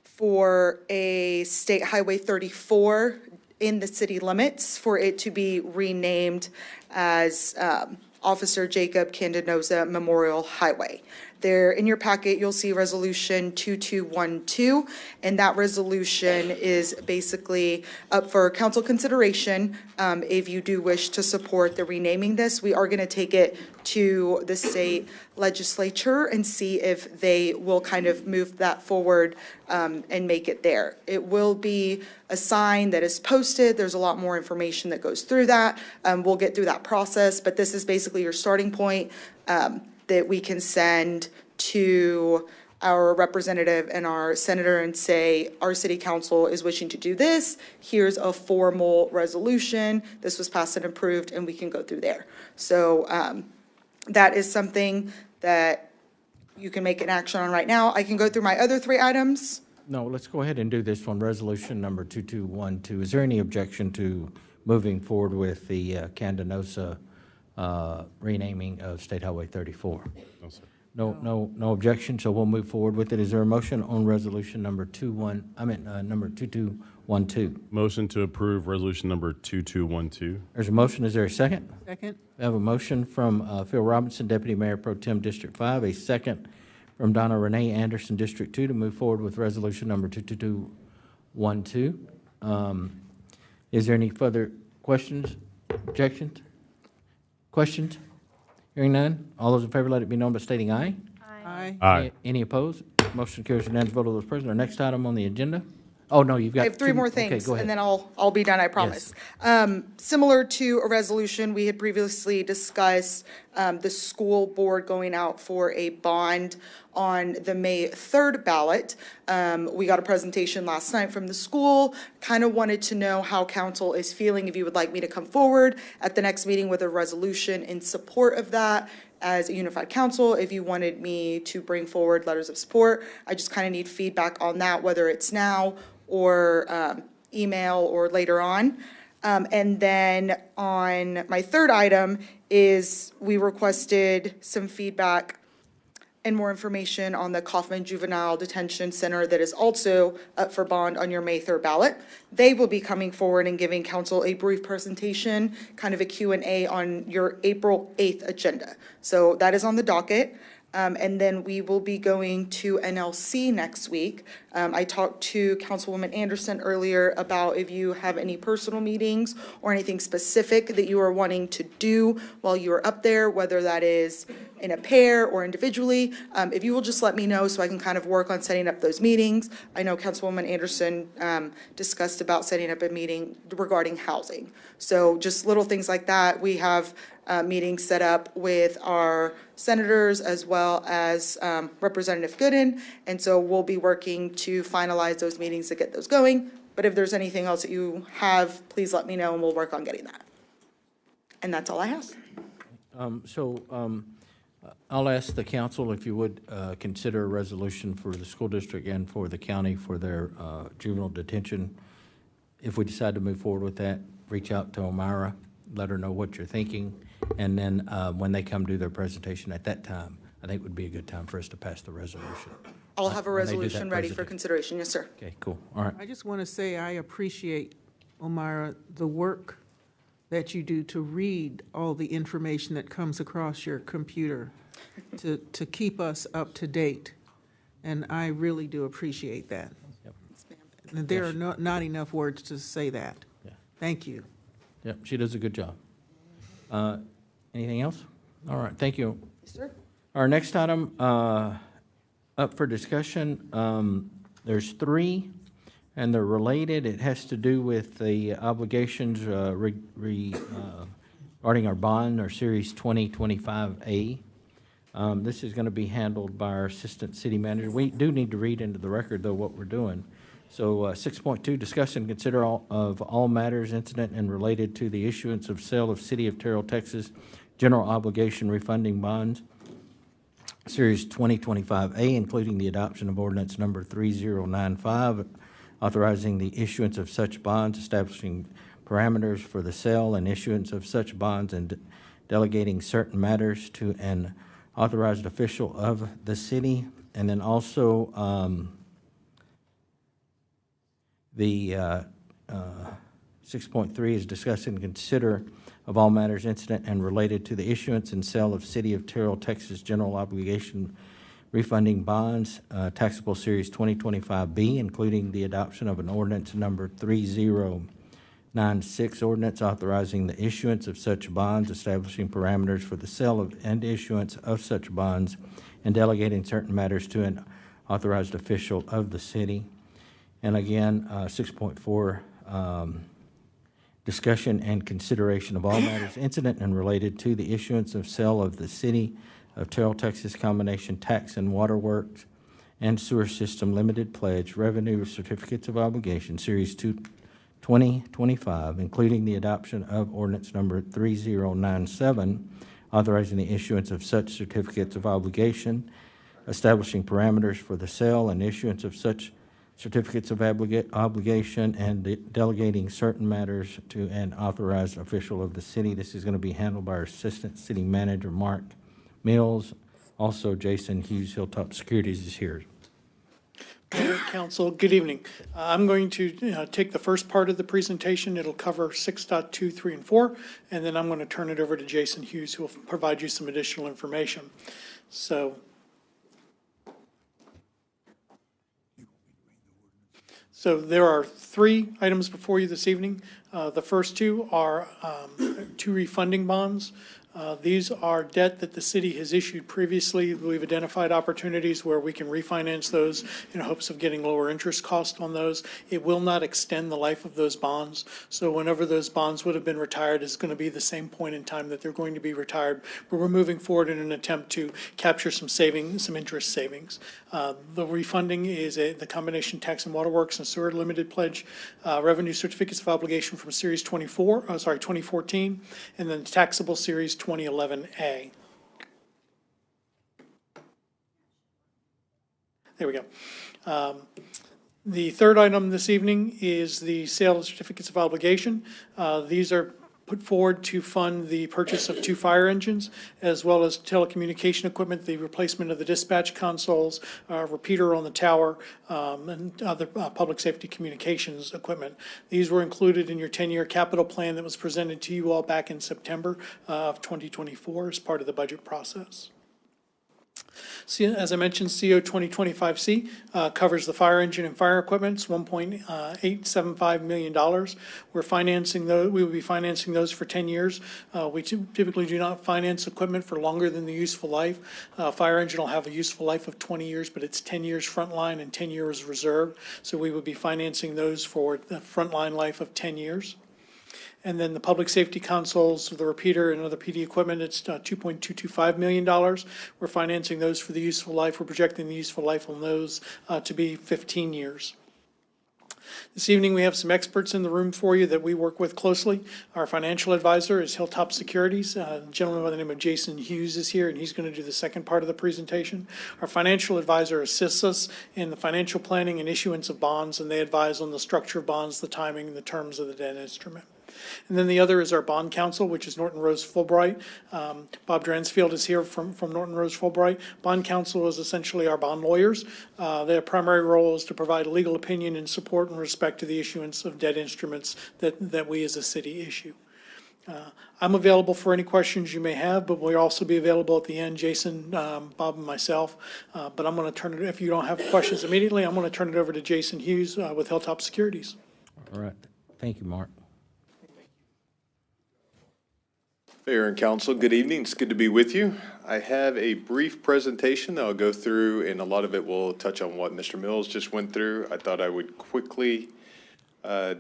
for a State Highway 34 in the city limits, for it to be renamed as Officer Jacob Candenosa Memorial Highway. There, in your packet, you'll see Resolution 2212, and that resolution is basically up for council consideration. If you do wish to support the renaming this, we are going to take it to the state legislature and see if they will kind of move that forward and make it there. It will be a sign that is posted. There's a lot more information that goes through that. We'll get through that process, but this is basically your starting point that we can send to our representative and our senator and say, our city council is wishing to do this. Here's a formal resolution. This was passed and approved, and we can go through there. So that is something that you can make an action on right now. I can go through my other 3 items. No, let's go ahead and do this one, resolution number 2212. Is there any objection to moving forward with the Candenosa renaming of State Highway 34? No, sir. No objection, so we'll move forward with it. Is there a motion on resolution number number 2212? Motion to approve resolution number 2212. There's a motion. Is there a second? Second? We have a motion from Phil Robinson, Deputy Mayor Pro Tem District 5, a second from Donna Renee Anderson, District 2, to move forward with resolution number 2212. Is there any further questions, objections? Questions? Hearing none. All those in favor, let it be known by stating aye. Aye. Aye. Any opposed? Motion carries unanimous vote of those present. Our next item on the agenda. Oh, no, you've got I have 3 more Okay, things, go ahead. and then I'll be done, I promise. Similar to a resolution, we had previously discussed the school board going out for a bond on the May 3rd ballot. We got a presentation last night from the school, kind of wanted to know how council is feeling, if you would like me to come forward at the next meeting with a resolution in support of that as a unified council, if you wanted me to bring forward letters of support. I just kind of need feedback on that, whether it's now or email or later on. And then on my 3rd item is we requested some feedback and more information on the Kaufman Juvenile Detention Center that is also up for bond on your May 3rd ballot. They will be coming forward and giving council a brief presentation, kind of a Q&A on your April 8th agenda. So that is on the docket. And then we will be going to NLC next week. I talked to Councilwoman Anderson earlier about if you have any personal meetings or anything specific that you are wanting to do while you are up there, whether that is in a pair or individually. If you will just let me know so I can kind of work on setting up those meetings. I know Councilwoman Anderson discussed about setting up a meeting regarding housing. So just little things like that. We have meetings set up with our senators as well as Representative Gooden. And so we'll be working to finalize those meetings to get those going. But if there's anything else that you have, please let me know and we'll work on getting that. And that's all I have. I'll ask the council if you would consider a resolution for the school district and for the county for their juvenile detention. If we decide to move forward with that, reach out to Omira, let her know what you're thinking, and then when they come do their presentation at that time, I think would be a good time for us to pass the resolution. I'll have a When they do that resolution ready for presentation. consideration. Yes, sir. Okay, cool. All right. I just want to say I appreciate, Omira, the work that you do to read all the information that comes across your computer to keep us up to date. And I really do appreciate that. And there are not enough words to say that. Yeah. Thank you. Yep, she does a good job. Anything else? All right, thank you. Yes, sir. Our next item up for discussion, there's three, and they're related. It has to do with the obligations regarding our bond, our Series 2025A. This is going to be handled by our Assistant City Manager. We do need to read into the record, though, what we're doing. So 6.2, discuss and consider all matters incident and related to the issuance of sale of City of Terrell, Texas general obligation refunding bonds, Series 2025A, including the adoption of ordinance number 3095, authorizing the issuance of such bonds, establishing parameters for the sale and issuance of such bonds, and delegating certain matters to an authorized official of the city. And then also the 6.3 is discuss and consider of all matters incident and related to the issuance and sale of City of Terrell, Texas general obligation refunding bonds, taxable Series 2025B, including the adoption of an ordinance number 3096, ordinance authorizing the issuance of such bonds, establishing parameters for the sale of and issuance of such bonds, and delegating certain matters to an authorized official of the city. And again, 6.4, discussion and consideration of all matters incident and related to the issuance of sale of the City of Terrell, Texas combination tax and waterworks and sewer system limited pledge revenue certificates of obligation, Series 2025, including the adoption of ordinance number 3097, authorizing the issuance of such certificates of obligation, establishing parameters for the sale and issuance of such certificates of obligation, and delegating certain matters to an authorized official of the city. This is going to be handled by our Assistant City Manager, Mark Mills. Also, Jason Hughes, Hilltop Securities, is here. Mayor, Council, good evening. I'm going to take the first part of the presentation. It'll cover 6.2, 3, and 4, and then I'm going to turn it over to Jason Hughes, who will provide you some additional information. So there are three items before you this evening. The first two are two refunding bonds. These are debt that the city has issued previously. We've identified opportunities where we can refinance those in hopes of getting lower interest cost on those. It will not extend the life of those bonds. So whenever those bonds would have been retired, it's going to be the same point in time that they're going to be retired. But we're moving forward in an attempt to capture some savings, some interest savings. The refunding is the combination tax and waterworks and sewer limited pledge revenue certificates of obligation from Series 2014, and then taxable Series 2011A. There we go. The third item this evening is the sale of certificates of obligation. These are put forward to fund the purchase of two fire engines, as well as telecommunication equipment, the replacement of the dispatch consoles, repeater on the tower, and other public safety communications equipment. These were included in your 10-year capital plan that was presented to you all back in September of 2024 as part of the budget process. As I mentioned, CO 2025C covers the fire engine and fire equipment. It's $1.875 million. We're financing those. We will be financing those for 10 years. We typically do not finance equipment for longer than the useful life. Fire engine will have a useful life of 20 years, but it's 10 years frontline and 10 years reserve. So we would be financing those for the frontline life of 10 years. And then the public safety consoles, the repeater and other PD equipment, it's $2.225 million. We're financing those for the useful life. We're projecting the useful life on those to be 15 years. This evening, we have some experts in the room for you that we work with closely. Our financial advisor is Hilltop Securities. A gentleman by the name of Jason Hughes is here, and he's going to do the second part of the presentation. Our financial advisor assists us in the financial planning and issuance of bonds, and they advise on the structure of bonds, the timing, and the terms of the debt instrument. And then the other is our bond counsel, which is Norton Rose Fulbright. Bob Dransfield is here from Norton Rose Fulbright. Bond counsel is essentially our bond lawyers. Their primary role is to provide legal opinion and support in respect to the issuance of debt instruments that we as a city issue. I'm available for any questions you may have, but we'll also be available at the end, Jason, Bob, and myself. But I'm going to turn it, if you don't have questions immediately, I'm going to turn it over to Jason Hughes with Hilltop Securities. All right. Thank you, Mark. Mayor and council, good evening. It's good to be with you. I have a brief presentation that I'll go through, and a lot of it will touch on what Mr. Mills just went through. I thought I would quickly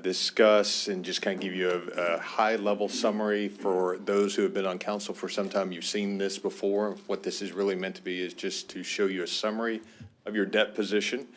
discuss and just kind of give you a high-level summary for those who have been on council for some time. You've seen this before. What this is really meant to be is just to show you a summary of your debt position.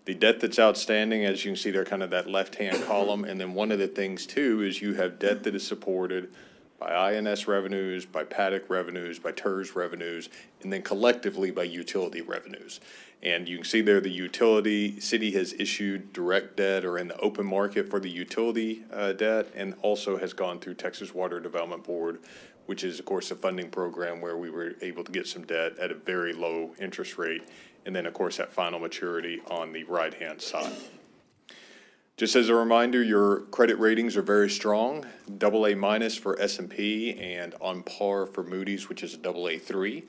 The debt that's outstanding, as you can see there, kind of that left-hand column. And then one of the things, too, is you have debt that is supported by INS revenues, by Paddock revenues, by TERS revenues, and then collectively by utility revenues. And you can see there the city has issued direct debt or in the open market for the utility debt, and also has gone through Texas Water Development Board, which is, of course, a funding program where we were able to get some debt at a very low interest rate. And then, of course, that final maturity on the right-hand side. Just as a reminder, your credit ratings are very strong, AA- for S&P and on par for Moody's, which is a AA3.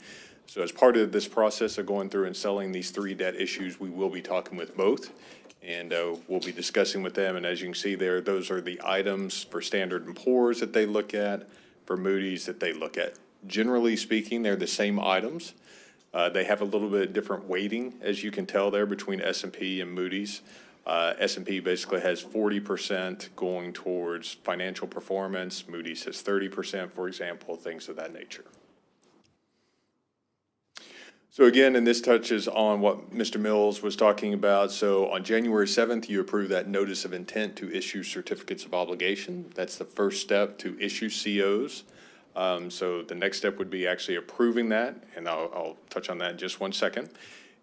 So as part of this process of going through and selling these 3 debt issues, we will be talking with both, and we'll be discussing with them. And as you can see there, those are the items for Standard & Poor's that they look at, for Moody's that they look at. Generally speaking, they're the same items. They have a little bit different weighting, as you can tell there, between S&P and Moody's. S&P basically has 40% going towards financial performance. Moody's has 30%, for example, things of that nature. So again, and this touches on what Mr. Mills was talking about. So on January 7th, you approved that notice of intent to issue certificates of obligation. That's the first step to issue COs. So the next step would be actually approving that, and I'll touch on that in just 1 second.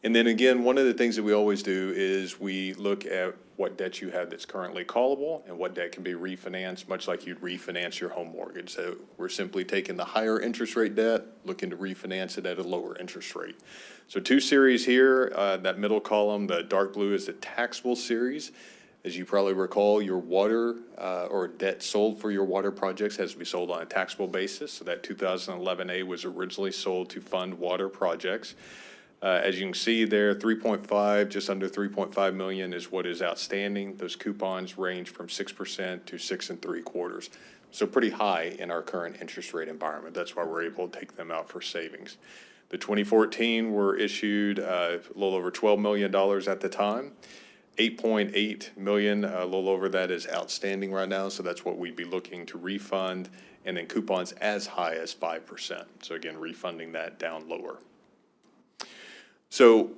And then again, one of the things that we always do is we look at what debt you have that's currently callable and what debt can be refinanced, much like you'd refinance your home mortgage. So we're simply taking the higher interest rate debt, looking to refinance it at a lower interest rate. So 2 series here, that middle column, the dark blue is the taxable series. As you probably recall, your water or debt sold for your water projects has to be sold on a taxable basis. So that 2011A was originally sold to fund water projects. As you can see there, 3.5, just under 3.5 million is what is outstanding. Those coupons range from 6% to 6 3/4. So pretty high in our current interest rate environment. That's why we're able to take them out for savings. The 2014 were issued a little over $12 million at the time. 8.8 million, a little over that, is outstanding right now. So that's what we'd be looking to refund. And then coupons as high as 5%. So again, refunding that down lower. So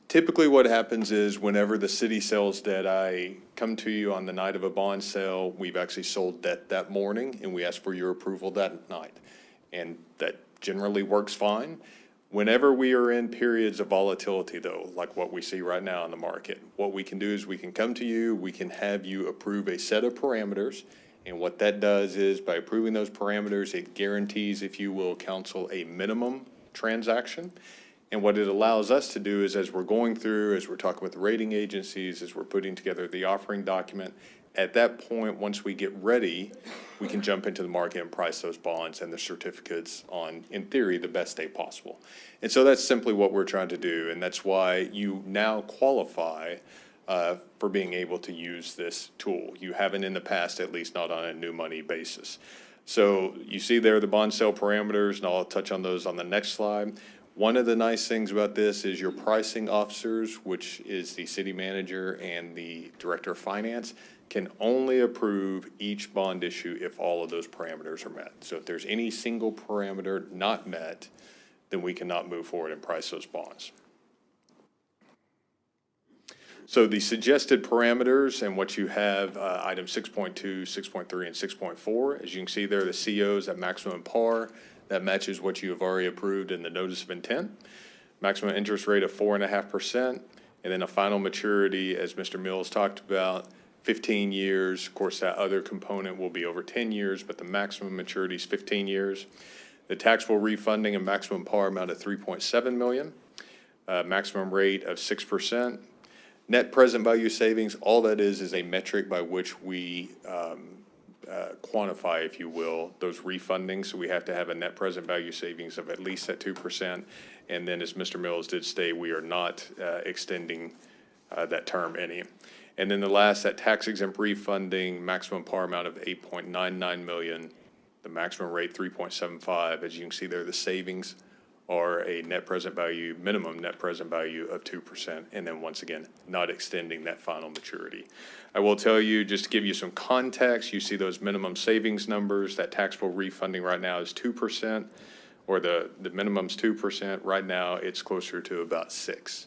typically what happens is whenever the city sells debt, I come to you on the night of a bond sale. We've actually sold debt that morning, and we ask for your approval that night. And that generally works fine. Whenever we are in periods of volatility, though, like what we see right now in the market, what we can do is we can come to you, we can have you approve a set of parameters. And what that does is by approving those parameters, it guarantees, if you will, counsel, a minimum transaction. And what it allows us to do is, as we're going through, as we're talking with the rating agencies, as we're putting together the offering document, at that point, once we get ready, we can jump into the market and price those bonds and the certificates on, in theory, the best day possible. And so that's simply what we're trying to do, and that's why you now qualify for being able to use this tool. You haven't in the past, at least not on a new money basis. So you see there the bond sale parameters, and I'll touch on those on the next slide. One of the nice things about this is your pricing officers, which is the city manager and the director of finance, can only approve each bond issue if all of those parameters are met. So if there's any single parameter not met, then we cannot move forward and price those bonds. So the suggested parameters and what you have, items 6.2, 6.3, and 6.4, as you can see there, the COs at maximum par. That matches what you have already approved in the notice of intent. Maximum interest rate of 4.5%, and then a final maturity, as Mr. Mills talked about, 15 years. Of course, that other component will be over 10 years, but the maximum maturity is 15 years. The taxable refunding and maximum par amount of $3.7 million. Maximum rate of 6%. Net present value savings, all that is a metric by which we quantify, if you will, those refundings. So we have to have a net present value savings of at least that 2%. And then, as Mr. Mills did state, we are not extending that term any. And then the last, that tax exempt refunding, maximum par amount of $8.99 million, the maximum rate 3.75. As you can see there, the savings are a net present value, minimum net present value of 2%. And then once again, not extending that final maturity. I will tell you, just to give you some context, you see those minimum savings numbers. That taxable refunding right now is 2%, or the minimum's 2%. Right now, it's closer to about 6%.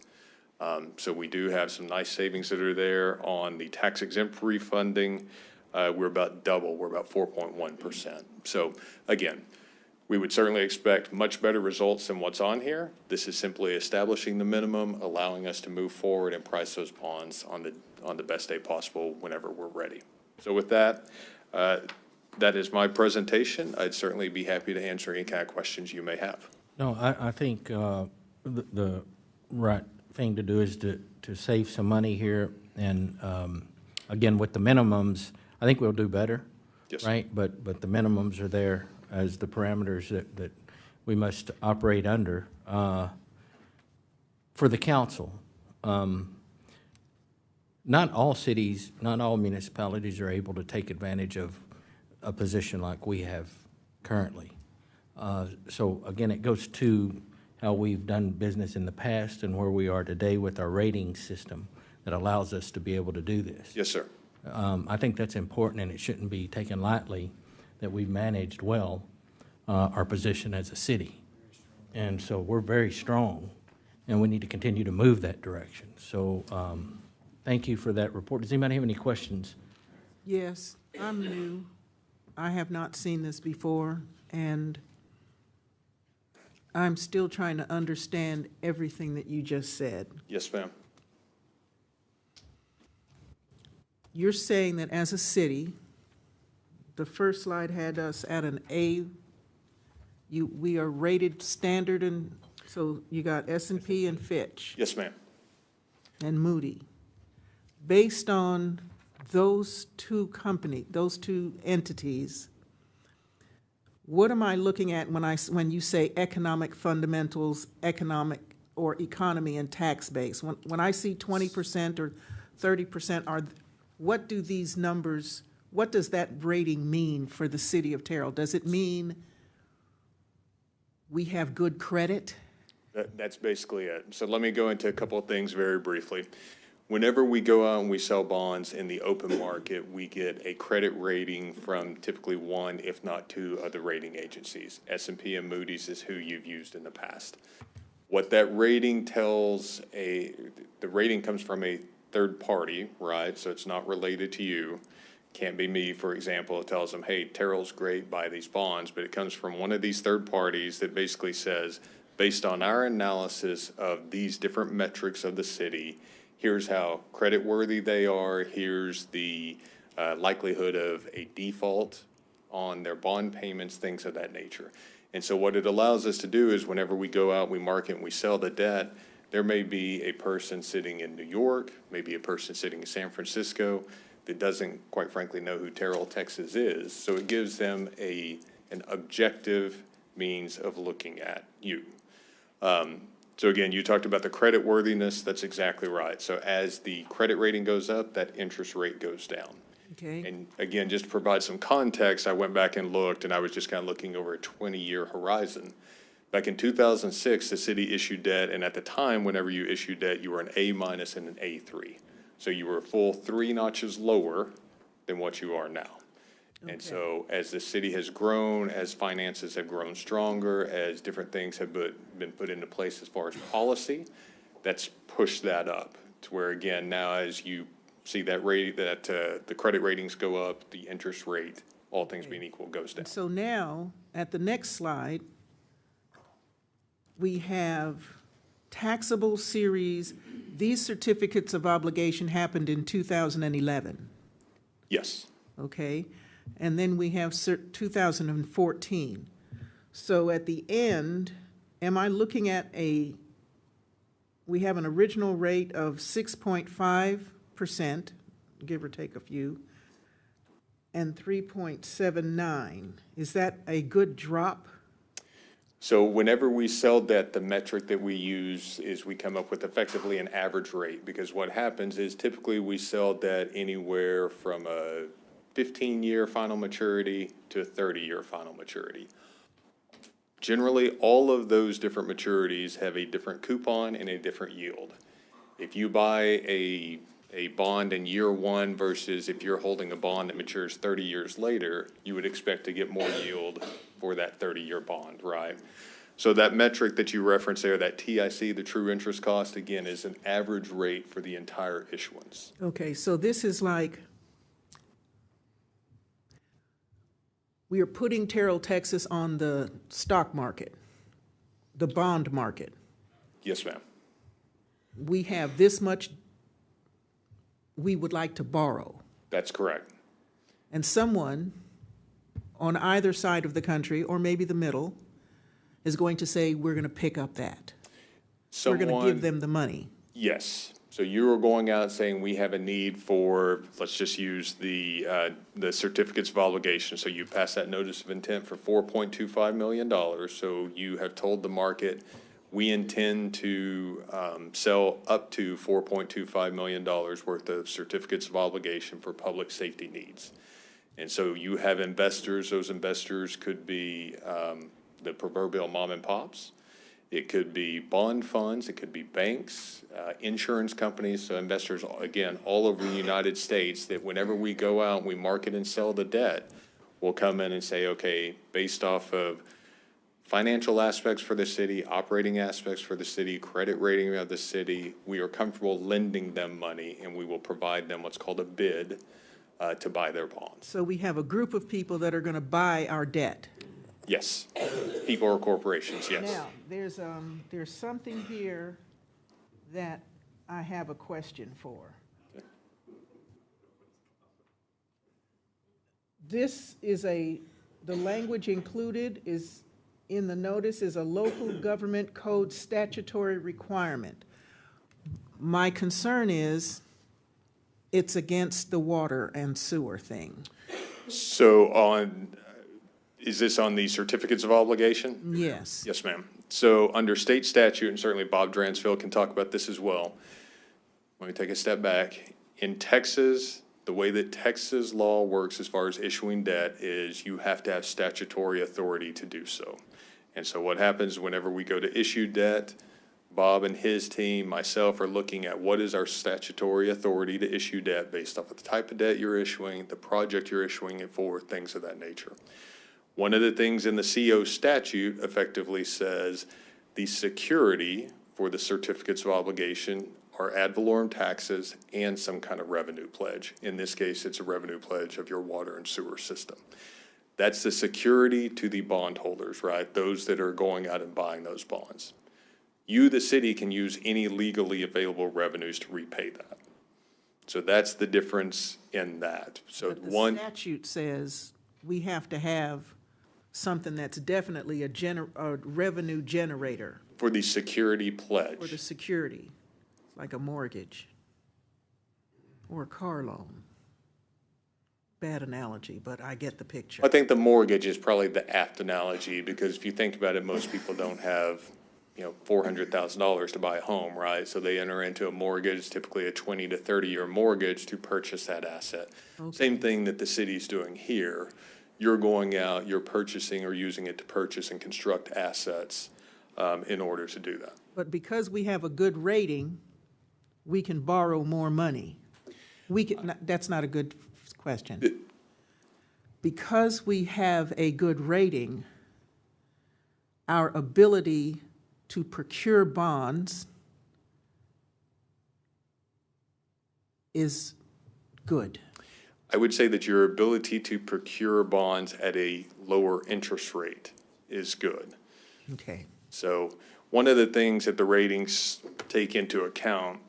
So we do have some nice savings that are there. On the tax exempt refunding, we're about double. We're about 4.1%. So again, we would certainly expect much better results than what's on here. This is simply establishing the minimum, allowing us to move forward and price those bonds on the best day possible whenever we're ready. So with that, that is my presentation. I'd certainly be happy to answer any kind of questions you may have. No, I think the right thing to do is to save some money here. And again, with the minimums, I think we'll do better. Yes. Right? But the minimums are there as the parameters that we must operate under. For the council, not all cities, not all municipalities are able to take advantage of a position like we have currently. So again, it goes to how we've done business in the past and where we are today with our rating system that allows us to be able to do this. Yes, sir. I think that's important, and it shouldn't be taken lightly that we've managed well our position as a city. And so we're very strong, and we need to continue to move that direction. So thank you for that report. Does anybody have any questions? Yes, I'm new. I have not seen this before, and I'm still trying to understand everything that you just said. Yes, ma'am. You're saying that as a city, the first slide had us at an A. We are rated standard, and so you got S&P and Fitch. Yes, ma'am. And Moody. Based on those two entities, what am I looking at when you say economic fundamentals, economic or economy and tax base? When I see 20% or 30%, what do these numbers, what does that rating mean for the city of Terrell? Does it mean we have good credit? That's basically it. So let me go into a couple of things very briefly. Whenever we go out and we sell bonds in the open market, we get a credit rating from typically one, if not two, other rating agencies. S&P and Moody's is who you've used in the past. What that rating tells the rating comes from a third party, right? So it's not related to you. Can't be me, for example. It tells them, hey, Terrell's great, buy these bonds, but it comes from one of these third parties that basically says, based on our analysis of these different metrics of the city, here's how creditworthy they are, here's the likelihood of a default on their bond payments, things of that nature. And so what it allows us to do is whenever we go out, we market and we sell the debt, there may be a person sitting in New York, maybe a person sitting in San Francisco that doesn't, quite frankly, know who Terrell, Texas is. So it gives them an objective means of looking at you. So again, you talked about the credit worthiness. That's exactly right. So as the credit rating goes up, that interest rate goes down. Okay. And again, just to provide some context, I went back and looked, and I was just kind of looking over a 20-year horizon. Back in 2006, the city issued debt, and at the time, whenever you issued debt, you were an A- and an A3. So you were a full 3 notches lower than what you are now. Okay. And so as the city has grown, as finances have grown stronger, as different things have been put into place as far as policy, that's pushed that up to where, again, now as you see that rate, the credit ratings go up, the interest rate, all things being equal, goes down. So now, at the next slide, we have taxable series. These certificates of obligation happened in 2011. Yes. Okay. And then we have 2014. So at the end, am I looking at we have an original rate of 6.5%, give or take a few. and 3.79. Is that a good drop? So whenever we sell debt, the metric that we use is we come up with effectively an average rate, because what happens is typically we sell debt anywhere from a 15-year final maturity to a 30-year final maturity. Generally, all of those different maturities have a different coupon and a different yield. If you buy a bond in year one versus if you're holding a bond that matures 30 years later, you would expect to get more yield for that 30-year bond, right? So that metric that you referenced there, that TIC, the true interest cost, again, is an average rate for the entire issuance. Okay, so this is like, we are putting Terrell, Texas on the stock market, the bond market. Yes, ma'am. We have this much we would like to borrow. That's correct. And someone on either side of the country, or maybe the middle, is going to say, we're going to pick up that. We're going to give them the money. Yes. So you are going out saying we have a need for, let's just use the certificates of obligation. So you pass that notice of intent for $4.25 million. So you have told the market, we intend to sell up to $4.25 million worth of certificates of obligation for public safety needs. And so you have investors. Those investors could be the proverbial mom and pops. It could be bond funds. It could be banks, insurance companies. So investors, again, all over the United States, that whenever we go out and we market and sell the debt, will come in and say, okay, based off of financial aspects for the city, operating aspects for the city, credit rating of the city, we are comfortable lending them money, and we will provide them what's called a bid to buy their bonds. So we have a group of people that are going to buy our debt. Yes. People or corporations, yes. Now, there's something here that I have a question for. This is the language included is in the notice is a local government code statutory requirement. My concern is it's against the water and sewer thing. So is this on the certificates of obligation? Yes. Yes, ma'am. So under state statute, and certainly Bob Dransfield can talk about this as well. Let me take a step back. In Texas, the way that Texas law works as far as issuing debt is you have to have statutory authority to do so. And so what happens whenever we go to issue debt, Bob and his team, myself, are looking at what is our statutory authority to issue debt based off of the type of debt you're issuing, the project you're issuing it for, things of that nature. One of the things in the CO statute effectively says the security for the certificates of obligation are ad valorem taxes and some kind of revenue pledge. In this case, it's a revenue pledge of your water and sewer system. That's the security to the bondholders, right? Those that are going out and buying those bonds. You, the city, can use any legally available revenues to repay that. So that's the difference in that. So But the statute says we have to have something that's definitely a revenue generator for the security pledge. for the security, like a mortgage or a car loan. Bad analogy, but I get the picture. I think the mortgage is probably the apt analogy, because if you think about it, most people don't have, $400,000 to buy a home, right? So they enter into a mortgage, typically a 20 to 30-year mortgage, to purchase that asset. Okay. Same thing that the city's doing here. You're going out, you're purchasing or using it to purchase and construct assets in order to do that. But because we have a good rating, we can borrow more money. That's not a good question. Because we have a good rating, our ability to procure bonds is good. I would say that your ability to procure bonds at a lower interest rate is good. Okay. So one of the things that the ratings take into account,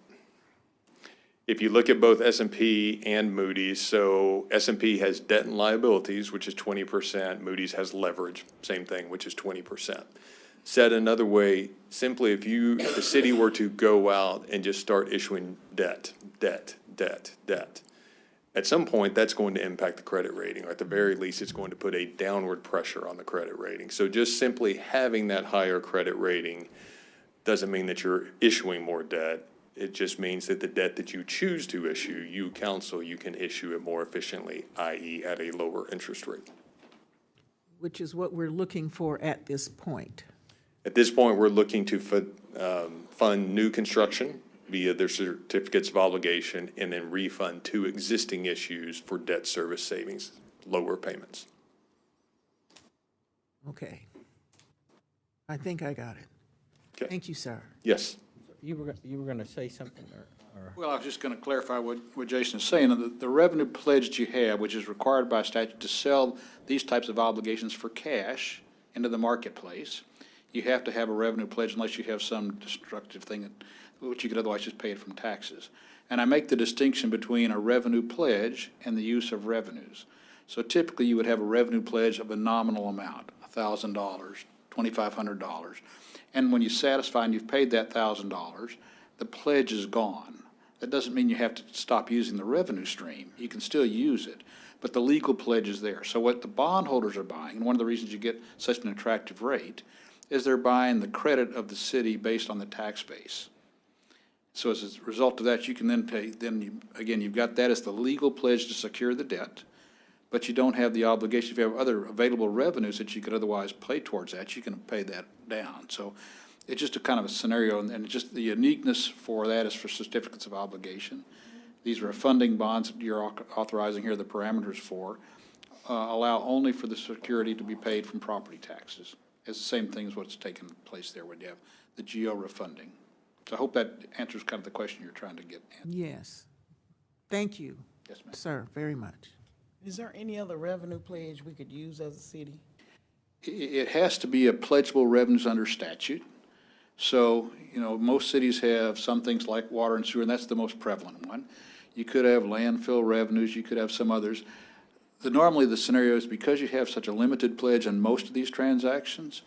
if you look at both S&P and Moody's, so S&P has debt and liabilities, which is 20%. Moody's has leverage, same thing, which is 20%. Said another way, simply if the city were to go out and just start issuing debt, At some point, that's going to impact the credit rating, or at the very least, it's going to put a downward pressure on the credit rating. So just simply having that higher credit rating doesn't mean that you're issuing more debt. It just means that the debt that you choose to issue, you counsel, you can issue it more efficiently, i.e. at a lower interest rate. Which is what we're looking for at this point. At this point, we're looking to fund new construction via their certificates of obligation and then refund 2 existing issues for debt service savings, lower payments. Okay. I think I got it. Okay. Thank you, sir. Yes. You were going to say something, or? Well, I was just going to clarify what Jason is saying. The revenue pledge that you have, which is required by statute to sell these types of obligations for cash into the marketplace, you have to have a revenue pledge unless you have some destructive thing which you could otherwise just pay it from taxes. And I make the distinction between a revenue pledge and the use of revenues. So typically, you would have a revenue pledge of a nominal amount, $1,000, $2,500. And when you satisfy and you've paid that $1,000, the pledge is gone. That doesn't mean you have to stop using the revenue stream. You can still use it, but the legal pledge is there. So what the bondholders are buying, and one of the reasons you get such an attractive rate, is they're buying the credit of the city based on the tax base. So as a result of that, you can then pay, again, you've got that as the legal pledge to secure the debt, but you don't have the obligation. If you have other available revenues that you could otherwise pay towards that, you can pay that down. So it's just a kind of a scenario, and just the uniqueness for that is for certificates of obligation. These are funding bonds that you're authorizing here, the parameters for, allow only for the security to be paid from property taxes. It's the same thing as what's taken place there when you have the GO refunding. So I hope that answers kind of the question you're trying to get at. Yes. Thank you. Yes, ma'am. Sir, very much. Is there any other revenue pledge we could use as a city? It has to be a pledgeable revenues under statute. So, most cities have some things like water and sewer, and that's the most prevalent one. You could have landfill revenues, you could have some others. Normally, the scenario is because you have such a limited pledge on most of these transactions,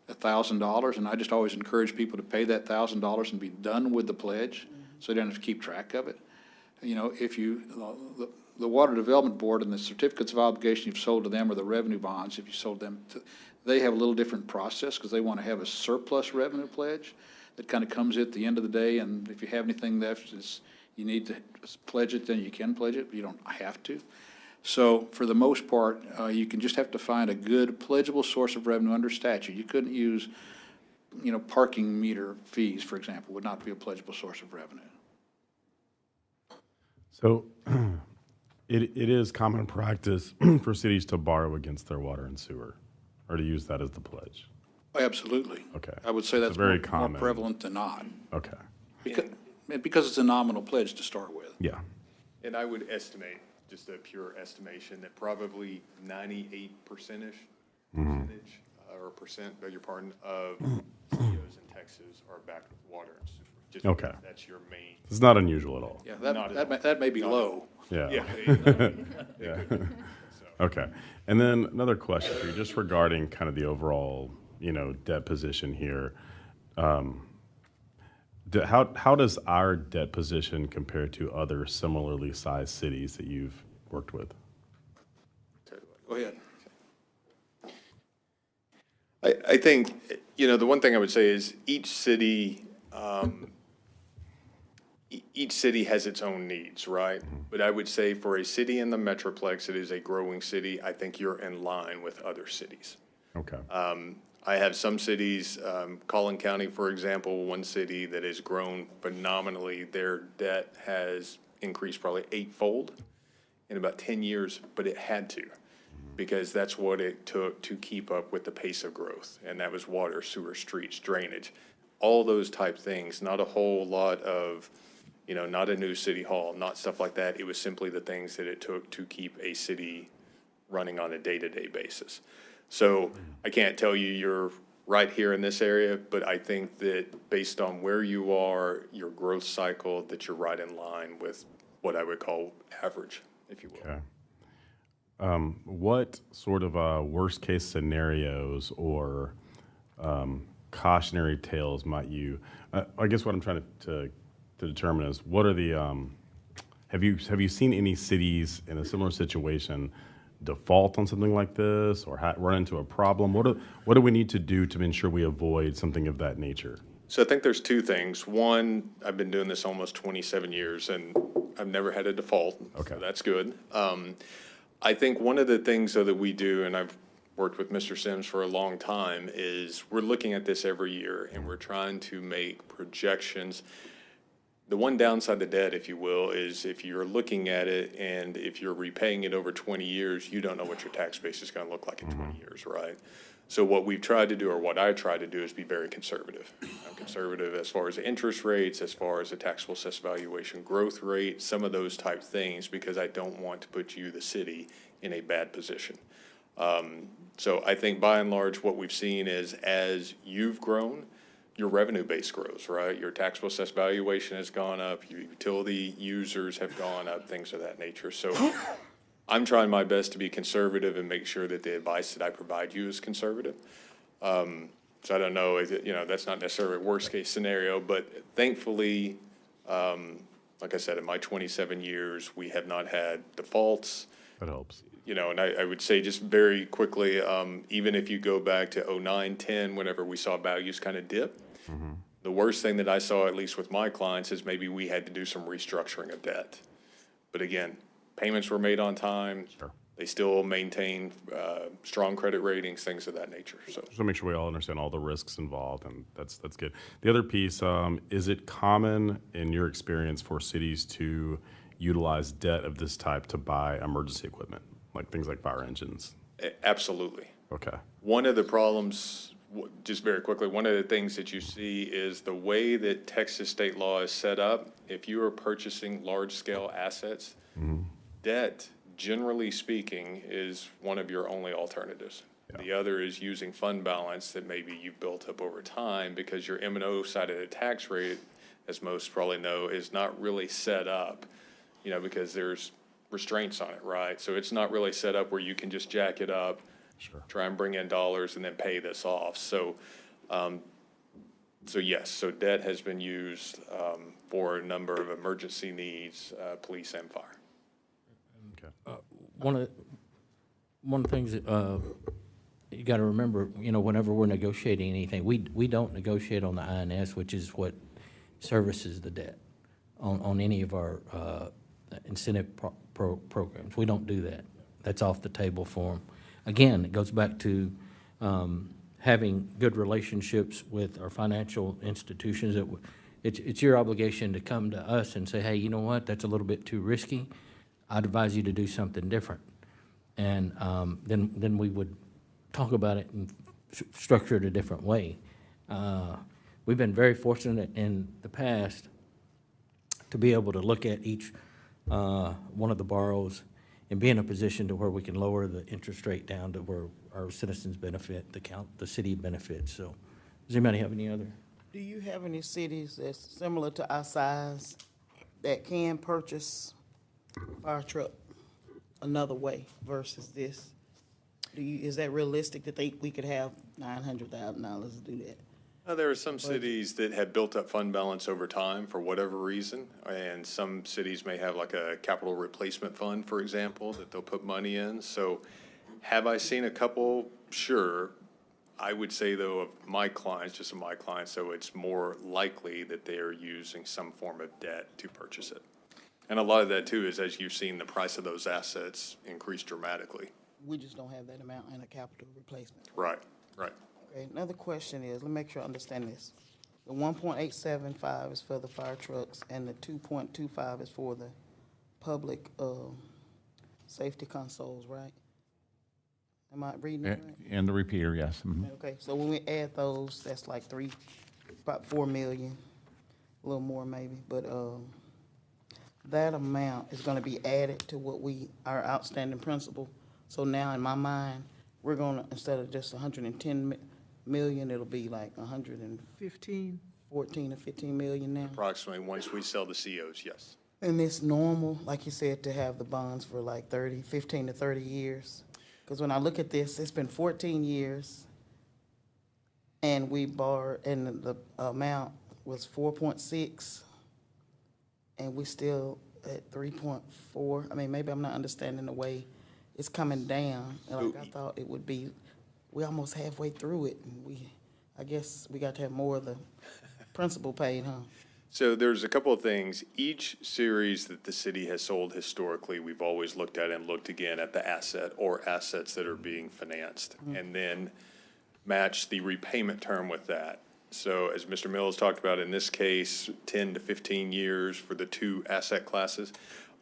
$1,000, and I just always encourage people to pay that $1,000 and be done with the pledge, so they don't have to keep track of it. If the Water Development Board and the certificates of obligation you've sold to them, or the revenue bonds, if you sold them, they have a little different process because they want to have a surplus revenue pledge that kind of comes at the end of the day, and if you have anything left, you need to pledge it, then you can pledge it, but you don't have to. So for the most part, you can just have to find a good pledgeable source of revenue under statute. You couldn't use, parking meter fees, for example, would not be a pledgeable source of revenue. So it is common practice for cities to borrow against their water and sewer, or to use that as the pledge. Absolutely. Okay. I would say that's very more common. prevalent than not. Okay. Because it's a nominal pledge to start with. Yeah. And I would estimate, just a pure estimation, that probably 98% percentage, or percent, beg your pardon, of CEOs in Texas are backed with water and sewer. Just Okay. because that's your main. It's not unusual at all. Yeah, Not at all. that may be Not at low. all. Yeah. Yeah. Yeah. Okay. And then another question for you, just regarding kind of the overall, debt position here. How does our debt position compare to other similarly sized cities that you've worked with? Go ahead. I think, the one thing I would say is each city has its own needs, right? But I would say for a city in the Metroplex that is a growing city, I think you're in line with other cities. Okay. I have some cities, Collin County, for example, one city that has grown phenomenally. Their debt has increased probably 8-fold in about 10 years, but it had to, because that's what it took to keep up with the pace of growth. And that was water, sewer, streets, drainage, all those type things, not a whole lot of, not a new city hall, not stuff like that. It was simply the things that it took to keep a city running on a day-to-day basis. So I can't tell you you're right here in this area, but I think that based on where you are, your growth cycle, that you're right in line with what I would call average, if you will. Okay. What sort of worst-case scenarios or cautionary tales might you? I guess what I'm trying to determine is what are the Have you seen any cities in a similar situation default on something like this, or run into a problem? What do we need to do to ensure we avoid something of that nature? So I think there's two things. One, I've been doing this almost 27 years, and I've never had a default. Okay. So that's good. I think one of the things, though, that we do, and I've worked with Mr. Sims for a long time, is we're looking at this every year, and we're trying to make projections. The one downside to debt, if you will, is if you're looking at it and if you're repaying it over 20 years, you don't know what your tax base is going to look like in 20 years, right? So what we've tried to do, or what I try to do, is be very conservative. I'm conservative as far as interest rates, as far as the taxable assessed valuation growth rate, some of those type things, because I don't want to put you, the city, in a bad position. So I think by and large, what we've seen is as you've grown, your revenue base grows, right? Your taxable assessed valuation has gone up, your utility users have gone up, things of that nature. So I'm trying my best to be conservative and make sure that the advice that I provide you is conservative. So I don't know, that's not necessarily a worst case scenario, but thankfully, like I said, in my 27 years, we have not had defaults. That helps. And I would say just very quickly, even if you go back to 09, 10, whenever we saw values kind of dip, the worst thing that I saw, at least with my clients, is maybe we had to do some restructuring of debt. But again, payments were made on time. Sure. They still maintain strong credit ratings, things of that nature. So Just to make sure we all understand all the risks involved, and that's good. The other piece, is it common in your experience for cities to utilize debt of this type to buy emergency equipment, like things like fire engines? Absolutely. Okay. One of the problems, just very quickly, one of the things that you see is the way that Texas state law is set up. If you are purchasing large-scale assets, debt, generally speaking, is one of your only alternatives. Yeah. The other is using fund balance that maybe you've built up over time, because your M&O side of the tax rate, as most probably know, is not really set up, because there's restraints on it, right? So it's not really set up where you can just jack it up, try and bring in dollars, and then pay this off. So, yes, so debt has been used for a number of emergency needs, police and fire. Okay. One of the things that you got to remember, whenever we're negotiating anything, we don't negotiate on the INS, which is what services the debt on any of our incentive programs. We don't do that. That's off the table for them. Again, it goes back to having good relationships with our financial institutions. It's your obligation to come to us and say, hey, you know what, that's a little bit too risky. I'd advise you to do something different. And then we would talk about it and structure it a different way. We've been very fortunate in the past to be able to look at each one of the borrows and be in a position to where we can lower the interest rate down to where our citizens benefit, the city benefits. So does anybody have any other? Do you have any cities that's similar to our size that can purchase a fire truck another way versus this? Is that realistic that we could have $900,000 to do that? There are some cities that have built up fund balance over time for whatever reason, and some cities may have like a capital replacement fund, for example, that they'll put money in. So have I seen a couple? Sure. I would say, though, of my clients, just of my clients, so it's more likely that they are using some form of debt to purchase it. And a lot of that, too, is as you've seen the price of those assets increase dramatically. We just don't have that amount in a capital replacement. Right, right. Okay, another question is, let me make sure I understand this. The 1.875 is for the fire trucks, and the 2.25 is for the public safety consoles, right? Am I reading that right? And the repeater, yes. Okay, so when we add those, that's like about 4 million, a little more maybe, but that amount is gonna be added to our outstanding principal. So now in my mind, we're gonna, instead of just 110 million, it'll be like 14 or 15 million now. Approximately, once we sell the COs, yes. And it's normal, like you said, to have the bonds for like 15 to 30 years. Because when I look at this, it's been 14 years, and we borrowed, and the amount was 4.6, and we still at 3.4. I mean, maybe I'm not understanding the way it's coming down. Like I thought it would be, we almost halfway through it, and I guess we got to have more of the principal paid, huh? So there's a couple of things. Each series that the city has sold historically, we've always looked at and looked again at the asset or assets that are being financed, and then match the repayment term with that. So as Mr. Mills talked about, in this case, 10 to 15 years for the two asset classes.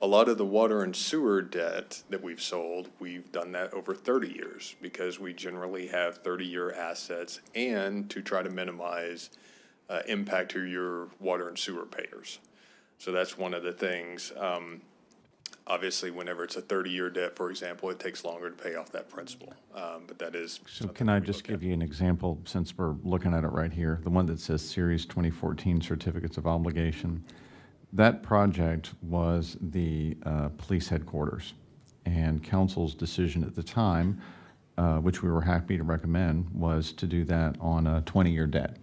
A lot of the water and sewer debt that we've sold, we've done that over 30 years because we generally have 30-year assets and to try to minimize impact to your water and sewer payers. So that's one of the things. Obviously, whenever it's a 30-year debt, for example, it takes longer to pay off that principal. But that is. So can I just give you an example, since we're looking at it right here? The one that says Series 2014 Certificates of Obligation. That project was the police headquarters. And council's decision at the time, which we were happy to recommend, was to do that on a 20-year debt.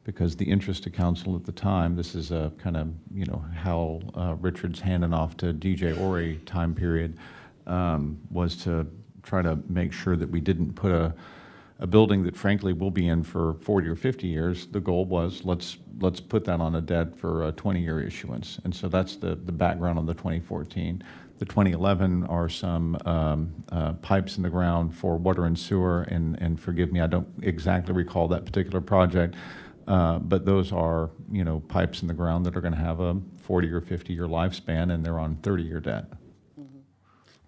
Because the interest to council at the time, this is a kind of, Hal Richards handing off to DJ Ori time period, was to try to make sure that we didn't put a building that frankly will be in for 40 or 50 years. The goal was, let's put that on a debt for a 20-year issuance. And so that's the background on the 2014. The 2011 are some pipes in the ground for water and sewer, and forgive me, I don't exactly recall that particular project. But those are, pipes in the ground that are going to have a 40 or 50-year lifespan, and they're on 30-year debt. Mm-hmm.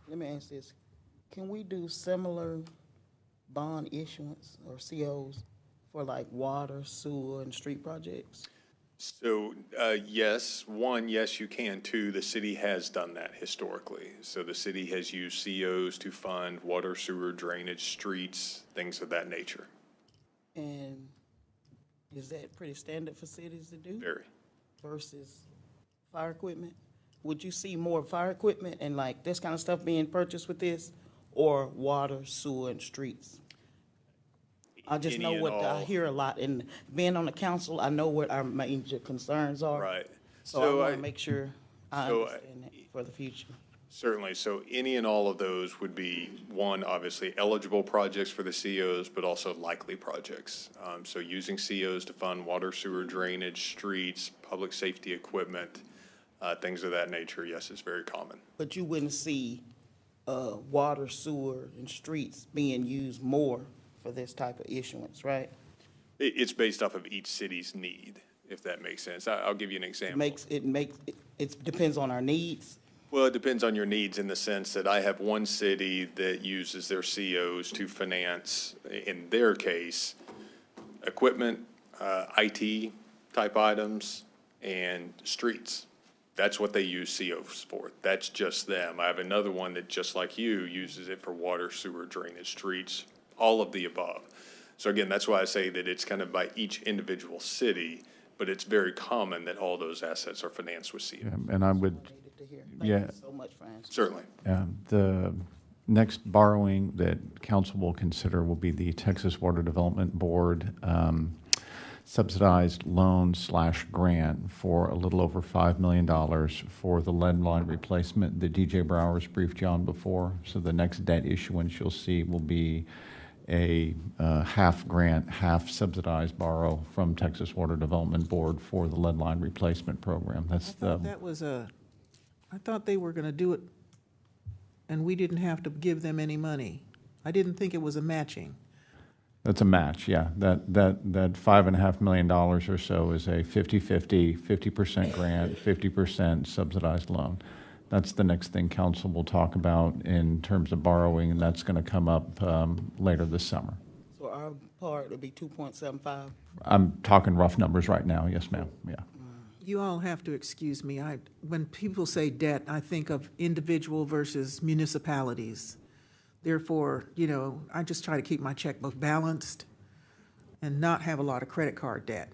Let me ask this. Can we do similar bond issuance or COs for like water, sewer, and street projects? So, yes, yes, you can. Two, the city has done that historically. So the city has used COs to fund water, sewer, drainage, streets, things of that nature. And is that pretty standard for cities to do? Very. Versus fire equipment? Would you see more fire equipment and like this kind of stuff being purchased with this, or water, sewer, and streets? I just know what I hear a lot, and being on the council, I know what our major concerns are. Right. So I want to make sure I understand that for the future. Certainly. So any and all of those would be, one, obviously eligible projects for the COs, but also likely projects. So using COs to fund water, sewer, drainage, streets, public safety equipment, things of that nature, yes, it's very common. But you wouldn't see water, sewer, and streets being used more for this type of issuance, right? It's based off of each city's need, if that makes sense. I'll give you an example. It depends on our needs. Well, it depends on your needs in the sense that I have one city that uses their COs to finance, in their case, equipment, IT type items, and streets. That's what they use COs for. That's just them. I have another one that, just like you, uses it for water, sewer, drainage, streets, all of the above. So again, that's why I say that it's kind of by each individual city, but it's very common that all those assets are financed with COs. And I would, Thank you so much for answering. Certainly. the next borrowing that council will consider will be the Texas Water Development Board subsidized loan/grant for a little over $5 million for the lead line replacement that DJ Brower's briefed you on before. So the next debt issuance you'll see will be a half grant, half subsidized borrow from Texas Water Development Board for the lead line replacement program. That's I thought they were going to do it, and we didn't have to give them any money. I didn't think it was a matching. That's a match, yeah. That $5.5 million or so is a 50-50, 50% grant, 50% subsidized loan. That's the next thing council will talk about in terms of borrowing, and that's going to come up later this summer. So our part would be 2.75? I'm talking rough numbers right now, yes, ma'am, yeah. You all have to excuse me. When people say debt, I think of individual versus municipalities. Therefore, I just try to keep my checkbook balanced and not have a lot of credit card debt.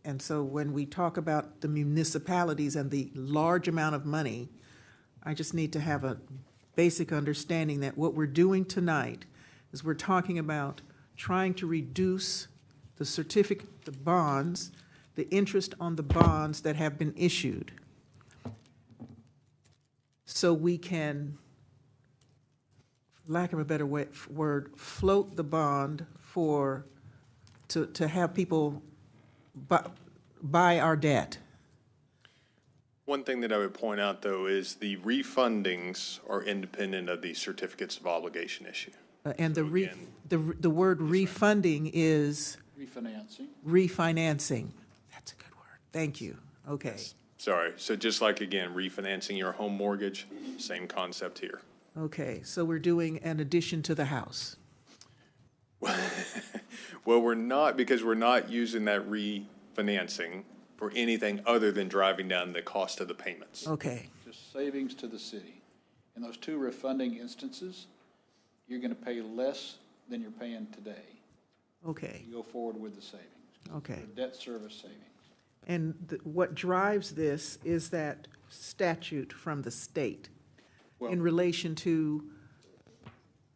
And so when we talk about the municipalities and the large amount of money, I just need to have a basic understanding that what we're doing tonight is we're talking about trying to reduce the bonds, the interest on the bonds that have been issued. so we can, lack of a better word, float the bond to have people buy our debt? One thing that I would point out, though, is the refundings are independent of the certificates of obligation issue. And So the word refunding is Refinancing. refinancing. That's a good word. Thank you. Okay. Sorry, so just like, again, refinancing your home mortgage, same concept here. Okay, so we're doing an addition to the house. Well, we're not, because we're not using that refinancing for anything other than driving down the cost of the payments. Okay, Just savings to the city. In those two refunding instances, you're going to pay less than you're paying today. okay, You go forward with the savings. okay. They're debt service savings. And what drives this is that statute from the state in relation to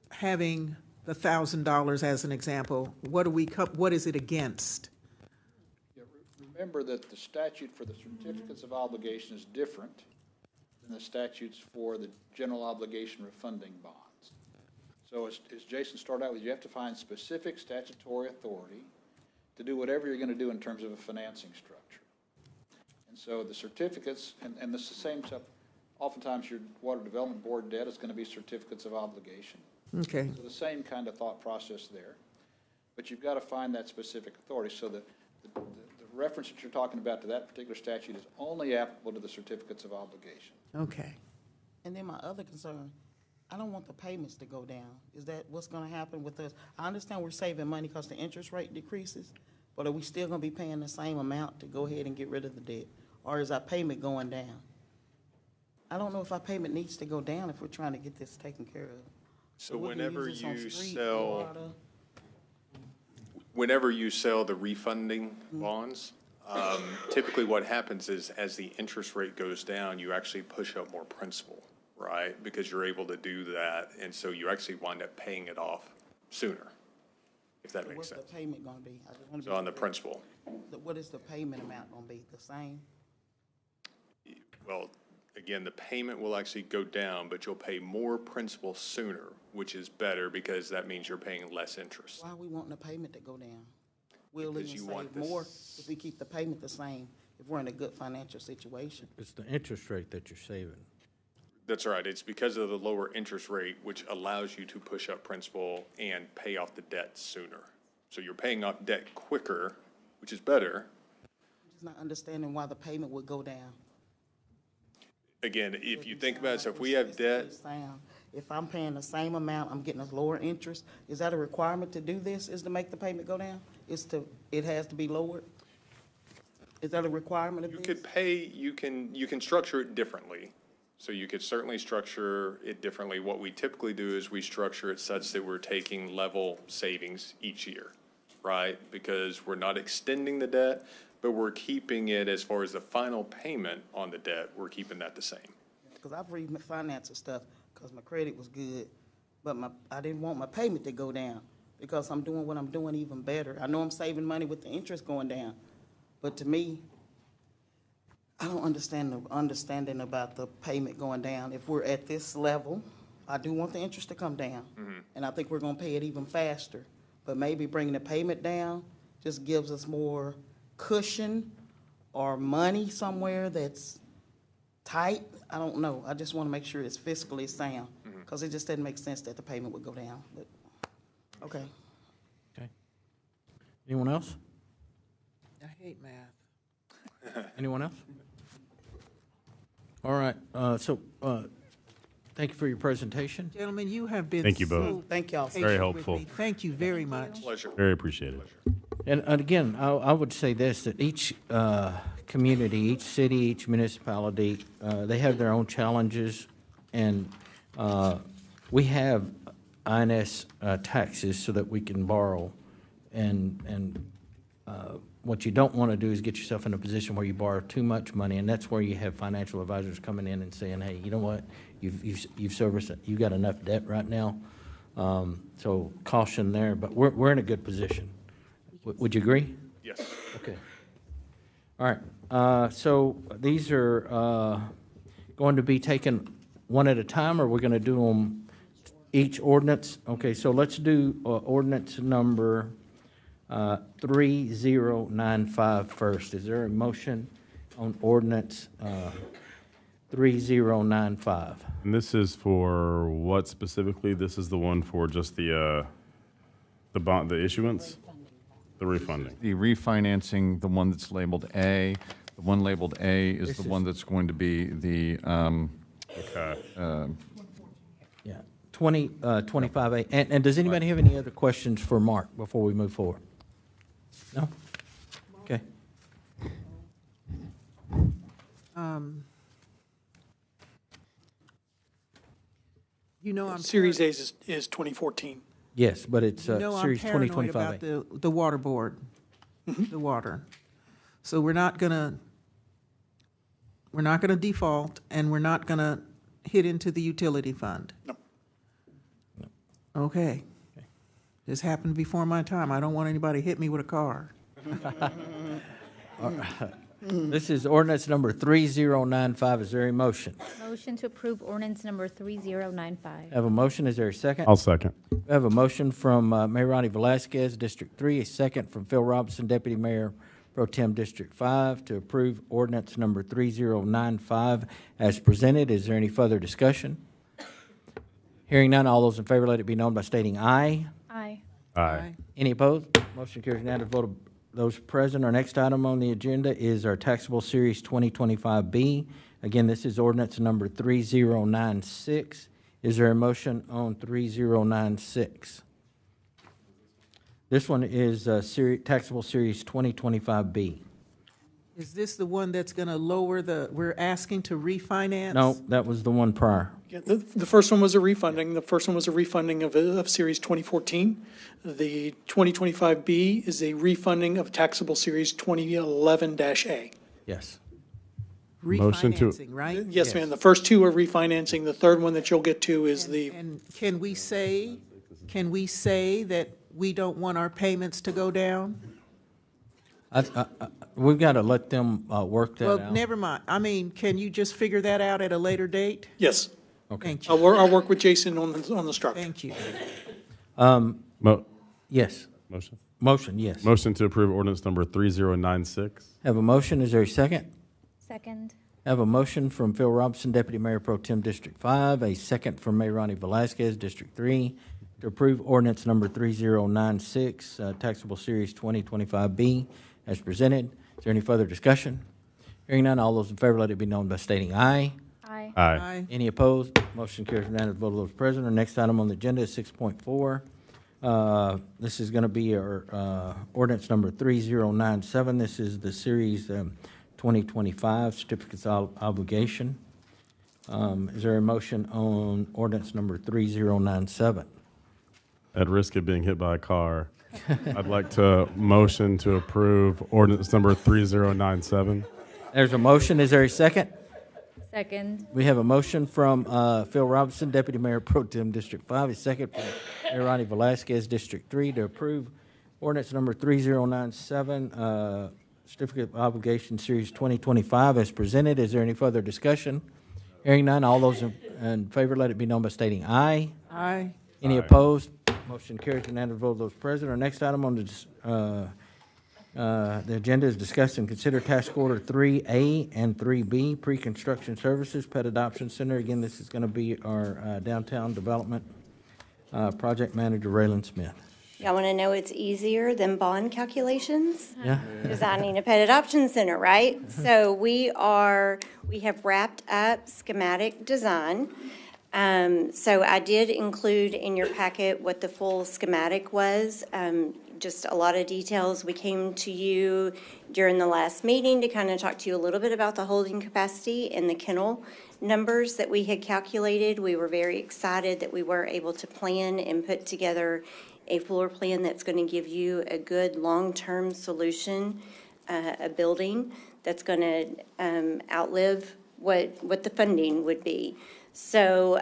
having the $1,000 as an example. What is it against? Yeah, remember that the statute for the certificates of obligation is different than the statutes for the general obligation refunding bonds. So as Jason started out with, you have to find specific statutory authority to do whatever you're going to do in terms of a financing structure. And so the certificates, and this is the same stuff, oftentimes your Water Development Board debt is going to be certificates of obligation. Okay, So the same kind of thought process there. But you've got to find that specific authority. So the reference that you're talking about to that particular statute is only applicable to the certificates of obligation. okay. And then my other concern, I don't want the payments to go down. Is that what's gonna happen with us? I understand we're saving money because the interest rate decreases, but are we still gonna be paying the same amount to go ahead and get rid of the debt? Or is our payment going down? I don't know if our payment needs to go down if we're trying to get this taken care of. So we can whenever use this on you street, sell, water. whenever you sell the refunding bonds, typically what happens is as the interest rate goes down, you actually push up more principal, right? Because you're able to do that, and so you actually wind up paying it off sooner, if that makes What's sense. the payment gonna be? I just wanna be So on the clear. principal, What is the payment amount gonna be? The same? well, again, the payment will actually go down, but you'll pay more principal sooner, which is better because that means you're paying less interest. Why are we wanting the payment to go down? We'll Because even you want save more this- if we keep the payment the same, if we're in a good financial situation. It's the interest rate that you're saving. That's right. It's because of the lower interest rate, which allows you to push up principal and pay off the debt sooner. So you're paying off debt quicker, which is better. I'm just not understanding why the payment would go down. Again, if you think about it, so if we have debt, If I'm paying the same amount, I'm getting a lower interest, is that a requirement to do this, is to make the payment go down? It has to be lowered? Is that a requirement of you this? could pay, you can structure it differently. So you could certainly structure it differently. What we typically do is we structure it such that we're taking level savings each year, right? Because we're not extending the debt, but we're keeping it, as far as the final payment on the debt, we're keeping that the same. Because I've refinanced and stuff, because my credit was good, but I didn't want my payment to go down, because I'm doing what I'm doing even better. I know I'm saving money with the interest going down, but to me, I don't understand the understanding about the payment going down. If we're at this level, I do want the interest to come down, and I think we're gonna pay it even faster. But maybe bringing the payment down just gives us more cushion or money somewhere that's tight. I don't know. I just want to make sure it's fiscally sound, because it just doesn't make sense that the payment would go down, but, okay. Okay. Anyone else? I hate math. Anyone else? All right, thank you for your presentation. Gentlemen, you have been Thank you so both. Thank y'all. patient Very with helpful. me. Thank you very much. Pleasure. Very appreciated. And again, I would say this, that each community, each city, each municipality, they have their own challenges, and we have INS taxes so that we can borrow, and what you don't want to do is get yourself in a position where you borrow too much money, and that's where you have financial advisors coming in and saying, hey, you know what, you've serviced it, you've got enough debt right now, so caution there, but we're in a good position. Would you agree? Yes. Okay. All right, so these are going to be taken one at a time, or we're going to do them each ordinance? Okay, so let's do ordinance number 3095 first. Is there a motion on ordinance 3095? And this is for what specifically? This is the one for just the bond, the issuance? The refunding. The refinancing, the one that's labeled A, the one labeled A is the one that's going to be the, Yeah, 25A. And does anybody have any other questions for Mark before we move forward? No? Okay. You know, I'm Series A is 2014. Yes, but it's You know, I'm Series paranoid 2025A. about the water board, the water. So we're not gonna default, and we're not gonna hit into the utility fund. No. Okay. This happened before my time. I don't want anybody to hit me with a car. This is ordinance number 3095. Is there a motion? Motion to approve ordinance number 3095. Have a motion. Is there a second? I'll second. We have a motion from Mayor Ronnie Velasquez, District 3, a second from Phil Robinson, Deputy Mayor Pro Tem District 5, to approve ordinance number 3095 as presented. Is there any further discussion? Hearing none, all those in favor, let it be known by stating aye. Aye. Aye. Any opposed? Motion carries unanimous vote of those present. Our next item on the agenda is our taxable series 2025B. Again, this is ordinance number 3096. Is there a motion on 3096? This one is taxable series 2025B. Is this the one that's gonna lower we're asking to refinance? No, that was the one prior. Yeah, the first one was a refunding. The first one was a refunding of Series 2014. The 2025B is a refunding of taxable Series 2011-A. Yes. Motion to- Refinancing, right? Yes, ma'am. The first two are refinancing. The third one that you'll get to is the, And can we say that we don't want our payments to go down? We've got to let them work that Well, out. never mind. I mean, can you just figure that out at a later date? yes. Okay. Thank you. I'll work with Jason on the structure. Thank you. Yes. Motion? Motion, yes. Motion to approve ordinance number 3096. Have a motion. Is there a second? Second. Have a motion from Phil Robinson, Deputy Mayor Pro Tem District 5, a second from Mayor Ronnie Velasquez, District 3, to approve ordinance number 3096, taxable series 2025B, as presented. Is there any further discussion? Hearing none, all those in favor, let it be known by stating aye. Aye. Aye. Any opposed? Motion carries unanimous vote of those present. Our next item on the agenda is 6.4. This is going to be our ordinance number 3097. This is the series 2025 certificates of obligation. Is there a motion on ordinance number 3097? At risk of being hit by a car, I'd like to motion to approve ordinance number 3097. There's a motion. Is there a second? Second. We have a motion from Phil Robinson, Deputy Mayor Pro Tem District 5, a second from Mayor Ronnie Velasquez, District 3, to approve ordinance number 3097, certificate of obligation series 2025 as presented. Is there any further discussion? Hearing none, all those in favor, let it be known by stating aye. Aye. Any opposed? Motion carries unanimous vote of those present. Our next item on the agenda is discuss and consider task order 3A and 3B, pre-construction services, Pet Adoption Center. Again, this is going to be our downtown development project manager, Raylan Smith. Y'all want to know it's easier than bond calculations? Yeah? Designing a pet adoption center, right? So we have wrapped up schematic design. So I did include in your packet what the full schematic was, just a lot of details. We came to you during the last meeting to kind of talk to you a little bit about the holding capacity and the kennel numbers that we had calculated. We were very excited that we were able to plan and put together a floor plan that's going to give you a good long-term solution, a building that's going to outlive what the funding would be. So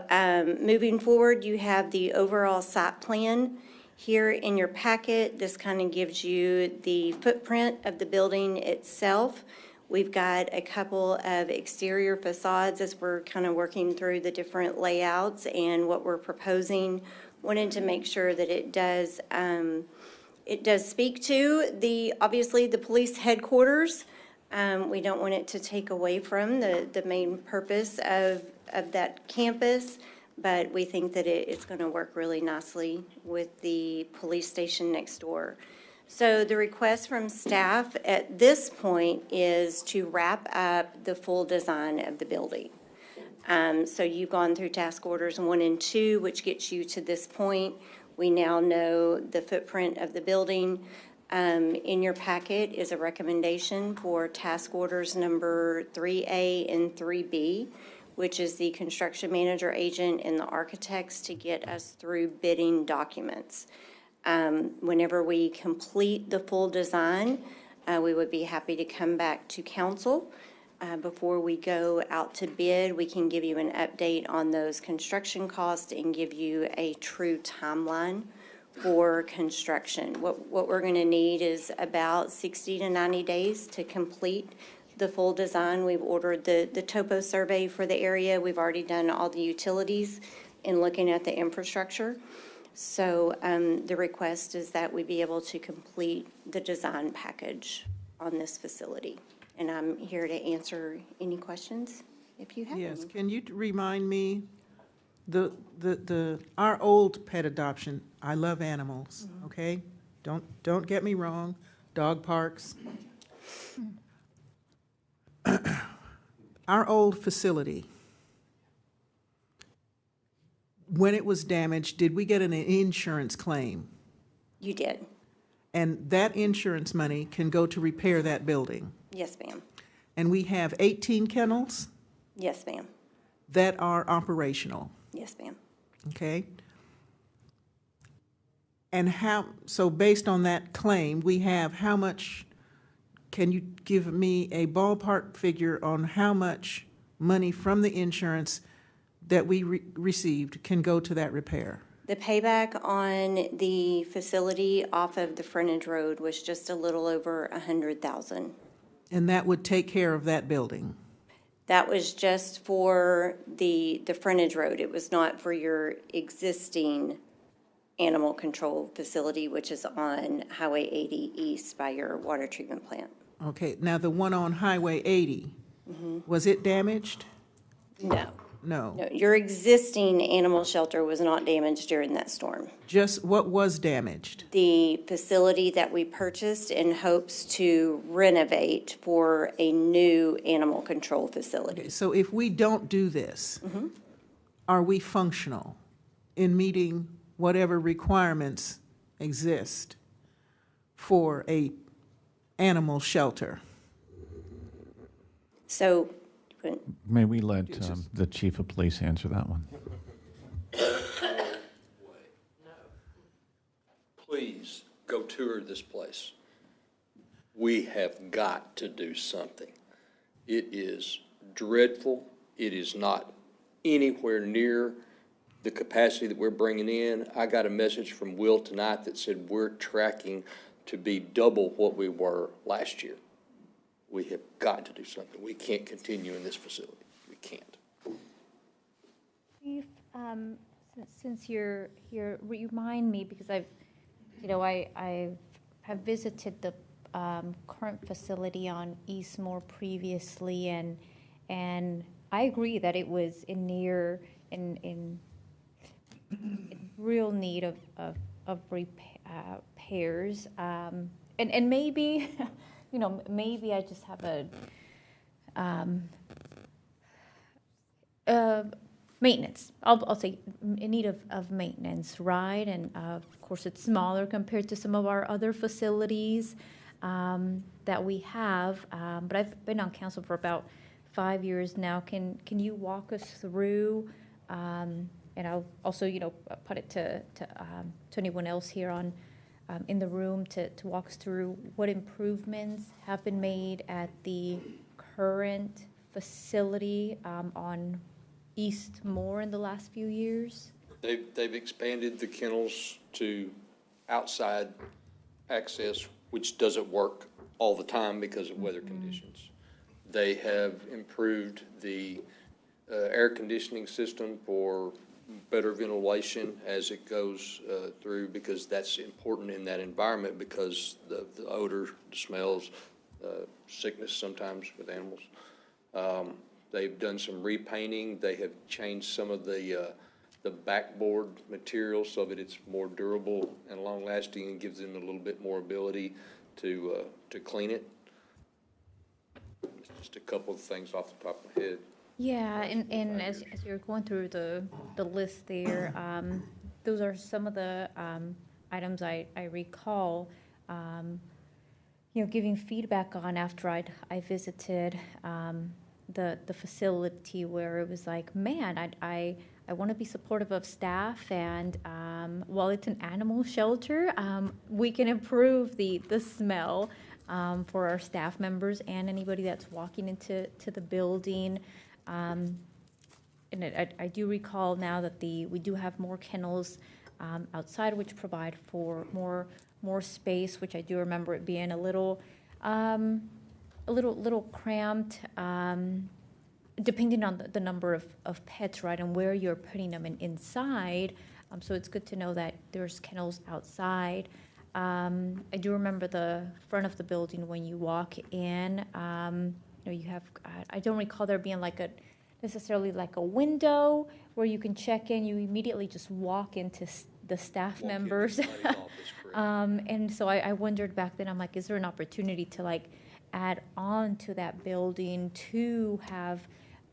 moving forward, you have the overall site plan here in your packet. This kind of gives you the footprint of the building itself We've got a couple of exterior facades as we're kind of working through the different layouts and what we're proposing. Wanted to make sure that it does speak to obviously the police headquarters. We don't want it to take away from the main purpose of that campus, but we think that it's going to work really nicely with the police station next door. So the request from staff at this point is to wrap up the full design of the building. So you've gone through task orders 1 and 2, which gets you to this point. We now know the footprint of the building. In your packet is a recommendation for task orders number 3A and 3B, which is the construction manager agent and the architects to get us through bidding documents. Whenever we complete the full design, we would be happy to come back to council. Before we go out to bid, we can give you an update on those construction costs and give you a true timeline for construction. What we're going to need is about 60 to 90 days to complete the full design. We've ordered the topo survey for the area. We've already done all the utilities in looking at the infrastructure. So the request is that we be able to complete the design package on this facility. And I'm here to answer any questions if you have Yes, any. can you remind me, our old pet adoption, I love animals, okay? Don't get me wrong, dog parks. Our old facility, when it was damaged, did we get an insurance claim? You did. And that insurance money can go to repair that building? Yes, ma'am. And we have 18 kennels Yes, ma'am. that are operational, Yes, ma'am. okay? And so based on that claim, we have how much, can you give me a ballpark figure on how much money from the insurance that we received can go to that repair? The payback on the facility off of the frontage road was just a little over $100,000. And that would take care of that building? That was just for the frontage road. It was not for your existing animal control facility, which is on Highway 80 East by your water treatment plant. Okay, now the one on Highway 80, was it damaged? No. No. No, your existing animal shelter was not damaged during that storm. Just what was damaged? The facility that we purchased in hopes to renovate for a new animal control facility. So if we don't do this, are we functional in meeting whatever requirements exist for a animal shelter? So, May we let the chief of police answer that one? Please go tour this place. We have got to do something. It is dreadful. It is not anywhere near the capacity that we're bringing in. I got a message from Will tonight that said we're tracking to be double what we were last year. We have got to do something. We can't continue in this facility. We can't. Chief, since you're here, remind me, because I have visited the current facility on Eastmore previously, and I agree that it was in real need of repairs, and maybe. Maybe I just have maintenance. I'll say in need of maintenance, right? And of course, it's smaller compared to some of our other facilities that we have. But I've been on council for about 5 years now. Can you walk us through? And I'll also, put it to anyone else here in the room to walk us through what improvements have been made at the current facility on Eastmore in the last few years? They've expanded the kennels to outside access, which doesn't work all the time because of weather conditions. They have improved the air conditioning system for better ventilation as it goes through, because that's important in that environment, because the odor, the smells, sickness sometimes with animals. They've done some repainting. They have changed some of the backboard material so that it's more durable and long-lasting and gives them a little bit more ability to clean it. Just a couple of things off the top of my head. Yeah, and as you're going through the list there, those are some of the items I recall, giving feedback on after I visited the facility, where it was like, man, I want to be supportive of staff, and while it's an animal shelter, we can improve the smell for our staff members and anybody that's walking into the building. And I do recall now that we do have more kennels outside, which provide for more space, which I do remember it being a little cramped, depending on the number of pets, right, and where you're putting them inside. So it's good to know that there's kennels outside. I do remember the front of the building when you walk in. You have, I don't recall there being necessarily like a window where you can check in. You immediately just walk into the staff members. And so I wondered back then, I'm like, is there an opportunity to add on to that building to have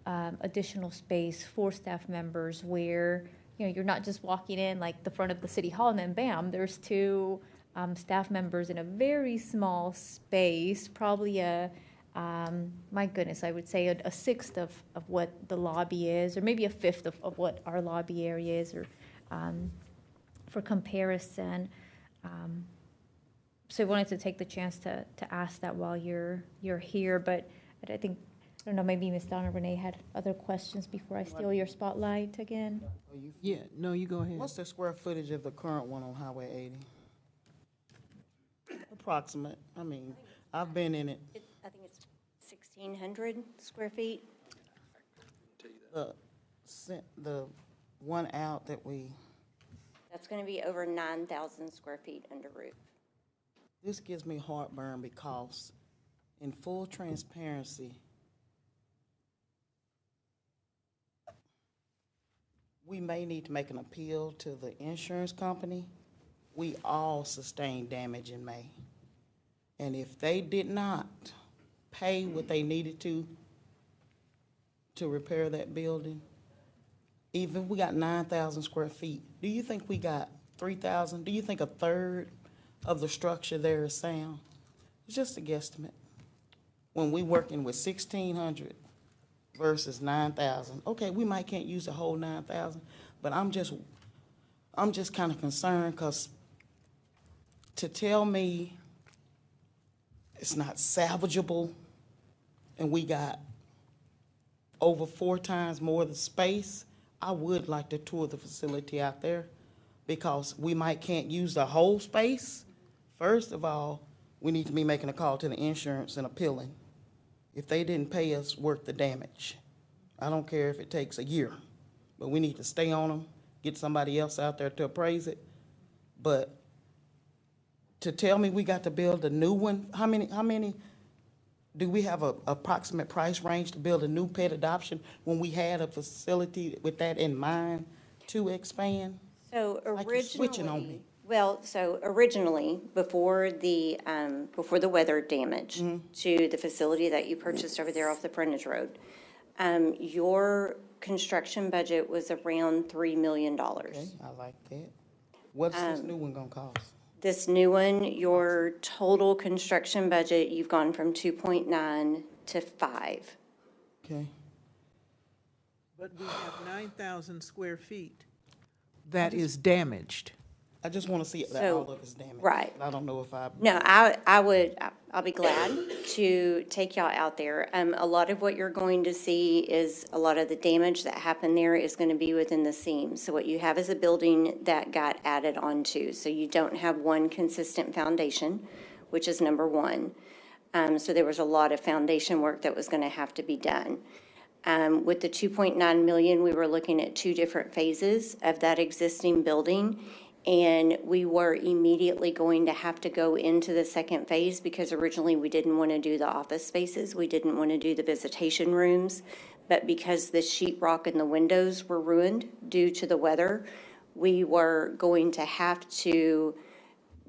additional space for staff members where, you're not just walking in like the front of the city hall and then bam, there's two staff members in a very small space, probably my goodness, I would say a sixth of what the lobby is, or maybe a fifth of what our lobby area is, or for comparison. So I wanted to take the chance to ask that while you're here, but I think, I don't know, maybe Ms. Donna Renee had other questions before I steal your spotlight again. Yeah, no, you go ahead. What's the square footage of the current one on Highway 80? Approximate, I mean, I've been in it. I think it's 1,600 square feet. The one out that That's going to be over 9,000 square feet under roof. this gives me heartburn because, in full transparency, we may need to make an appeal to the insurance company. We all sustained damage in May. And if they did not pay what they needed to repair that building, even we got 9,000 square feet, do you think we got 3,000? Do you think a third of the structure there is sound? It's just a guesstimate. When we working with 1,600 versus 9,000, okay, we might can't use the whole 9,000, but I'm just kind of concerned, because to tell me it's not salvageable and we got over 4 times more of the space, I would like to tour the facility out there, because we might can't use the whole space. First of all, we need to be making a call to the insurance and appealing. If they didn't pay us worth the damage, I don't care if it takes a year, but we need to stay on them, get somebody else out there to appraise it. But to tell me we got to build a new one, how many, do we have a approximate price range to build a new pet adoption when we had a facility with that in mind to expand? So Like you're switching on me. Originally, before the weather damage to the facility that you purchased over there off the frontage road, your construction budget was around $3 million. Okay, I like that. What's this new one gonna cost? This new one, your total construction budget, you've gone from 2.9 to 5. Okay. But we have 9,000 square feet that is damaged. I just want to see that So, all of it's damaged. right. I don't know if I. No, I'll be glad to take y'all out there. A lot of what you're going to see is a lot of the damage that happened there is going to be within the seams. So what you have is a building that got added onto. So you don't have one consistent foundation, which is number one. So there was a lot of foundation work that was going to have to be done. With the 2.9 million, we were looking at 2 different phases of that existing building. And we were immediately going to have to go into the second phase because originally we didn't want to do the office spaces. We didn't want to do the visitation rooms. But because the sheetrock and the windows were ruined due to the weather, we were going to have to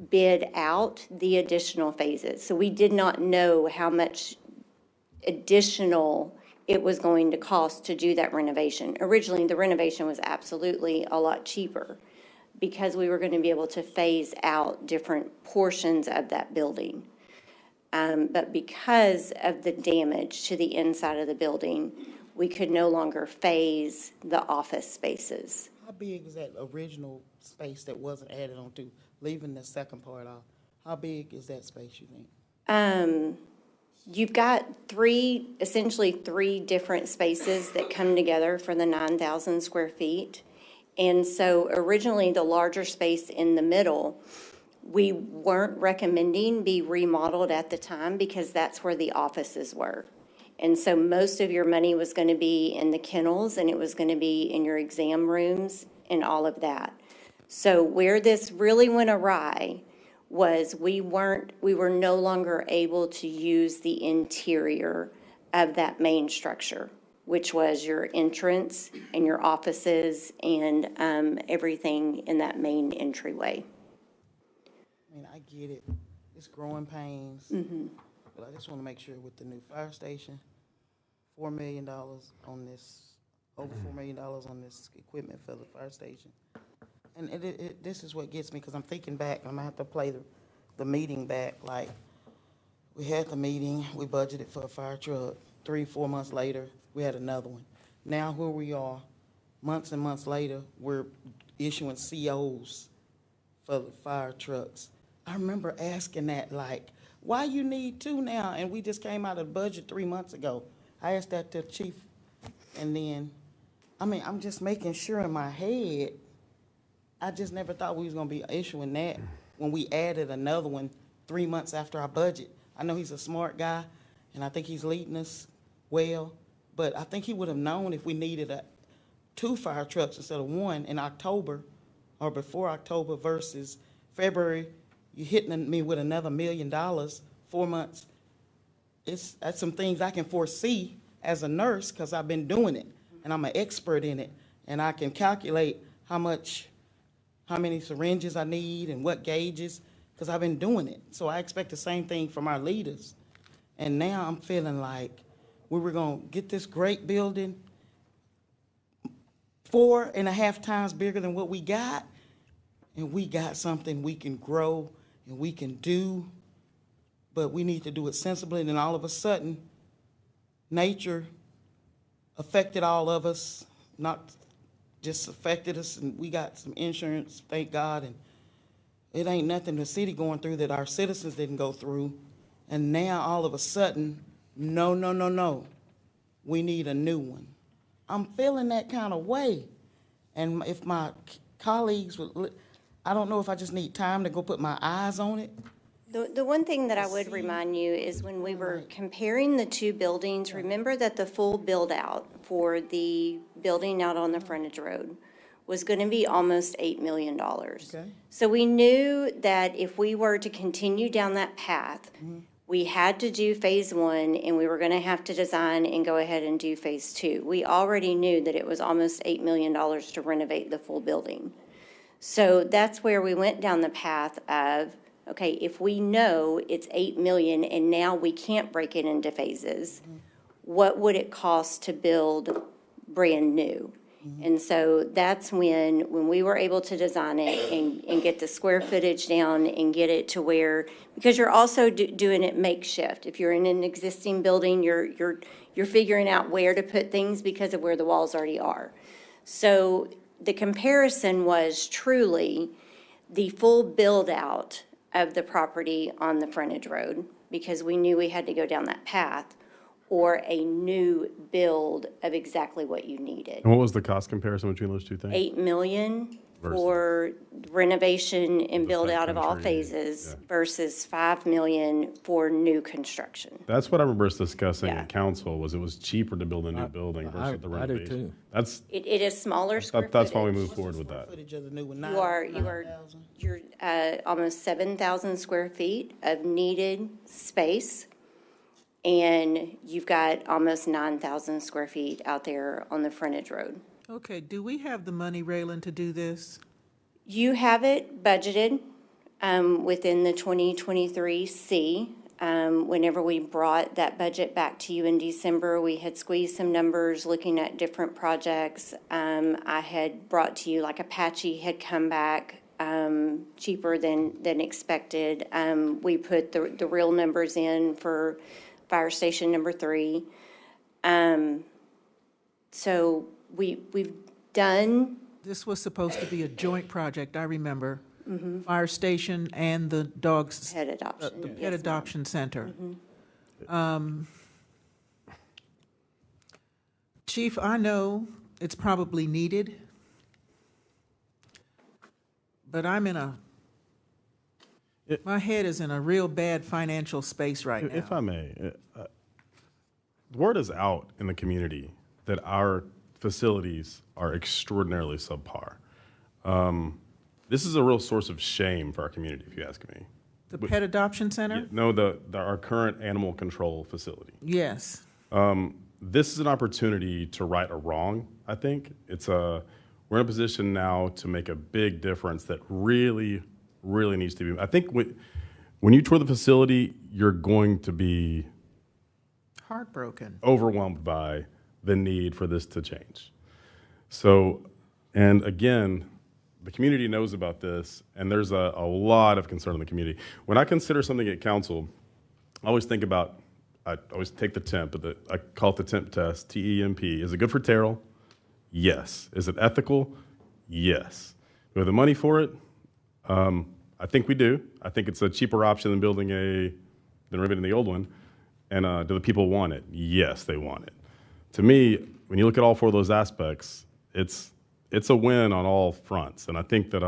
bid out the additional phases. So we did not know how much additional it was going to cost to do that renovation. Originally, the renovation was absolutely a lot cheaper because we were going to be able to phase out different portions of that building. But because of the damage to the inside of the building, we could no longer phase the office spaces. How big is that original space that wasn't added onto, leaving the second part off? How big is that space, you think? You've got essentially three different spaces that come together for the 9,000 square feet. And so originally, the larger space in the middle, we weren't recommending be remodeled at the time because that's where the offices were. And so most of your money was going to be in the kennels, and it was going to be in your exam rooms and all of that. So where this really went awry was we were no longer able to use the interior of that main structure, which was your entrance and your offices and everything in that main entryway. I mean, I get it. It's growing pains. But I just want to make sure with the new fire station, $4 million on this, over $4 million on this equipment for the fire station. And this is what gets me, because I'm thinking back, I'm going to have to play the meeting back. Like, we had the meeting, we budgeted for a fire truck. 3-4 months later, we had another one. Now here we are, months and months later, we're issuing COs for the fire trucks. I remember asking that, like, why you need 2 now? And we just came out of the budget 3 months ago. I asked that to the chief. And then, I mean, I'm just making sure in my head, I just never thought we was gonna be issuing that when we added another one 3 months after our budget. I know he's a smart guy, and I think he's leading us well, but I think he would have known if we needed 2 fire trucks instead of 1 in October or before October versus February. You're hitting me with another $1 million, 4 months. That's some things I can foresee as a nurse because I've been doing it and I'm an expert in it, and I can calculate how many syringes I need and what gauges because I've been doing it. So I expect the same thing from our leaders. And now I'm feeling like we were going to get this great building 4.5 times bigger than what we got, and we got something we can grow and we can do, but we need to do it sensibly. And then all of a sudden, nature affected all of us, not just affected us, and we got some insurance, thank God, and it ain't nothing the city going through that our citizens didn't go through. And now all of a sudden, no, we need a new one. I'm feeling that kind of way. And if my colleagues would, I don't know if I just need time to go put my eyes on it. The one thing that I would remind you is when we were comparing the 2 buildings, remember that the full build-out for the building out on the frontage road was going to be almost $8 million. Okay. So we knew that if we were to continue down that path, we had to do phase 1, and we were going to have to design and go ahead and do phase 2. We already knew that it was almost $8 million to renovate the full building. So that's where we went down the path of, okay, if we know it's $8 million and now we can't break it into phases, what would it cost to build brand new? And so that's when we were able to design it and get the square footage down and get it to where, because you're also doing it makeshift. If you're in an existing building, you're figuring out where to put things because of where the walls already are. So the comparison was truly the full build-out of the property on the frontage road, because we knew we had to go down that path, or a new build of exactly what you needed. And what was the cost comparison between those two things? $8 million for renovation and build out of all country, phases versus 5 million for new construction. That's what I remember us discussing Yeah. at council, was it was cheaper to build a new building versus the I do renovation. too. That's, It is smaller square that's why we footage. moved forward with that. Footage of the new one, You're almost 7,000 square feet of needed space. And you've got almost 9,000 square feet out there on the frontage road. Okay, do we have the money, Raylan, to do this? You have it budgeted within the 2023 C. Whenever we brought that budget back to you in December, we had squeezed some numbers looking at different projects. I had brought to you, like Apache had come back cheaper than expected. We put the real numbers in for Fire Station number 3. So we've done. This was supposed to be a joint project, I remember. Fire station and the dogs. Pet adoption, The yes, pet ma'am. adoption center. Chief, I know it's probably needed, but my head is in a real bad financial space right now. If I may, the word is out in the community that our facilities are extraordinarily subpar. This is a real source of shame for our community, if you ask me. The pet adoption center? No, our current animal control facility. Yes. This is an opportunity to right a wrong, I think. We're in a position now to make a big difference that really, really needs to be. I think when you tour the facility, you're going to be Heartbroken. overwhelmed by the need for this to change. So, and again, the community knows about this, and there's a lot of concern in the community. When I consider something at council, I always think about, I always take the temp, I call it the temp test, T-E-M-P. Is it good for Terrell? Yes. Is it ethical? Yes. Do we have the money for it? I think we do. I think it's a cheaper option than renovating the old one. And do the people want it? Yes, they want it. To me, when you look at all 4 of those aspects, it's a win on all fronts. And I think that,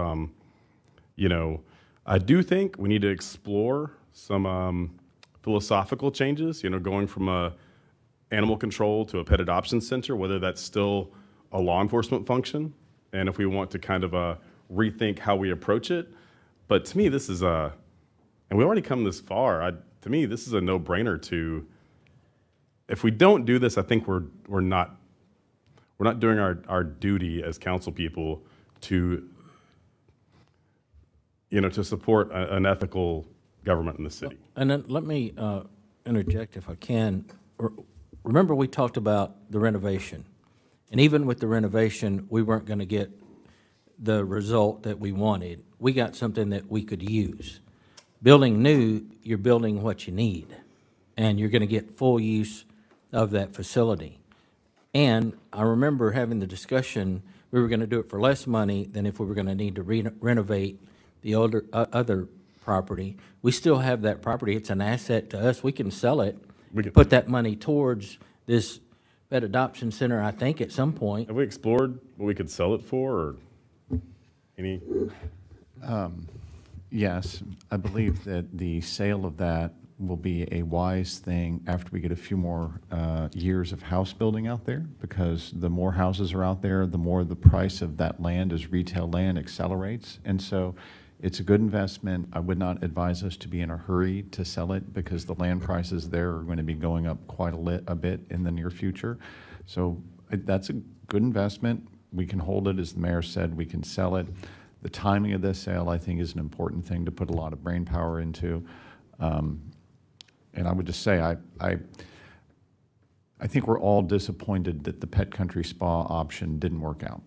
I do think we need to explore some philosophical changes, going from a animal control to a pet adoption center, whether that's still a law enforcement function, and if we want to kind of rethink how we approach it. But to me, this is and we've already come this far. To me, this is a no-brainer to, if we don't do this, I think we're not doing our duty as council people to, to support an ethical government in the city. And then let me interject if I can. Remember, we talked about the renovation. And even with the renovation, we weren't going to get the result that we wanted. We got something that we could use. Building new, you're building what you need, and you're going to get full use of that facility. And I remember having the discussion, we were going to do it for less money than if we were going to need to renovate the other property. We still have that property. It's an asset to us. We can sell it, put that money towards this pet adoption center, I think, at some point. Have we explored what we could sell it for, or any? Yes, I believe that the sale of that will be a wise thing after we get a few more years of house building out there, because the more houses are out there, the more the price of that land as retail land accelerates. And so it's a good investment. I would not advise us to be in a hurry to sell it, because the land prices there are going to be going up quite a bit in the near future. So that's a good investment. We can hold it, as the mayor said, we can sell it. The timing of this sale, I think, is an important thing to put a lot of brain power into. And I would just say, I think we're all disappointed that the Pet Country Spa option didn't work out.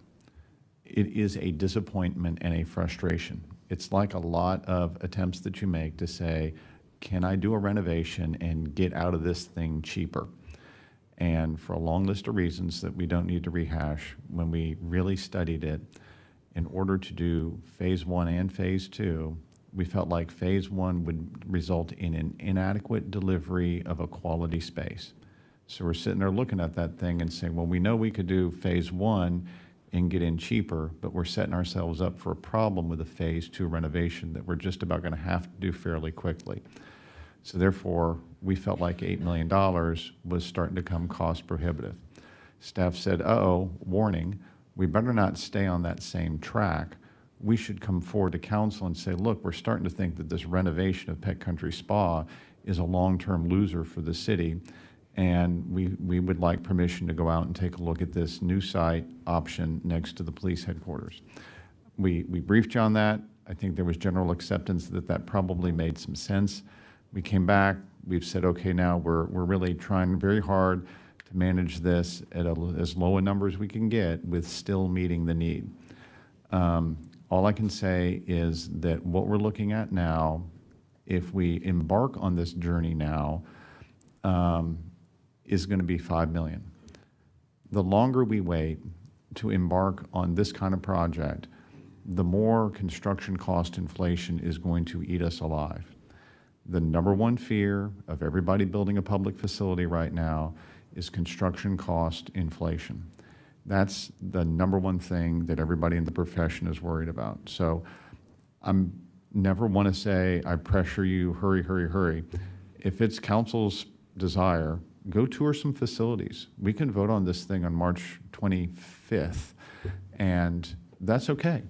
It is a disappointment and a frustration. It's like a lot of attempts that you make to say, can I do a renovation and get out of this thing cheaper? And for a long list of reasons that we don't need to rehash, when we really studied it, in order to do phase 1 and phase 2, we felt like phase 1 would result in an inadequate delivery of a quality space. So we're sitting there looking at that thing and saying, well, we know we could do phase 1 and get in cheaper, but we're setting ourselves up for a problem with a Phase 2 renovation that we're just about going to have to do fairly quickly. So therefore, we felt like $8 million was starting to come cost prohibitive. Staff said, uh-oh, warning, we better not stay on that same track. We should come forward to council and say, look, we're starting to think that this renovation of Pet Country Spa is a long-term loser for the city, and we would like permission to go out and take a look at this new site option next to the police headquarters. We briefed you on that. I think there was general acceptance that that probably made some sense. We came back, we've said, okay, now we're really trying very hard to manage this at as low a number as we can get with still meeting the need. All I can say is that what we're looking at now, if we embark on this journey now, is going to be $5 million. The longer we wait to embark on this kind of project, the more construction cost inflation is going to eat us alive. The number one fear of everybody building a public facility right now is construction cost inflation. That's the number one thing that everybody in the profession is worried about. So I'm never want to say, I pressure you, hurry, hurry, hurry. If it's council's desire, go tour some facilities. We can vote on this thing on March 25th, and that's okay.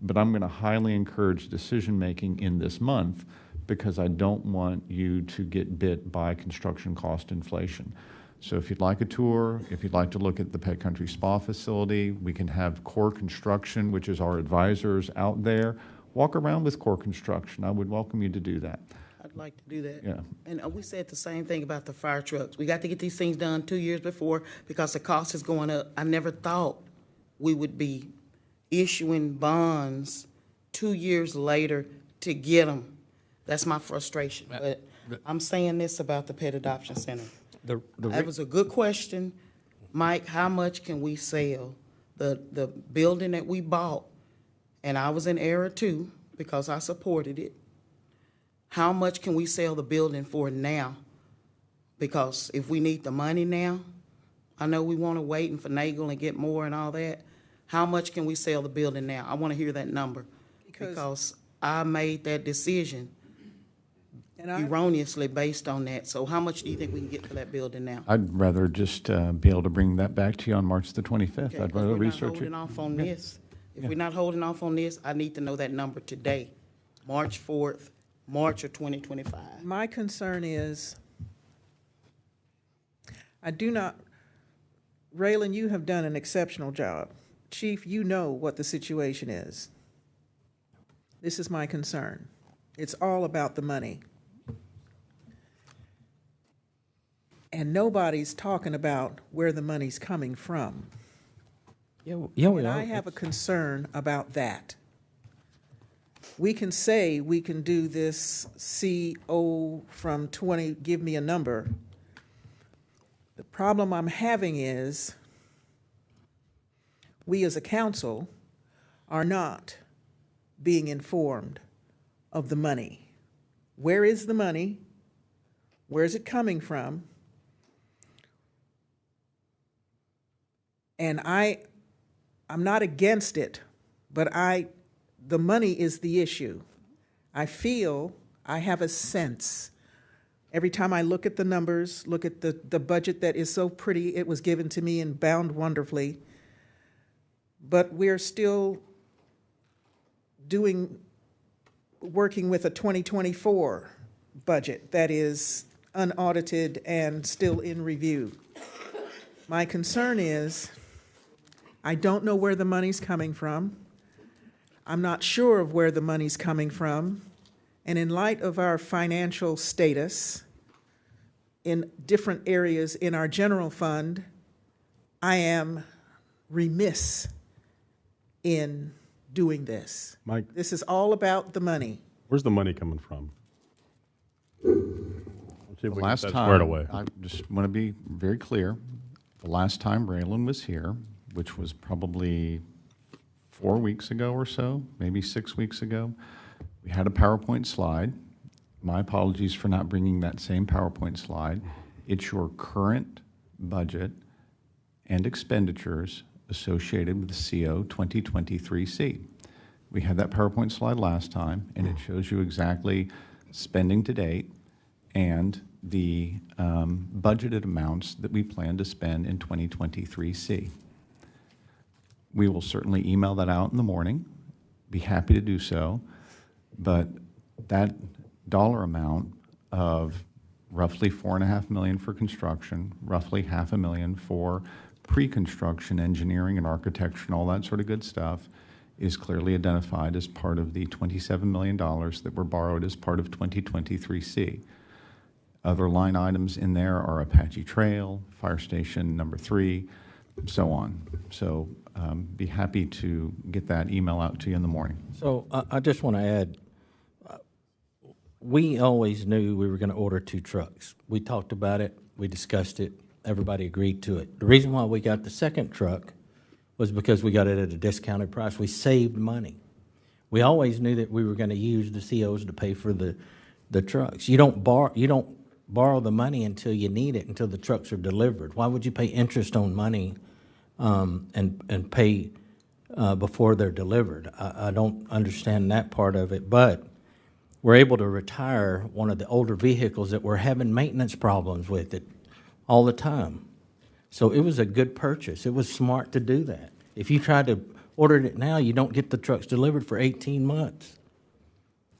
But I'm going to highly encourage decision-making in this month because I don't want you to get bit by construction cost inflation. So if you'd like a tour, if you'd like to look at the Pet Country Spa facility, we can have Core Construction, which is our advisors out there, walk around with Core Construction. I would welcome you to do that. I'd like to do that. Yeah. And we said the same thing about the fire trucks. We got to get these things done 2 years before because the cost is going up. I never thought we would be issuing bonds 2 years later to get them. That's my frustration. But I'm saying this about the Pet Adoption Center. That was a good question. Mike, how much can we sell? The building that we bought, and I was in error too, because I supported it. How much can we sell the building for now? Because if we need the money now, I know we want to wait and finagle and get more and all that. How much can we sell the building now? I want to hear that number. Because I made that decision erroneously based on that. So how much do you think we can get for that building now? I'd rather just be able to bring that back to you on March the 25th. Okay, I'd rather research If we're it. not holding off on Yeah. this, if Yeah. we're not holding off on this, I need to know that number today, March 4th, March of 2025. My concern is, I do not, Raylan, you have done an exceptional job. Chief, you know what the situation is. This is my concern. It's all about the money. And nobody's talking about where the money's coming from. Yeah, we And are. I have a concern about that. We can say we can do this CO from 20, give me a number. The problem I'm having is we as a council are not being informed of the money. Where is the money? Where is it coming from? And I'm not against it, but the money is the issue. I feel, I have a sense, every time I look at the numbers, look at the budget that is so pretty, it was given to me and bound wonderfully, but we're still working with a 2024 budget that is unaudited and still in review. My concern is, I don't know where the money's coming from. I'm not sure of where the money's coming from. And in light of our financial status in different areas in our general fund, I am remiss in doing this. Mike, This is all about the money. where's the money coming from? Let's see if we can Last get that squared time, away. I just want to be very clear, the last time Raylan was here, which was probably 4 weeks ago or so, maybe 6 weeks ago, we had a PowerPoint slide. My apologies for not bringing that same PowerPoint slide. It's your current budget and expenditures associated with the CO 2023C. We had that PowerPoint slide last time, and it shows you exactly spending to date and the budgeted amounts that we plan to spend in 2023C. We will certainly email that out in the morning, be happy to do so, but that dollar amount of roughly $4.5 million for construction, roughly $500,000 for pre-construction engineering and architecture and all that sort of good stuff is clearly identified as part of the $27 million that were borrowed as part of 2023C. Other line items in there are Apache Trail, Fire Station number 3, so on. So be happy to get that email out to you in the morning. So I just want to add, we always knew we were going to order 2 trucks. We talked about it, we discussed it, everybody agreed to it. The reason why we got the second truck was because we got it at a discounted price. We saved money. We always knew that we were going to use the COs to pay for the trucks. You don't borrow the money until you need it, until the trucks are delivered. Why would you pay interest on money and pay before they're delivered? I don't understand that part of it, but we're able to retire one of the older vehicles that we're having maintenance problems with it all the time. So it was a good purchase. It was smart to do that. If you try to order it now, you don't get the trucks delivered for 18 months.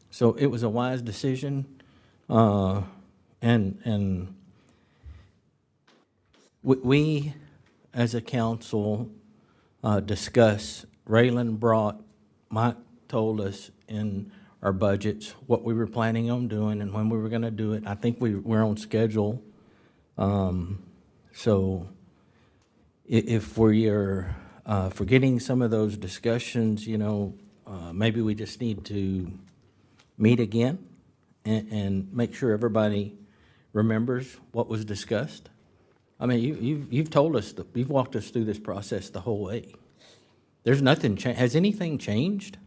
So it was a wise decision, and we as a council discuss. Mike told us in our budgets what we were planning on doing and when we were going to do it. I think we're on schedule. So if we're forgetting some of those discussions, maybe we just need to meet again and make sure everybody remembers what was discussed. I mean, you've told us, you've walked us through this process the whole way. There's nothing has anything changed?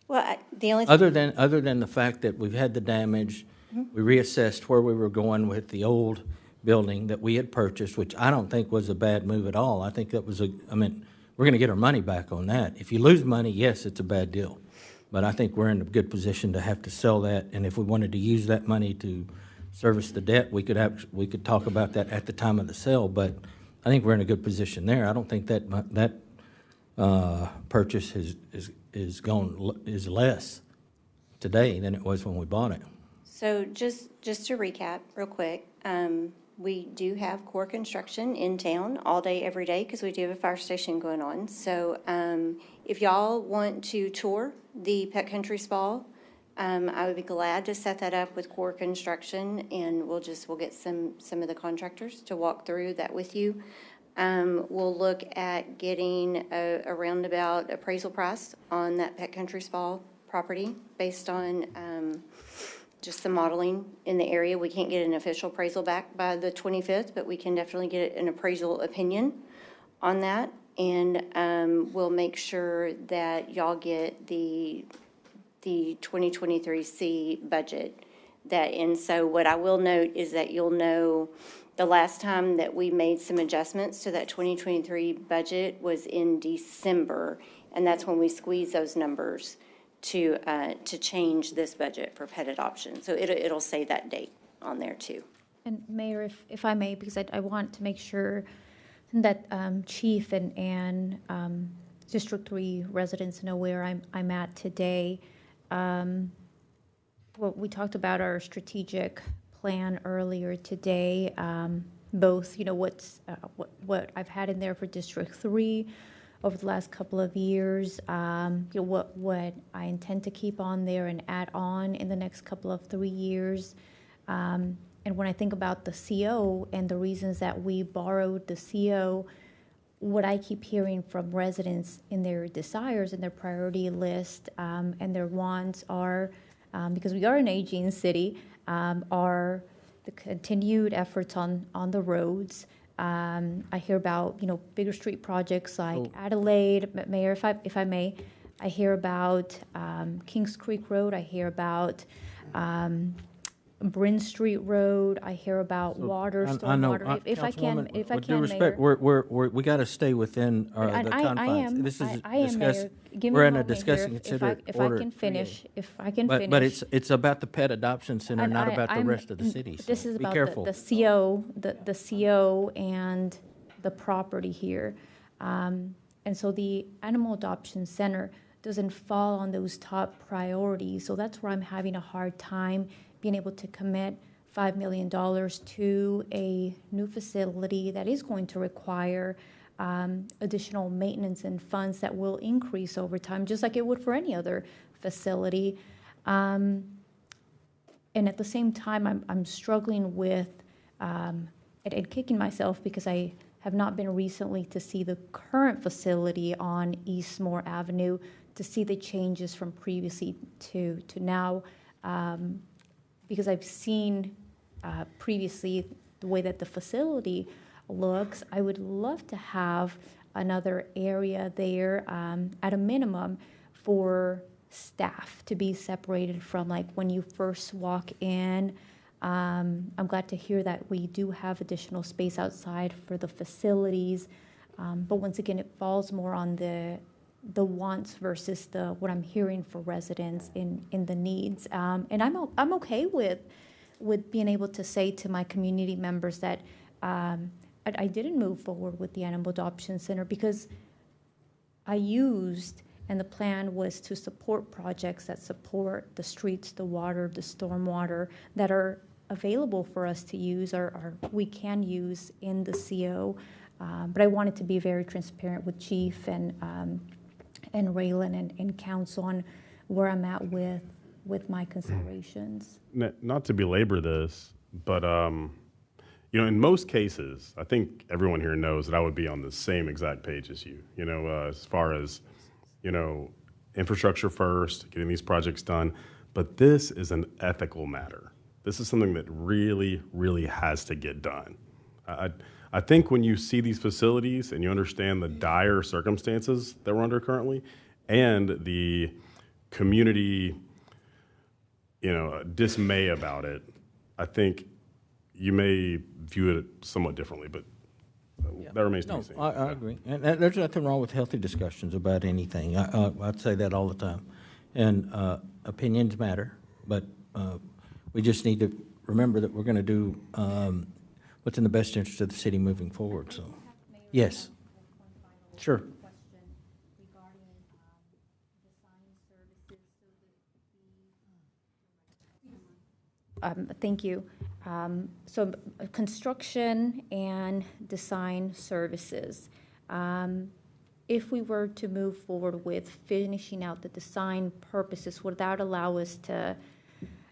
Well, the only Other than the fact that we've had the damage, we reassessed where we were going with the old building that we had purchased, which I don't think was a bad move at all. I think that was we're going to get our money back on that. If you lose money, yes, it's a bad deal. But I think we're in a good position to have to sell that, and if we wanted to use that money to service the debt, we could talk about that at the time of the sale, but I think we're in a good position there. I don't think that purchase is less today than it was when we bought it. So just to recap real quick, we do have core construction in town all day, every day, because we do have a fire station going on. So if y'all want to tour the Pet Country Spa, I would be glad to set that up with core construction, and we'll get some of the contractors to walk through that with you. We'll look at getting a roundabout appraisal price on that Pet Country Spa property based on just some modeling in the area. We can't get an official appraisal back by the 25th, but we can definitely get an appraisal opinion on that. And we'll make sure that y'all get the 2023C budget. And so what I will note is that you'll know the last time that we made some adjustments to that 2023 budget was in December, and that's when we squeezed those numbers to change this budget for pet adoption. So it'll say that date on there too. And Mayor, if I may, because I want to make sure that Chief and District 3 residents know where I'm at today. Well, we talked about our strategic plan earlier today, both, what I've had in there for District 3 over the last couple of years, what I intend to keep on there and add on in the next couple of 3 years. And when I think about the CO and the reasons that we borrowed the CO, what I keep hearing from residents in their desires and their priority list and their wants are, because we are an aging city, are the continued efforts on the roads. I hear about, bigger street projects like Adelaide. Mayor, if I may, I hear about Kings Creek Road. I hear about Bryn Street Road, I hear about water, I know, stormwater. If I can, Councilwoman, if I with due can, respect, Mayor. we got to stay within the I confines. am, This is I am, discuss- Mayor. Give me We're a in a moment discuss here. and If consider I order. can finish, if I can finish. But it's about the pet adoption center, not about the I'm- rest of the city, This so is be about careful. the CO, the CO and the property here. And so the Animal Adoption Center doesn't fall on those top priorities. So that's where I'm having a hard time being able to commit $5 million to a new facility that is going to require additional maintenance and funds that will increase over time, just like it would for any other facility. And at the same time, I'm struggling with and kicking myself because I have not been recently to see the current facility on Eastmore Avenue, to see the changes from previously to now, because I've seen previously the way that the facility looks. I would love to have another area there at a minimum for staff to be separated from, like, when you first walk in. I'm glad to hear that we do have additional space outside for the facilities. But once again, it falls more on the wants versus what I'm hearing for residents in the needs. And I'm okay with being able to say to my community members that I didn't move forward with the Animal Adoption Center because I used, and the plan was to support projects that support the streets, the water, the stormwater that are available for us to use or we can use in the CO. But I wanted to be very transparent with Chief and Raylan and Council on where I'm at with my considerations. Not to belabor this, but in most cases, I think everyone here knows that I would be on the same exact page as you. As far as infrastructure first, getting these projects done. But this is an ethical matter. This is something that really, really has to get done. I think when you see these facilities and you understand the dire circumstances that we're under currently and the community, dismay about it, I think you may view it somewhat differently, but that remains to be seen. I agree. And there's nothing wrong with healthy discussions about anything. I'd say that all the time. And opinions matter, but we just need to remember that we're going to do what's in the best interest of the city moving forward, so. Yes. Sure. Thank you. So construction and design services. If we were to move forward with finishing out the design purposes, would that allow us to,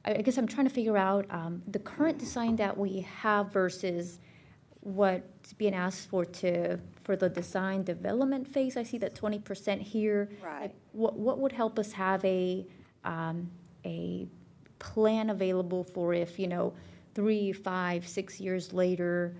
I guess I'm trying to figure out the current design that we have versus what's being asked for the design development phase. I see that 20% here. Right. What would help us have a plan available for if, 3, 5, 6 years later?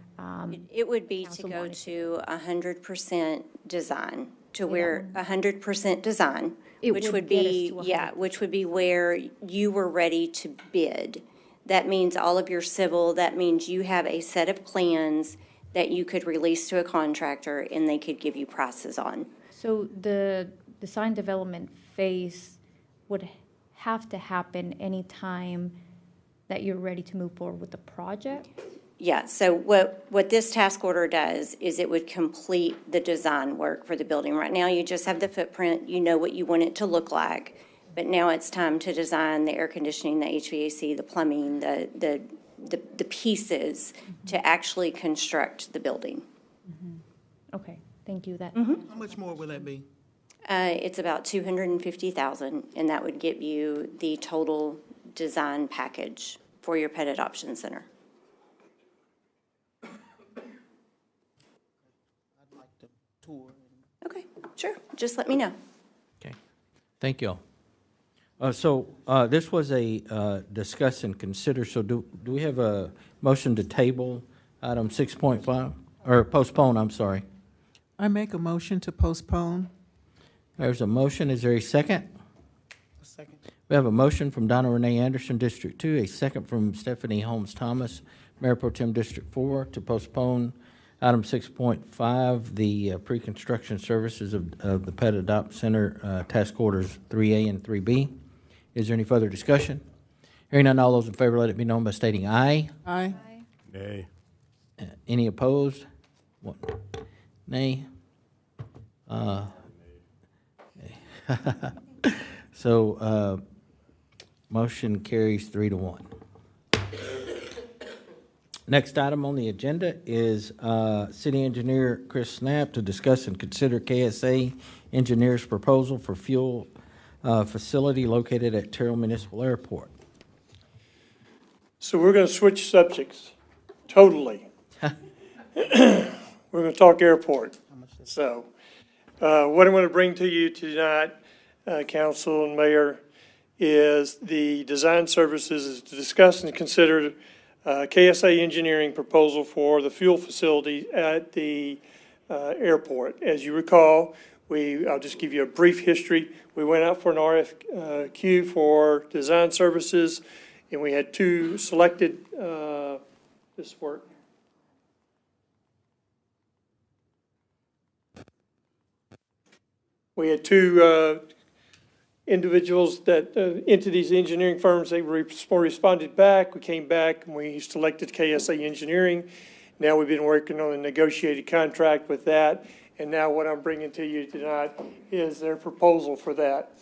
It would be to council go wanted to 100% design, to where 100% design, It which would would get us be, to 100%. yeah, which would be where you were ready to bid. That means all of your civil, that means you have a set of plans that you could release to a contractor and they could give you prices on. So the design development phase would have to happen anytime that you're ready to move forward with the project? Yeah, so what this task order does is it would complete the design work for the building. Right now, you just have the footprint, you know what you want it to look like, but now it's time to design the air conditioning, the HVAC, the plumbing, the pieces to actually construct the building. Okay, thank you. That. How much more will that be? It's about $250,000, and that would give you the total design package for your pet adoption center. I'd like to tour. Okay, sure, just let me know. Okay. Thank you all. So this was a discuss and consider, so do we have a motion to table item 6.5, or postpone, I'm sorry? I make a motion to postpone. There's a motion, is there a second? Second. We have a motion from Donna Renee Anderson, District 2, a second from Stephanie Holmes Thomas, Mayor Pro Tem District 4, to postpone item 6.5, the pre-construction services of the Pet Adopt Center, Task Orders 3A and 3B. Is there any further discussion? Hearing none, all those in favor, let it be known by stating aye. Aye. Nay. Any opposed? One. Nay. So, motion carries 3-1. Next item on the agenda is City Engineer Chris Snap to discuss and consider KSA Engineers' proposal for fuel facility located at Terrell Municipal Airport. So we're going to switch subjects totally. We're going to talk airport. So what I'm going to bring to you tonight, council and mayor, is the design services is to discuss and consider KSA Engineering proposal for the fuel facility at the airport. As you recall, I'll just give you a brief history. We went out for an RFQ for design services, and we had two selected, this work. We had two individuals that, entities, engineering firms, they responded back. We came back and we selected KSA Engineering. Now we've been working on a negotiated contract with that. And now what I'm bringing to you tonight is their proposal for that.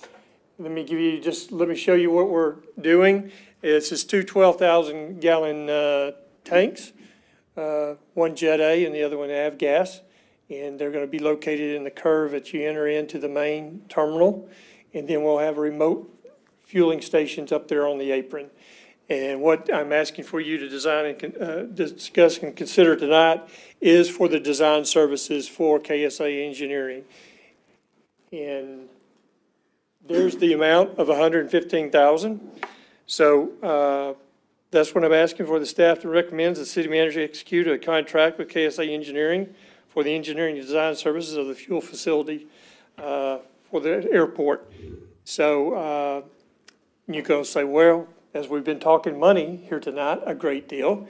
Let me show you what we're doing. This is two 12,000 gallon tanks, one Jet A and the other one avgas. And they're going to be located in the curve that you enter into the main terminal. And then we'll have remote fueling stations up there on the apron. And what I'm asking for you to design and discuss and consider tonight is for the design services for KSA Engineering. And there's the amount of $115,000. So that's what I'm asking for. The staff recommends the city manager execute a contract with KSA Engineering for the engineering and design services of the fuel facility for the airport. So you go say, well, as we've been talking money here tonight, a great deal,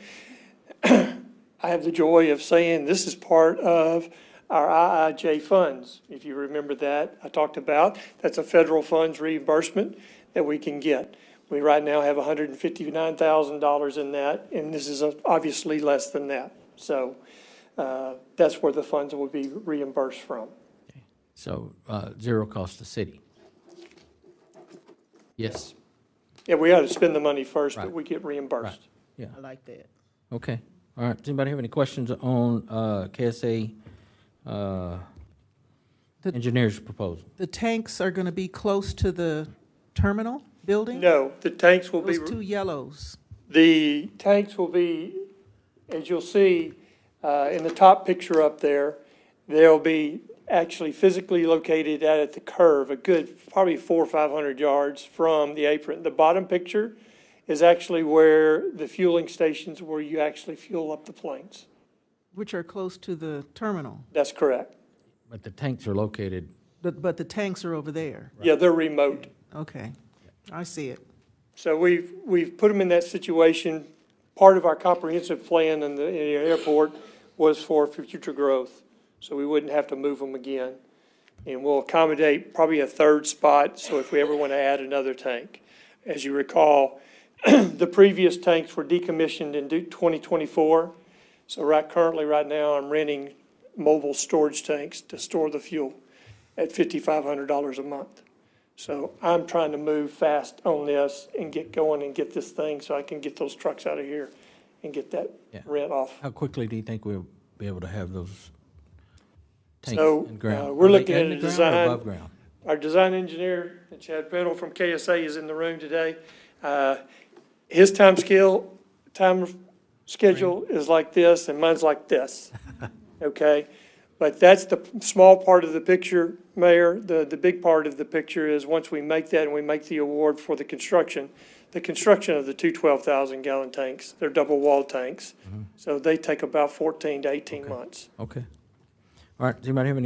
I have the joy of saying this is part of our IIJ funds. If you remember that, I talked about, that's a federal funds reimbursement that we can get. We right now have $159,000 in that, and this is obviously less than that. So that's where the funds will be reimbursed from. So, zero cost to city. Yes. Yeah, we ought to spend the money first, but Right. we get reimbursed. Right. Yeah. I like that. Okay. All right. Does anybody have any questions on KSA engineer's proposal? The tanks are going to be close to the terminal building? No, the tanks will be. Those two yellows. The tanks will be, as you'll see in the top picture up there, they'll be actually physically located out at the curve, a good probably 400 or 500 yards from the apron. The bottom picture is actually where the fueling stations where you actually fuel up the planes. Which are close to the terminal. That's correct. But the tanks are located. But the tanks are over there. Yeah, they're remote. Okay, I see it. So we've put them in that situation. Part of our comprehensive plan in the airport was for future growth, so we wouldn't have to move them again. And we'll accommodate probably a third spot, so if we ever want to add another tank. As you recall, the previous tanks were decommissioned in 2024. So currently right now, I'm renting mobile storage tanks to store the fuel at $5,500 a month. So I'm trying to move fast on this and get going and get this thing so I can get those trucks out of here and get that rent off. How quickly do you think we'll be able to have those tanks So in ground? we're Are they looking at in a the ground or design. above ground? Our design engineer, Chad Pennell from KSA, is in the room today. His time schedule is like this, and mine's like this, okay? But that's the small part of the picture, Mayor. The big part of the picture is once we make that and we make the award for the construction of the two 12,000 gallon tanks, they're double wall tanks. So they take about 14 to 18 months. Okay. All right, does anybody have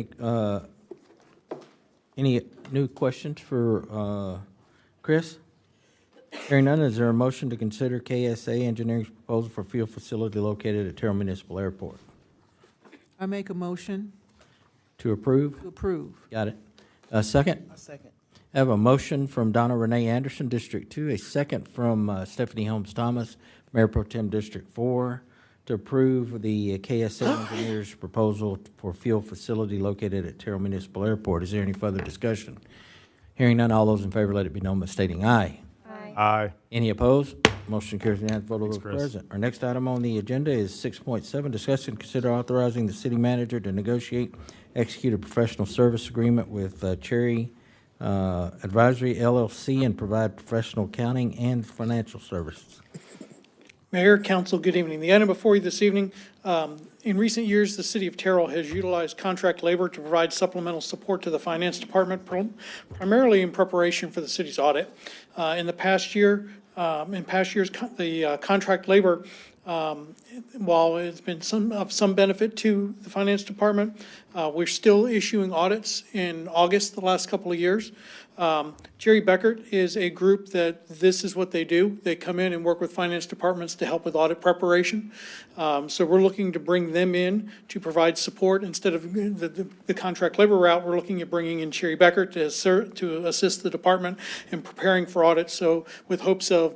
any new questions for Chris? Hearing none, is there a motion to consider KSA Engineering's proposal for field facility located at Terrell Municipal Airport? I make a motion To approve? to approve. Got it. A second? A second. I have a motion from Donna Renee Anderson, District 2, a second from Stephanie Holmes Thomas, Mayor Pro Tem District 4, to approve the KSA Engineers proposal for field facility located at Terrell Municipal Airport. Is there any further discussion? Hearing none, all those in favor let it be known by stating aye. Aye. Any opposed? Motion carries unanimous vote of those Chris. present. Our next item on the agenda is 6.7, discuss and consider authorizing the city manager to negotiate, execute a professional service agreement with Cherry Advisory LLC and provide professional accounting and financial services. Mayor, council, good evening. The item before you this evening, in recent years, the city of Terrell has utilized contract labor to provide supplemental support to the finance department, primarily in preparation for the city's audit. In past years, the contract labor, while it's been of some benefit to the finance department, we're still issuing audits in August the last couple of years. Jerry Beckert is a group that this is what they do. They come in and work with finance departments to help with audit preparation. So we're looking to bring them in to provide support instead of the contract labor route. We're looking at bringing in Jerry Beckert to assist the department in preparing for audit. So with hopes of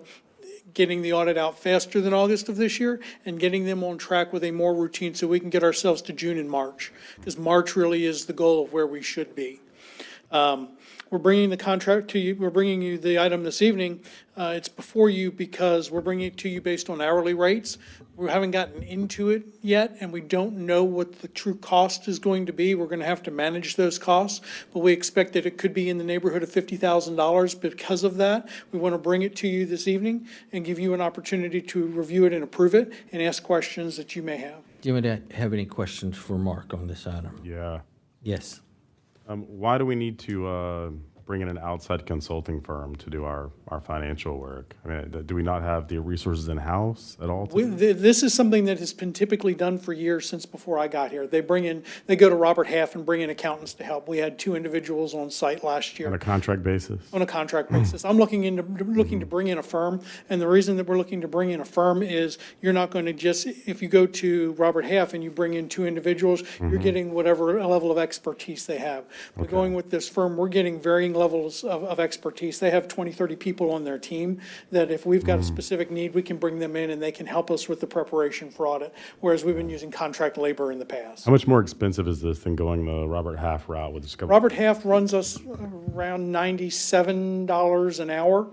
getting the audit out faster than August of this year and getting them on track with a more routine so we can get ourselves to June and March, because March really is the goal of where we should be. We're bringing the contract to you, we're bringing you the item this evening. It's before you because we're bringing it to you based on hourly rates. We haven't gotten into it yet, and we don't know what the true cost is going to be. We're going to have to manage those costs, but we expect that it could be in the neighborhood of $50,000. Because of that, we want to bring it to you this evening and give you an opportunity to review it and approve it and ask questions that you may have. Do you have any questions for Mark on this item? Yeah. Yes. Why do we need to bring in an outside consulting firm to do our financial work? I mean, do we not have the resources in-house at all? This is something that has been typically done for years since before I got here. They go to Robert Half and bring in accountants to help. We had 2 individuals on site last year. On a contract basis? On a contract basis. I'm looking to bring in a firm, and the reason that we're looking to bring in a firm is you're not going to just, if you go to Robert Half and you bring in 2 individuals, you're getting whatever level of expertise they have. We're going with this firm, we're getting varying levels of expertise. They have 20, 30 people on their team that if we've got a specific need, we can bring them in and they can help us with the preparation for audit, whereas we've been using contract labor in the past. How much more expensive is this than going the Robert Half route with Discovery? Robert Half runs us around $97 an hour.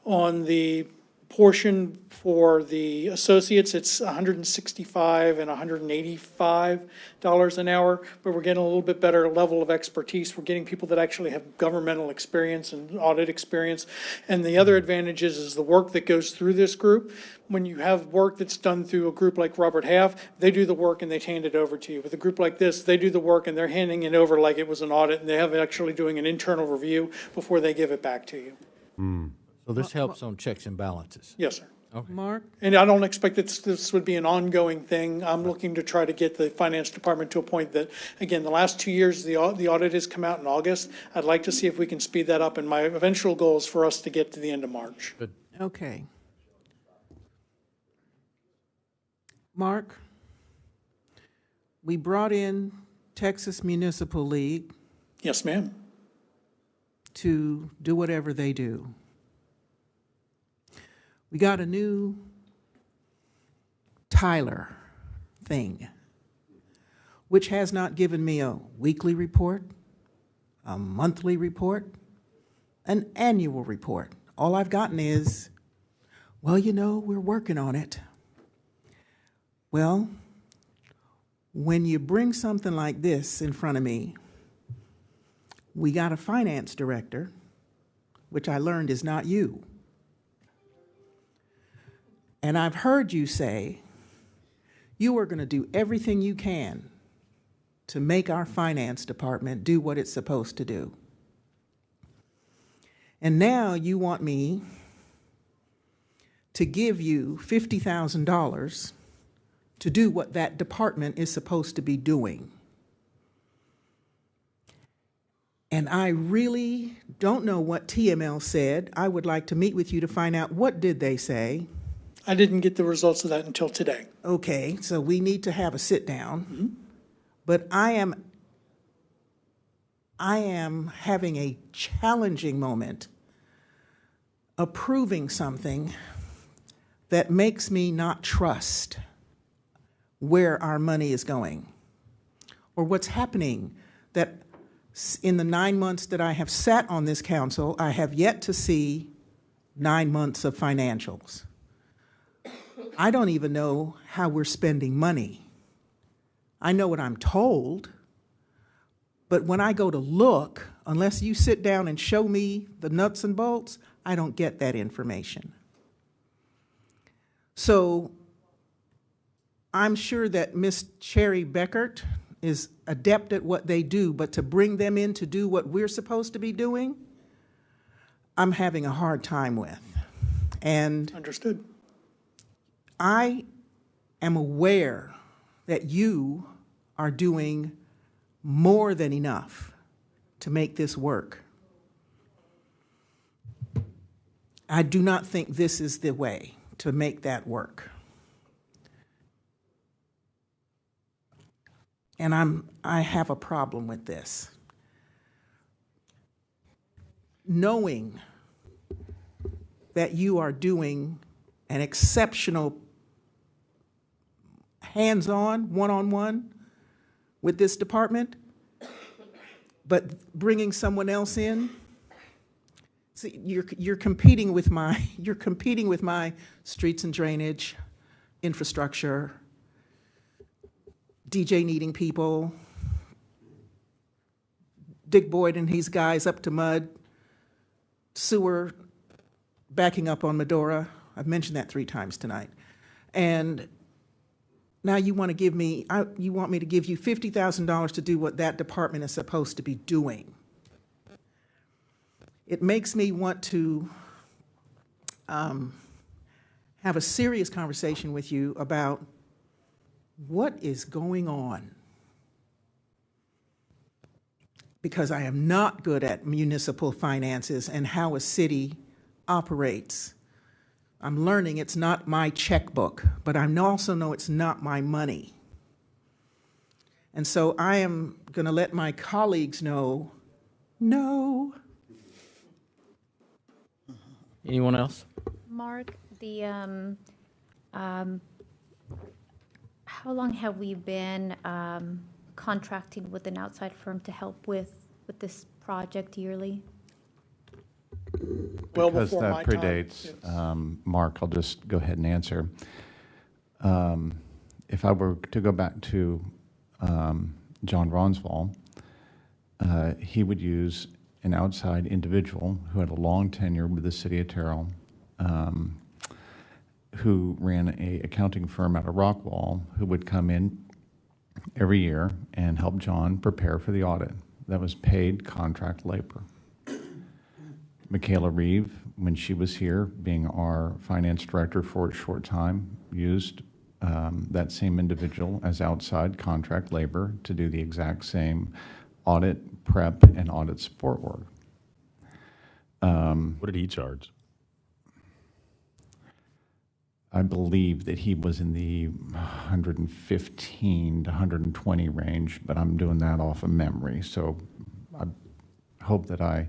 On the portion for the associates, it's $165 and $185 an hour, but we're getting a little bit better level of expertise. We're getting people that actually have governmental experience and audit experience. And the other advantage is the work that goes through this group. When you have work that's done through a group like Robert Half, they do the work and they hand it over to you. With a group like this, they do the work and they're handing it over like it was an audit, and they have actually doing an internal review before they give it back to you. So this helps on checks and balances? Yes, sir. Okay. Mark? And I don't expect that this would be an ongoing thing. I'm looking to try to get the finance department to a point that, again, the last 2 years, the audit has come out in August. I'd like to see if we can speed that up, and my eventual goal is for us to get to the end of March. Good. Okay. Mark, we brought in Texas Municipal League Yes, ma'am. to do whatever they do. We got a new Tyler thing, which has not given me a weekly report, a monthly report, an annual report. All I've gotten is, well, you know, we're working on it. Well, when you bring something like this in front of me, we got a finance director, which I learned is not you. And I've heard you say you are going to do everything you can to make our finance department do what it's supposed to do. And now you want me to give you $50,000 to do what that department is supposed to be doing. And I really don't know what TML said. I would like to meet with you to find out what did they say. I didn't get the results of that until today. Okay, so we need to have a sit down. But I am having a challenging moment approving something that makes me not trust where our money is going or what's happening. That in the 9 months that I have sat on this council, I have yet to see 9 months of financials. I don't even know how we're spending money. I know what I'm told, but when I go to look, unless you sit down and show me the nuts and bolts, I don't get that information. So I'm sure that Ms. Cherry Beckert is adept at what they do, but to bring them in to do what we're supposed to be doing, I'm having a hard time with. And Understood. I am aware that you are doing more than enough to make this work. I do not think this is the way to make that work. And I have a problem with this. Knowing that you are doing an exceptional hands-on, one-on-one with this department, but bringing someone else in, see, you're competing with my streets and drainage, infrastructure, DJ needing people, Dick Boyd and his guys up to mud, sewer backing up on Medora. I've mentioned that 3 times tonight. And now you want to give me, you want me to give you $50,000 to do what that department is supposed to be doing. It makes me want to have a serious conversation with you about what is going on. Because I am not good at municipal finances and how a city operates. I'm learning it's not my checkbook, but I also know it's not my money. And so I am going to let my colleagues know, no. Anyone else? Mark, how long have we been contracting with an outside firm to help with this project yearly? Well Because before my that time, predates, yes. Mark, I'll just go ahead and answer. If I were to go back to John Ronsval, he would use an outside individual who had a long tenure with the city of Terrell, who ran an accounting firm out of Rockwall, who would come in every year and help John prepare for the audit. That was paid contract labor. Michaela Reeve, when she was here, being our finance director for a short time, used that same individual as outside contract labor to do the exact same audit prep and audit support work. What did he charge? I believe that he was in the 115 to 120 range, but I'm doing that off of memory. So I hope that I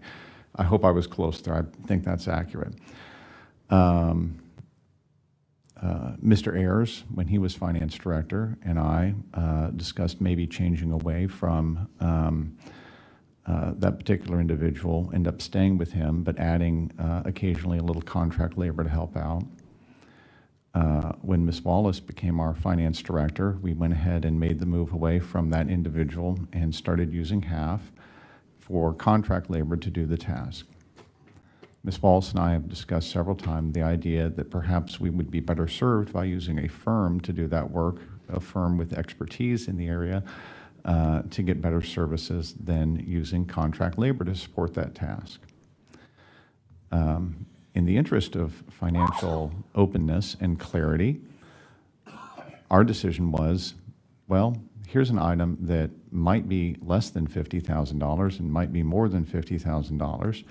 hope I was close there. I think that's accurate. Mr. Ayers, when he was finance director, and I discussed maybe changing away from that particular individual, end up staying with him, but adding occasionally a little contract labor to help out. When Ms. Wallace became our finance director, we went ahead and made the move away from that individual and started using half for contract labor to do the task. Ms. Wallace and I have discussed several times the idea that perhaps we would be better served by using a firm to do that work, a firm with expertise in the area, to get better services than using contract labor to support that task. In the interest of financial openness and clarity, our decision was, well, here's an item that might be less than $50,000 and might be more than $50,000.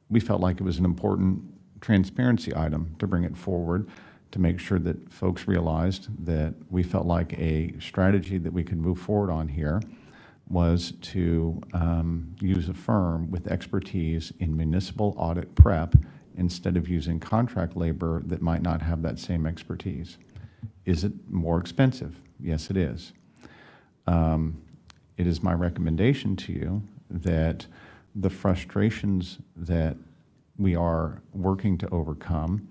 We felt like it was an important transparency item to bring it forward, to make sure that folks realized that we felt like a strategy that we could move forward on here was to use a firm with expertise in municipal audit prep instead of using contract labor that might not have that same expertise. Is it more expensive? Yes, it is. It is my recommendation to you that the frustrations that we are working to overcome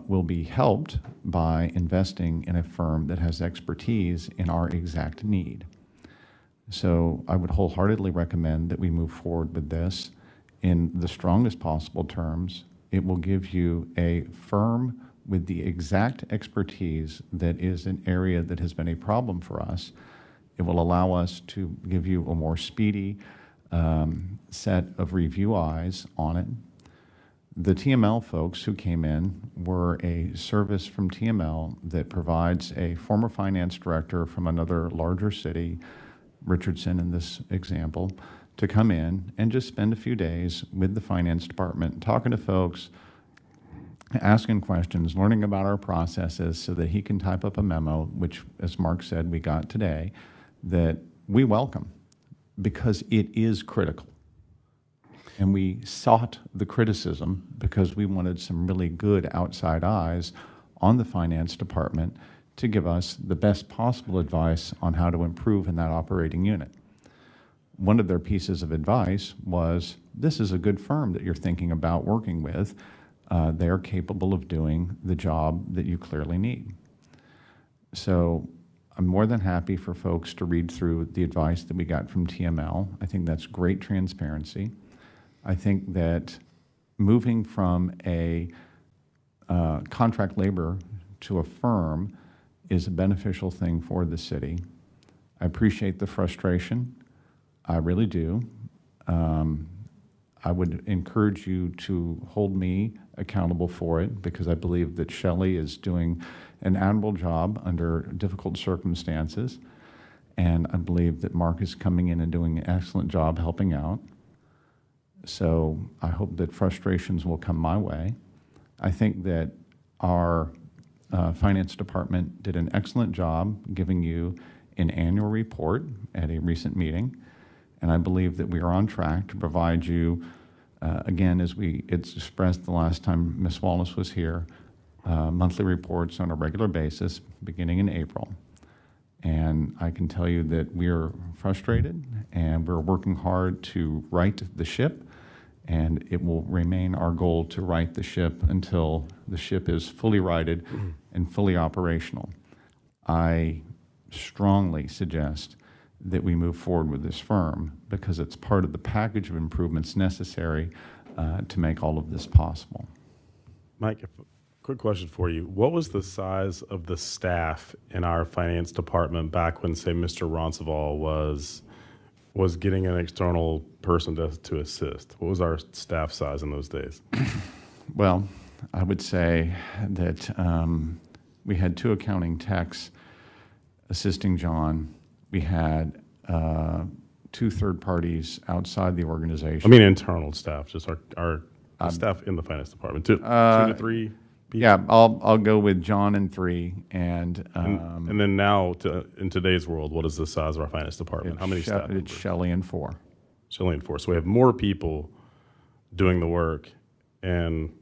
will be helped by investing in a firm that has expertise in our exact need. So I would wholeheartedly recommend that we move forward with this in the strongest possible terms. It will give you a firm with the exact expertise that is an area that has been a problem for us. It will allow us to give you a more speedy set of review eyes on it. The TML folks who came in were a service from TML that provides a former finance director from another larger city, Richardson in this example, to come in and just spend a few days with the finance department, talking to folks, asking questions, learning about our processes so that he can type up a memo, which, as Mark said, we got today, that we welcome because it is critical. And we sought the criticism because we wanted some really good outside eyes on the finance department to give us the best possible advice on how to improve in that operating unit. One of their pieces of advice was, this is a good firm that you're thinking about working with. They are capable of doing the job that you clearly need. So I'm more than happy for folks to read through the advice that we got from TML. I think that's great transparency. I think that moving from a contract labor to a firm is a beneficial thing for the city. I appreciate the frustration. I really do. I would encourage you to hold me accountable for it because I believe that Shelley is doing an admirable job under difficult circumstances. And I believe that Mark is coming in and doing an excellent job helping out. So I hope that frustrations will come my way. I think that our finance department did an excellent job giving you an annual report at a recent meeting. And I believe that we are on track to provide you, again, as it's expressed the last time Ms. Wallace was here, monthly reports on a regular basis beginning in April. And I can tell you that we are frustrated and we're working hard to right the ship, and it will remain our goal to right the ship until the ship is fully righted and fully operational. I strongly suggest that we move forward with this firm because it's part of the package of improvements necessary to make all of this possible. Mike, quick question for you. What was the size of the staff in our finance department back when, say, Mr. Roncesvalles was getting an external person to assist? What was our staff size in those days? Well, I would say that we had 2 accounting techs assisting John. We had 2 third parties outside the organization. I mean internal staff, just our staff in the finance department. 2 to 3 people? Yeah, I'll go with John and 3. And then now, in today's world, what is the size of our finance department? How many staff members? It's Shelley and 4. Shelley and 4. So we have more people doing the work, and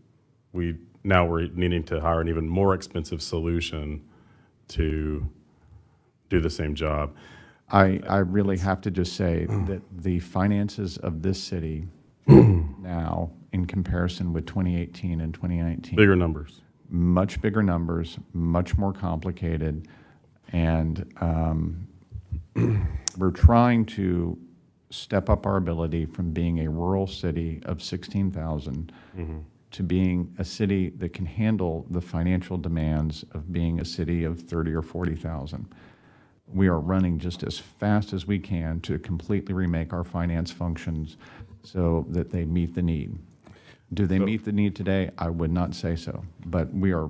we're needing to hire an even more expensive solution to do the same job. I really have to just say that the finances of this city now, in comparison with 2018 and 2019. Bigger numbers. Much bigger numbers, much more complicated. And we're trying to step up our ability from being a rural city of 16,000 to being a city that can handle the financial demands of being a city of 30 or 40,000. We are running just as fast as we can to completely remake our finance functions so that they meet the need. Do they meet the need today? I would not say so, but we are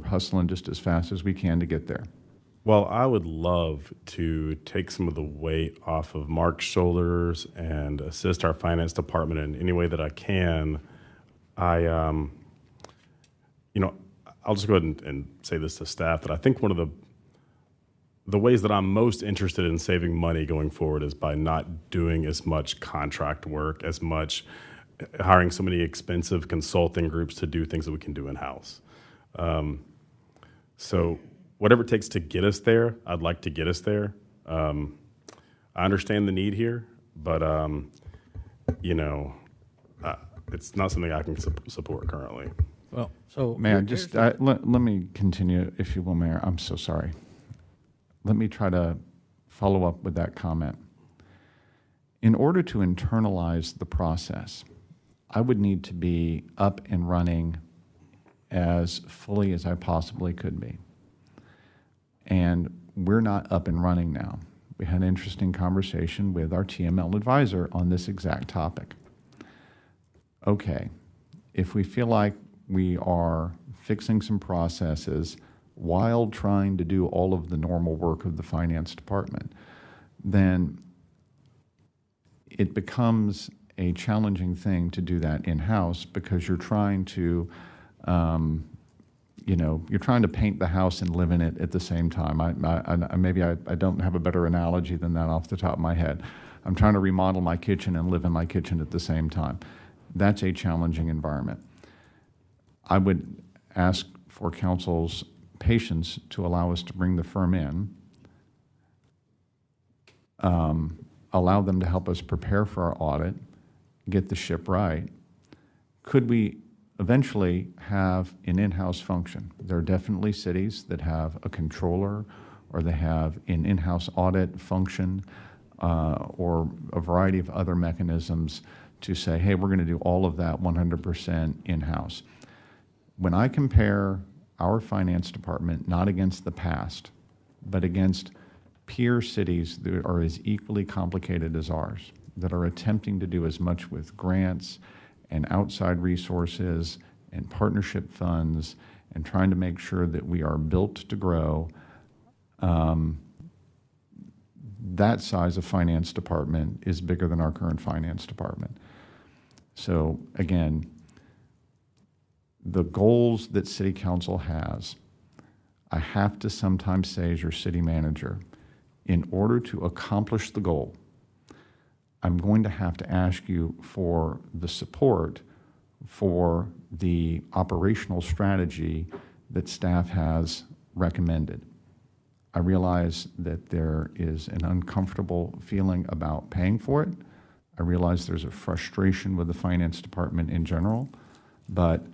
hustling just as fast as we can to get there. Well, I would love to take some of the weight off of Mark's shoulders and assist our finance department in any way that I can. I'll just go ahead and say this to staff, that I think one of the ways that I'm most interested in saving money going forward is by not doing as much contract work, as much hiring so many expensive consulting groups to do things that we can do in-house. So whatever it takes to get us there, I'd like to get us there. I understand the need here, but, it's not something I can support currently. Well, so. May I just, let me continue, if you will, Mayor. I'm so sorry. Let me try to follow up with that comment. In order to internalize the process, I would need to be up and running as fully as I possibly could be. And we're not up and running now. We had an interesting conversation with our TML advisor on this exact topic. Okay, if we feel like we are fixing some processes while trying to do all of the normal work of the finance department, then it becomes a challenging thing to do that in-house, because you're trying to, you're trying to paint the house and live in it at the same time. Maybe I don't have a better analogy than that off the top of my head. I'm trying to remodel my kitchen and live in my kitchen at the same time. That's a challenging environment. I would ask for council's patience to allow us to bring the firm in, allow them to help us prepare for our audit, get the ship right. Could we eventually have an in-house function? There are definitely cities that have a controller, or they have an in-house audit function, or a variety of other mechanisms to say, hey, we're going to do all of that 100% in-house. When I compare our finance department, not against the past, but against peer cities that are as equally complicated as ours, that are attempting to do as much with grants and outside resources and partnership funds and trying to make sure that we are built to grow, that size of finance department is bigger than our current finance department. So again, the goals that City Council has, I have to sometimes say as your city manager, in order to accomplish the goal, I'm going to have to ask you for the support for the operational strategy that staff has recommended. I realize that there is an uncomfortable feeling about paying for it. I realize there's a frustration with the finance department in general, but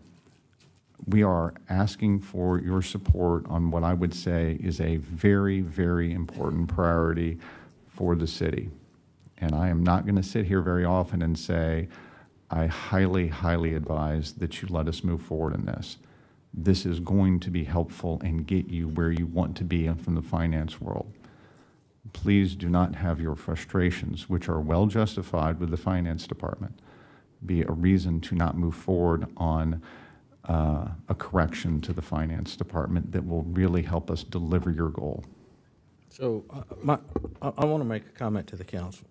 we are asking for your support on what I would say is a very, very important priority for the city. And I am not going to sit here very often and say, I highly, highly advise that you let us move forward in this. This is going to be helpful and get you where you want to be from the finance world. Please do not have your frustrations, which are well justified with the finance department, be a reason to not move forward on a correction to the finance department that will really help us deliver your goal. So I want to make a comment to the council.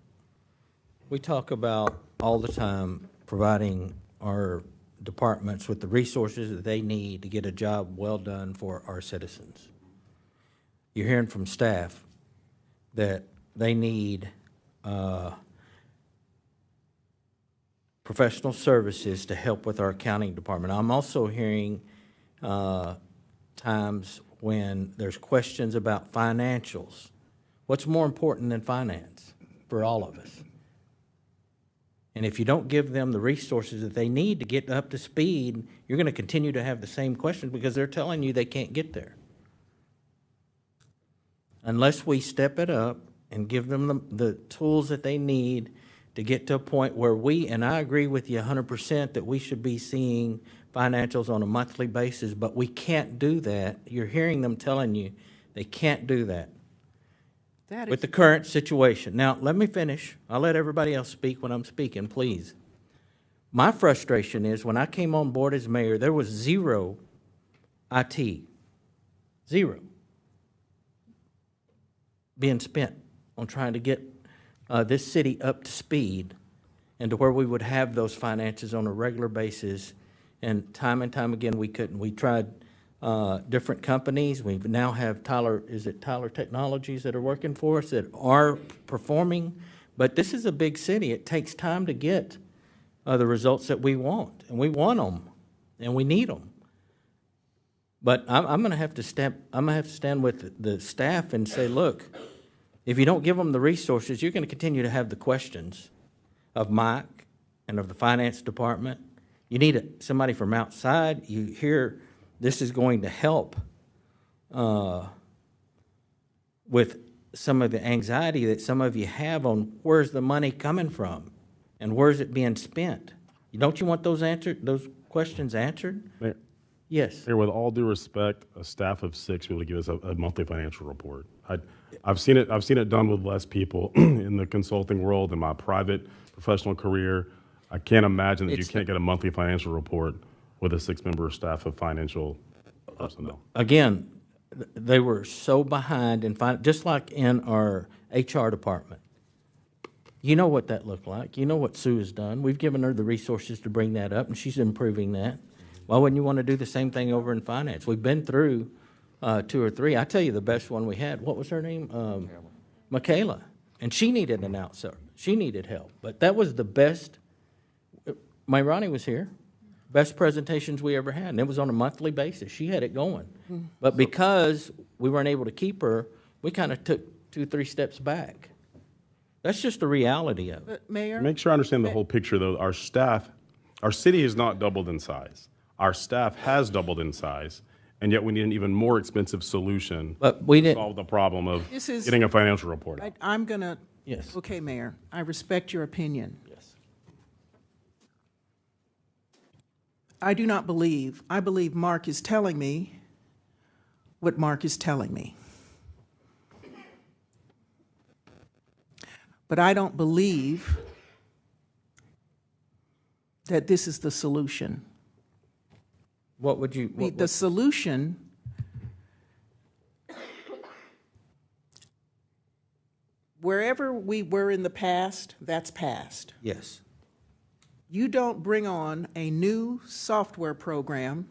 We talk about all the time providing our departments with the resources that they need to get a job well done for our citizens. You're hearing from staff that they need professional services to help with our accounting department. I'm also hearing times when there's questions about financials. What's more important than finance for all of us? And if you don't give them the resources that they need to get up to speed, you're going to continue to have the same questions because they're telling you they can't get there. Unless we step it up and give them the tools that they need to get to a point where and I agree with you 100% that we should be seeing financials on a monthly basis, but we can't do that. You're hearing them telling you they can't do that. With the current situation. Now, let me finish. I'll let everybody else speak when I'm speaking, please. My frustration is when I came on board as mayor, there was zero IT. Zero. being spent on trying to get this city up to speed and to where we would have those finances on a regular basis. And time again, we couldn't. We tried different companies. We now have Tyler Technologies that are working for us that are performing. But this is a big city. It takes time to get the results that we want. And we want them, and we need them. But I'm going to have to stand with the staff and say, look, if you don't give them the resources, you're going to continue to have the questions of Mike and of the finance department. You need somebody from outside. You hear this is going to help with some of the anxiety that some of you have on where's the money coming from and where's it being spent. Don't you want those questions answered? Mayor, Yes. Mayor, with all due respect, a staff of 6 will give us a monthly financial report. I've seen it done with less people in the consulting world in my private professional career. I can't imagine that you can't get a monthly financial report with a 6-member staff of financial personnel. Again, they were so behind in just like in our HR department. You know what that looked like. You know what Sue has done. We've given her the resources to bring that up, and she's improving that. Why wouldn't you want to do the same thing over in finance? We've been through 2 or 3. I tell you the best one we had. What was her name? Michaela. And she needed an outsource. She needed help. But that was the best. My Ronnie was here. Best presentations we ever had. And it was on a monthly basis. She had it going. But because we weren't able to keep her, we kind of took 2, 3 steps back. That's just the reality of it. Mayor? Make sure I understand the whole picture, though. Our city has not doubled in size. Our staff has doubled in size, and yet we need an even more expensive solution to solve the problem of getting a financial report. I'm going to. Yes. Okay, Mayor, I respect your opinion. Yes. I believe Mark is telling me what Mark is telling me. But I don't believe that this is the solution. What would you? The solution wherever we were in the past, that's past. Yes. You don't bring on a new software program,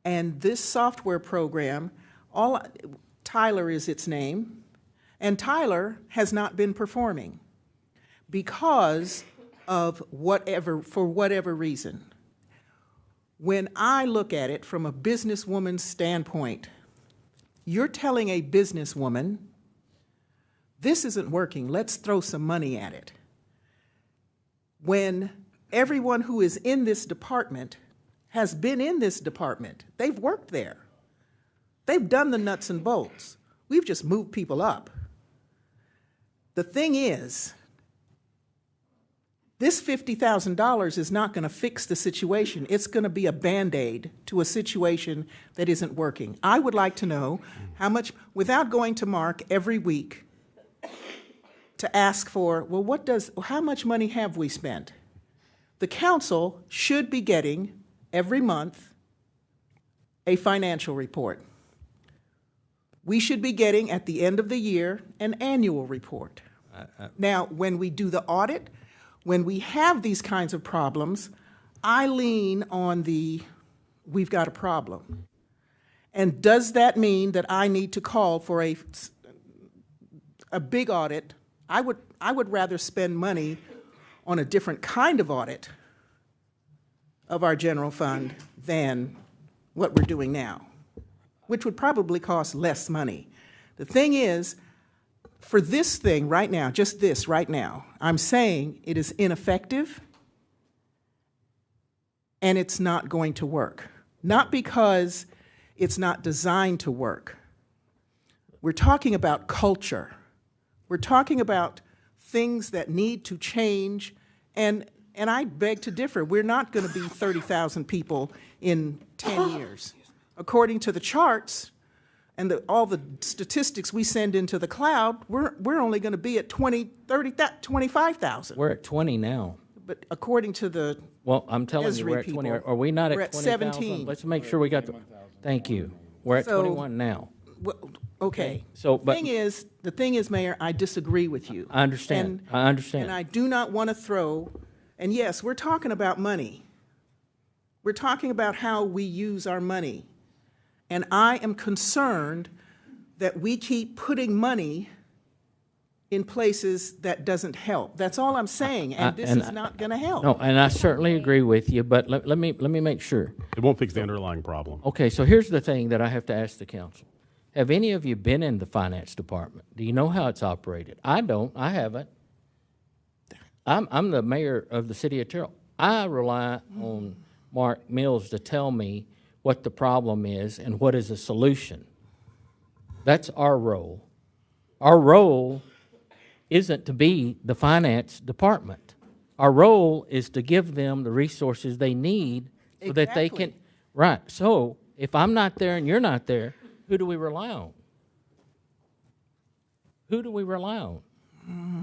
and this software program, Tyler is its name, and Tyler has not been performing because of for whatever reason. When I look at it from a businesswoman's standpoint, you're telling a businesswoman, this isn't working, let's throw some money at it. When everyone who is in this department has been in this department, they've worked there. They've done the nuts and bolts. We've just moved people up. The thing is, this $50,000 is not going to fix the situation. It's going to be a Band-Aid to a situation that isn't working. I would like to know how much, without going to Mark every week to ask for, well, how much money have we spent? The council should be getting every month a financial report. We should be getting at the end of the year an annual report. Now, when we do the audit, when we have these kinds of problems, I lean on we've got a problem. And does that mean that I need to call for a big audit? I would rather spend money on a different kind of audit of our general fund than what we're doing now, which would probably cost less money. The thing is, for this thing right now, just this right now, I'm saying it is ineffective and it's not going to work. Not because it's not designed to work. We're talking about culture. We're talking about things that need to change, and I beg to differ. We're not going to be 30,000 people in 10 years. According to the charts, and all the statistics we send into the cloud, we're only going to be at 25,000. We're at 20 now. But according to the Well, I'm telling you, we're at 20. Are we not we're at at 20,000? 17. Let's make sure we got the, thank you. We're at So- 21 now. Okay. So, The but thing is, Mayor, I disagree with you. I understand. I understand. And I do not want to throw, and yes, we're talking about money. We're talking about how we use our money. And I am concerned that we keep putting money in places that doesn't help. That's all I'm saying, and this is not going to help. No, and I certainly agree with you, but let me make sure. It won't fix the underlying problem. Okay, so here's the thing that I have to ask the council. Have any of you been in the finance department? Do you know how it's operated? I don't. I haven't. I'm the mayor of the city of Terrell. I rely on Mark Mills to tell me what the problem is and what is a solution. That's our role. Our role isn't to be the finance department. Our role is to give them the resources they need so that they can. Right. So if I'm not there and you're not there, who do we rely on? Who do we rely on?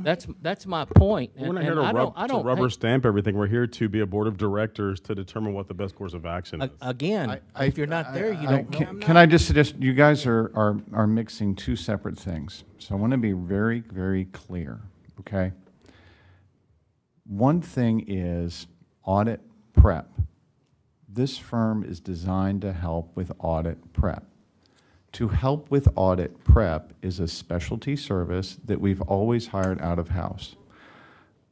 That's my point. We're not here to rubber stamp everything. We're here to be a board of directors to determine what the best course of action is. Again, if you're not there, you don't know. Can I just suggest, you guys are mixing two separate things. So I want to be very, very clear, okay? One thing is audit prep. This firm is designed to help with audit prep. To help with audit prep is a specialty service that we've always hired out of house.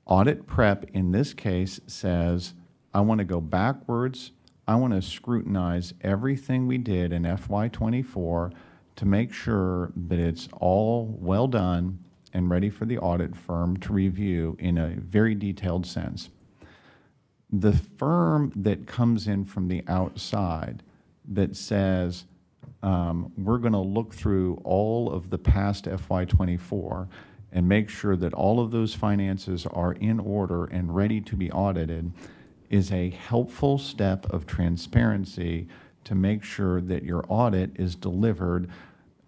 Audit prep in this case says, I want to go backwards. I want to scrutinize everything we did in FY24 to make sure that it's all well done and ready for the audit firm to review in a very detailed sense. The firm that comes in from the outside that says, we're going to look through all of the past FY24 and make sure that all of those finances are in order and ready to be audited is a helpful step of transparency to make sure that your audit is delivered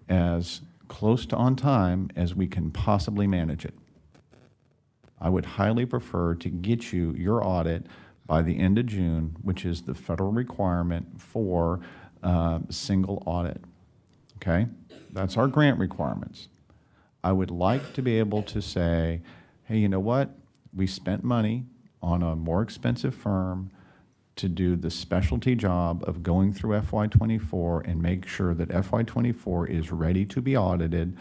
as close to on time as we can possibly manage it. I would highly prefer to get you your audit by the end of June, which is the federal requirement for single audit, okay? That's our grant requirements. I would like to be able to say, hey, you know what? We spent money on a more expensive firm to do the specialty job of going through FY24 and make sure that FY24 is ready to be audited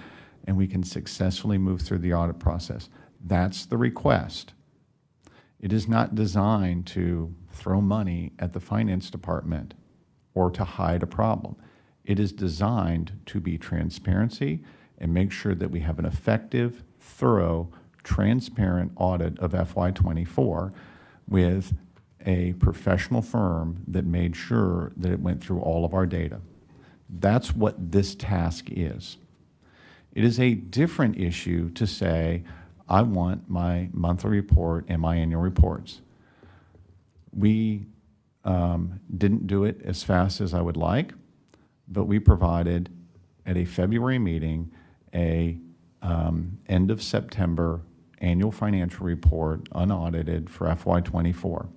and we can successfully move through the audit process. That's the request. It is not designed to throw money at the finance department or to hide a problem. It is designed to be transparency and make sure that we have an effective, thorough, transparent audit of FY24 with a professional firm that made sure that it went through all of our data. That's what this task is. It is a different issue to say, I want my monthly report and my annual reports. We didn't do it as fast as I would like, but we provided at a February meeting a end of September annual financial report unaudited for FY24.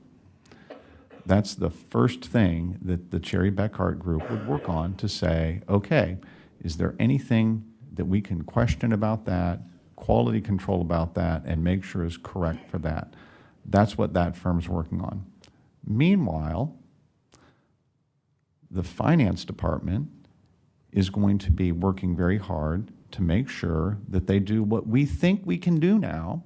That's the first thing that the Cherry Bekaert Group would work on to say, okay, is there anything that we can question about that, quality control about that, and make sure is correct for that? That's what that firm's working on. Meanwhile, the finance department is going to be working very hard to make sure that they do what we think we can do now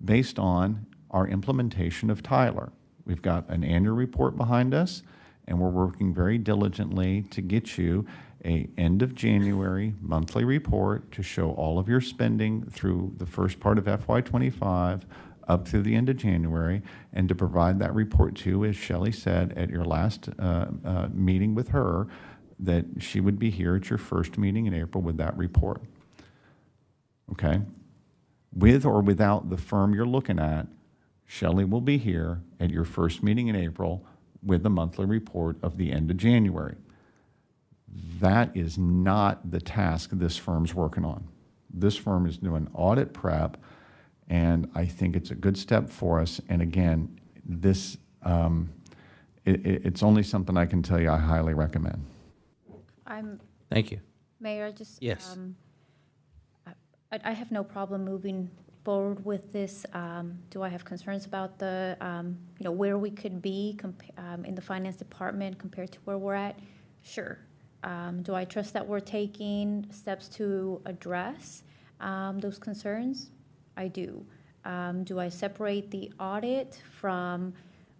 based on our implementation of Tyler. We've got an annual report behind us, and we're working very diligently to get you a end of January monthly report to show all of your spending through the first part of FY25 up through the end of January, and to provide that report to you, as Shelley said at your last meeting with her, that she would be here at your first meeting in April with that report. Okay? With or without the firm you're looking at, Shelley will be here at your first meeting in April with the monthly report of the end of January. That is not the task this firm's working on. This firm is doing audit prep, and I think it's a good step for us. And again, this it's only something I can tell you I highly recommend. Thank you. Mayor, just. Yes. I have no problem moving forward with this. Do I have concerns about the, where we could be in the finance department compared to where we're at? Sure. Do I trust that we're taking steps to address those concerns? I do. Do I separate the audit from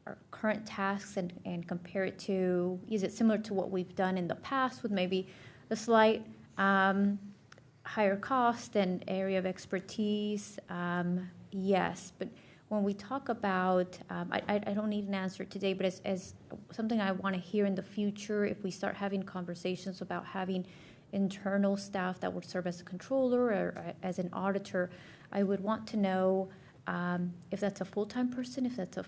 our current tasks and compare it to, is it similar to what we've done in the past with maybe a slight higher cost and area of expertise? Yes, but when we talk about, I don't need an answer today, but as something I want to hear in the future, if we start having conversations about having internal staff that would serve as a controller or as an auditor, I would want to know if that's a full-time person, if that's a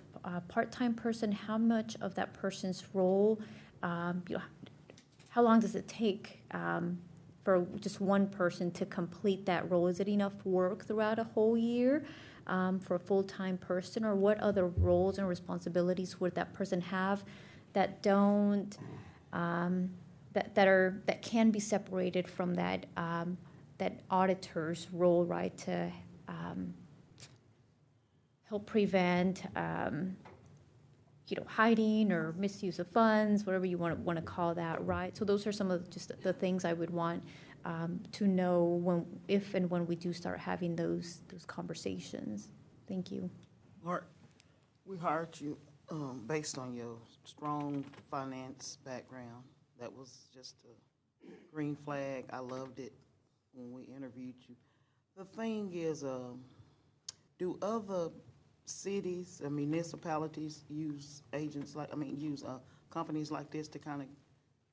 part-time person, how much of that person's role, how long does it take for just one person to complete that role? Is it enough work throughout a whole year for a full-time person? Or what other roles and responsibilities would that person have that don't, that can be separated from that, that auditor's role, right, to help prevent hiding or misuse of funds, whatever you want to call that, right? So those are some of just the things I would want to know if and when we do start having those conversations. Thank you. Mark, we hired you based on your strong finance background. That was just a green flag. I loved it when we interviewed you. The thing is, do other cities or municipalities use companies like this to kind of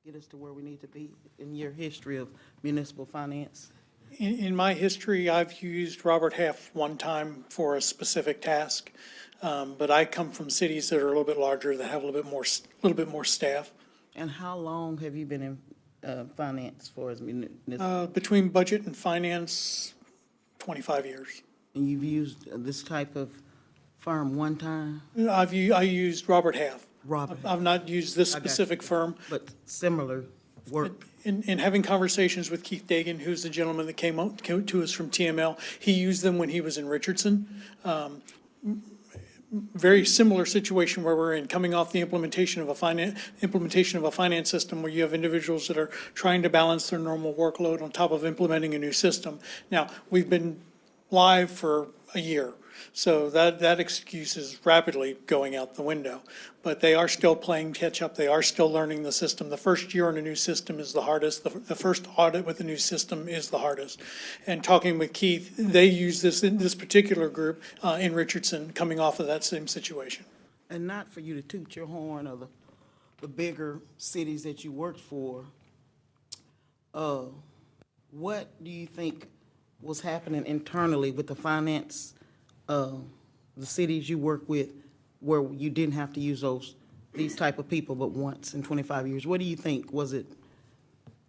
get us to where we need to be in your history of municipal finance? In my history, I've used Robert Half one time for a specific task, but I come from cities that are a little bit larger, that have a little bit more staff. And how long have you been in finance for as municipal? Between budget and finance, 25 years. And you've used this type of firm one time? I used Robert Half. Robert. I've not used this specific firm. But similar work. In having conversations with Keith Dagan, who's the gentleman that came to us from TML, he used them when he was in Richardson. Very similar situation where we're in, coming off the implementation of a finance system where you have individuals that are trying to balance their normal workload on top of implementing a new system. Now, we've been live for a year, so that excuse is rapidly going out the window. But they are still playing catch up. They are still learning the system. The first year on a new system is the hardest. The first audit with a new system is the hardest. And talking with Keith, they use this particular group in Richardson, coming off of that same situation. And not for you to toot your horn of the bigger cities that you worked for, what do you think was happening internally with the finance, the cities you work with, where you didn't have to use these type of people but once in 25 years? What do you think? Was it,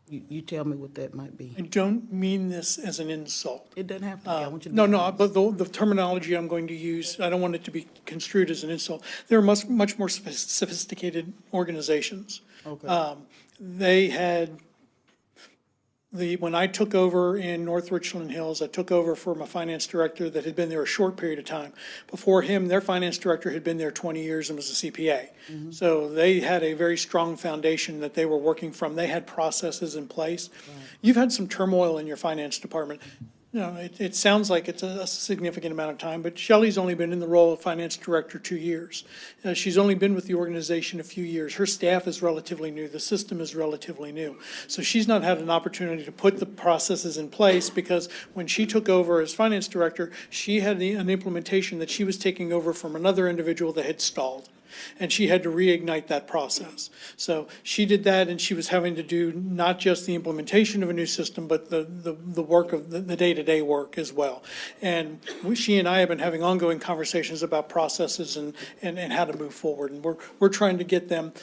you tell me what that might be. I don't mean this as an insult. It doesn't have to be. I want you to No, be no, honest. but the terminology I'm going to use, I don't want it to be construed as an insult. They're much more sophisticated organizations. Okay. They had when I took over in North Richland Hills, I took over from a finance director that had been there a short period of time. Before him, their finance director had been there 20 years and was a CPA. Mm-hmm. So they had a very strong foundation that they were working from. They had processes in place. Right. You've had some turmoil in your finance department. You know, it sounds like it's a significant amount of time, but Shelley's only been in the role of finance director 2 years. She's only been with the organization a few years. Her staff is relatively new. The system is relatively new. So she's not had an opportunity to put the processes in place because when she took over as finance director, she had an implementation that she was taking over from another individual that had stalled. And she had to reignite that process. So she did that, and she was having to do not just the implementation of a new system, but the work of the day-to-day work as well. And she and I have been having ongoing conversations about processes and how to move forward. And we're trying to get them.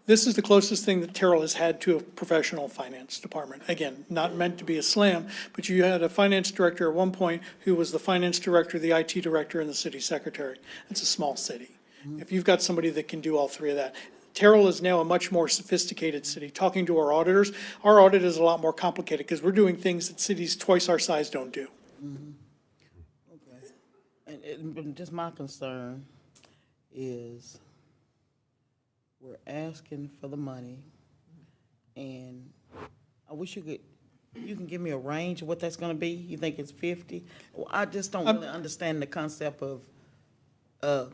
This is the closest thing that Terrell has had to a professional finance department. Again, not meant to be a slam, but you had a finance director at one point who was the finance director, the IT director, and the city secretary. It's a small city. If you've got somebody that can do all three of that, Terrell is now a much more sophisticated city. Talking to our audit is a lot more complicated because we're doing things that cities twice our size don't do. Okay. And just my concern is we're asking for the money, and I wish you can give me a range of what that's gonna be? You think it's 50? Well, I just don't really understand the concept of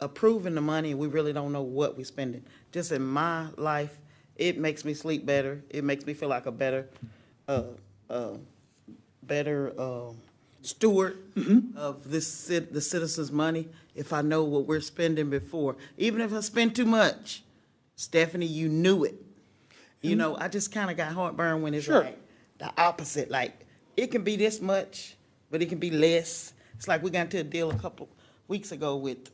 approving the money, and we really don't know what we're spending. Just in my life, it makes me sleep better. It makes me feel like a better steward of the citizens' money if I know what we're spending before. Even if I spend too much, Stephanie, you knew it. You know, I just kind of got heartburn when it's like the opposite. Like, it can be this much, but it can be less. It's like we got into a deal a couple weeks ago with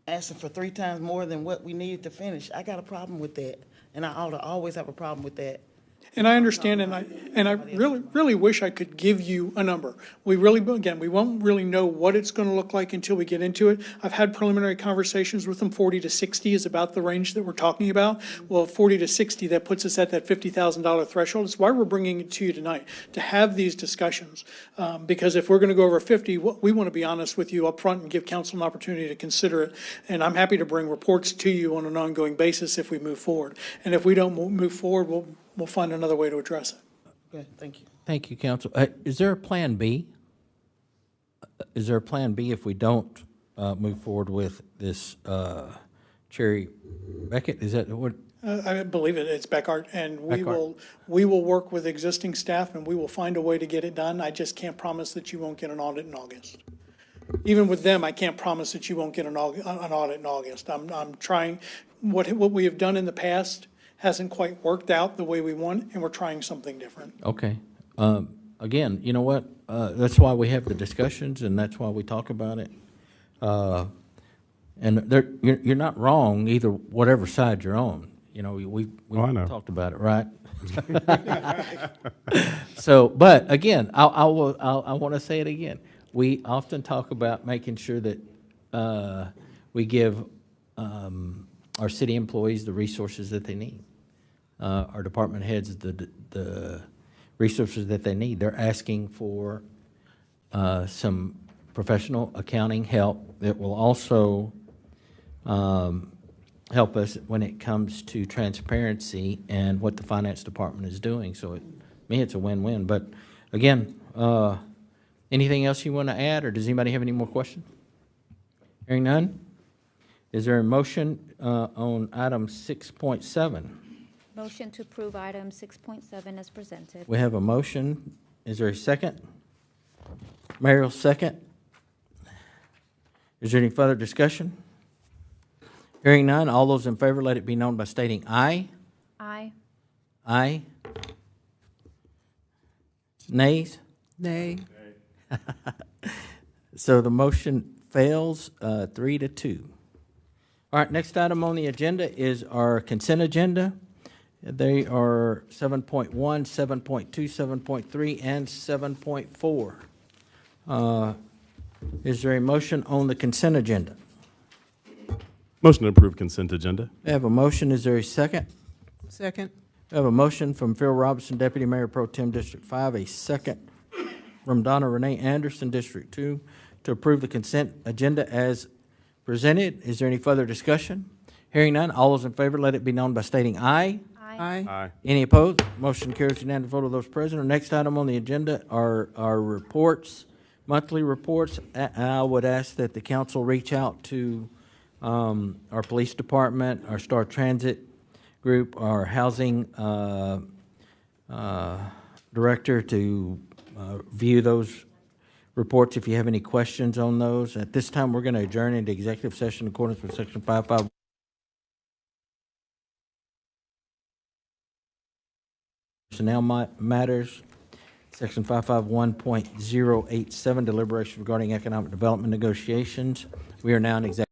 asking for 3 times more than what we needed to finish. I got a problem with that, and I ought to always have a problem with that. And I understand, and I really wish I could give you a number. We won't really know what it's gonna look like until we get into it. I've had preliminary conversations with them. 40 to 60 is about the range that we're talking about. Well, 40 to 60, that puts us at that $50,000 threshold. It's why we're bringing it to you tonight, to have these discussions. Because if we're gonna go over 50, we wanna be honest with you up front and give council an opportunity to consider it. And I'm happy to bring reports to you on an ongoing basis if we move forward. And if we don't move forward, we'll find another way to address it. Okay, thank you. Thank you, Council. Is there a plan B? Is there a plan B if we don't move forward with this Cherry Beckett? Is that what? I believe it's Beckart, and we will work with existing staff, and we will find a way to get it done. I just can't promise that you won't get an audit in August. Even with them, I can't promise that you won't get an audit in August. I'm trying, what we have done in the past hasn't quite worked out the way we want, and we're trying something different. Okay. Again, you know what? That's why we have the discussions, and that's why we talk about it. And you're not wrong either, whatever side you're on. You know, we talked about it, right? So, but again, I want to say it again. We often talk about making sure that we give our city employees the resources that they need. Our department heads the resources that they need. They're asking for some professional accounting help that will also help us when it comes to transparency and what the finance department is doing. So it's a win-win. But again, anything else you want to add, or does anybody have any more questions? Hearing none, is there a motion on item 6.7? Motion to approve item 6.7 as presented. We have a motion. Is there a second? Mayor will second. Is there any further discussion? Hearing none, all those in favor, let it be known by stating aye. Aye. Aye. Nays? Nay. So the motion fails 3-2. All right, next item on the agenda is our consent agenda. They are 7.1, 7.2, 7.3, and 7.4. Is there a motion on the consent agenda? Motion to approve consent agenda. We have a motion. Is there a second? Second. We have a motion from Phil Robinson, Deputy Mayor Pro Tem, District 5, a second from Donna Renee Anderson, District 2, to approve the consent agenda as presented. Is there any further discussion? Hearing none, all those in favor, let it be known by stating aye. Aye. Aye. Any opposed? Motion carries unanimous vote of those present. Our next item on the agenda are our reports, monthly reports. I would ask that the council reach out to our police department, our Star Transit group, our housing director to view those reports if you have any questions on those. At this time, we're going to adjourn into executive session in accordance with Section 5.5. Personnel matters, Section 551.087, deliberation regarding economic development negotiations. We are now in executive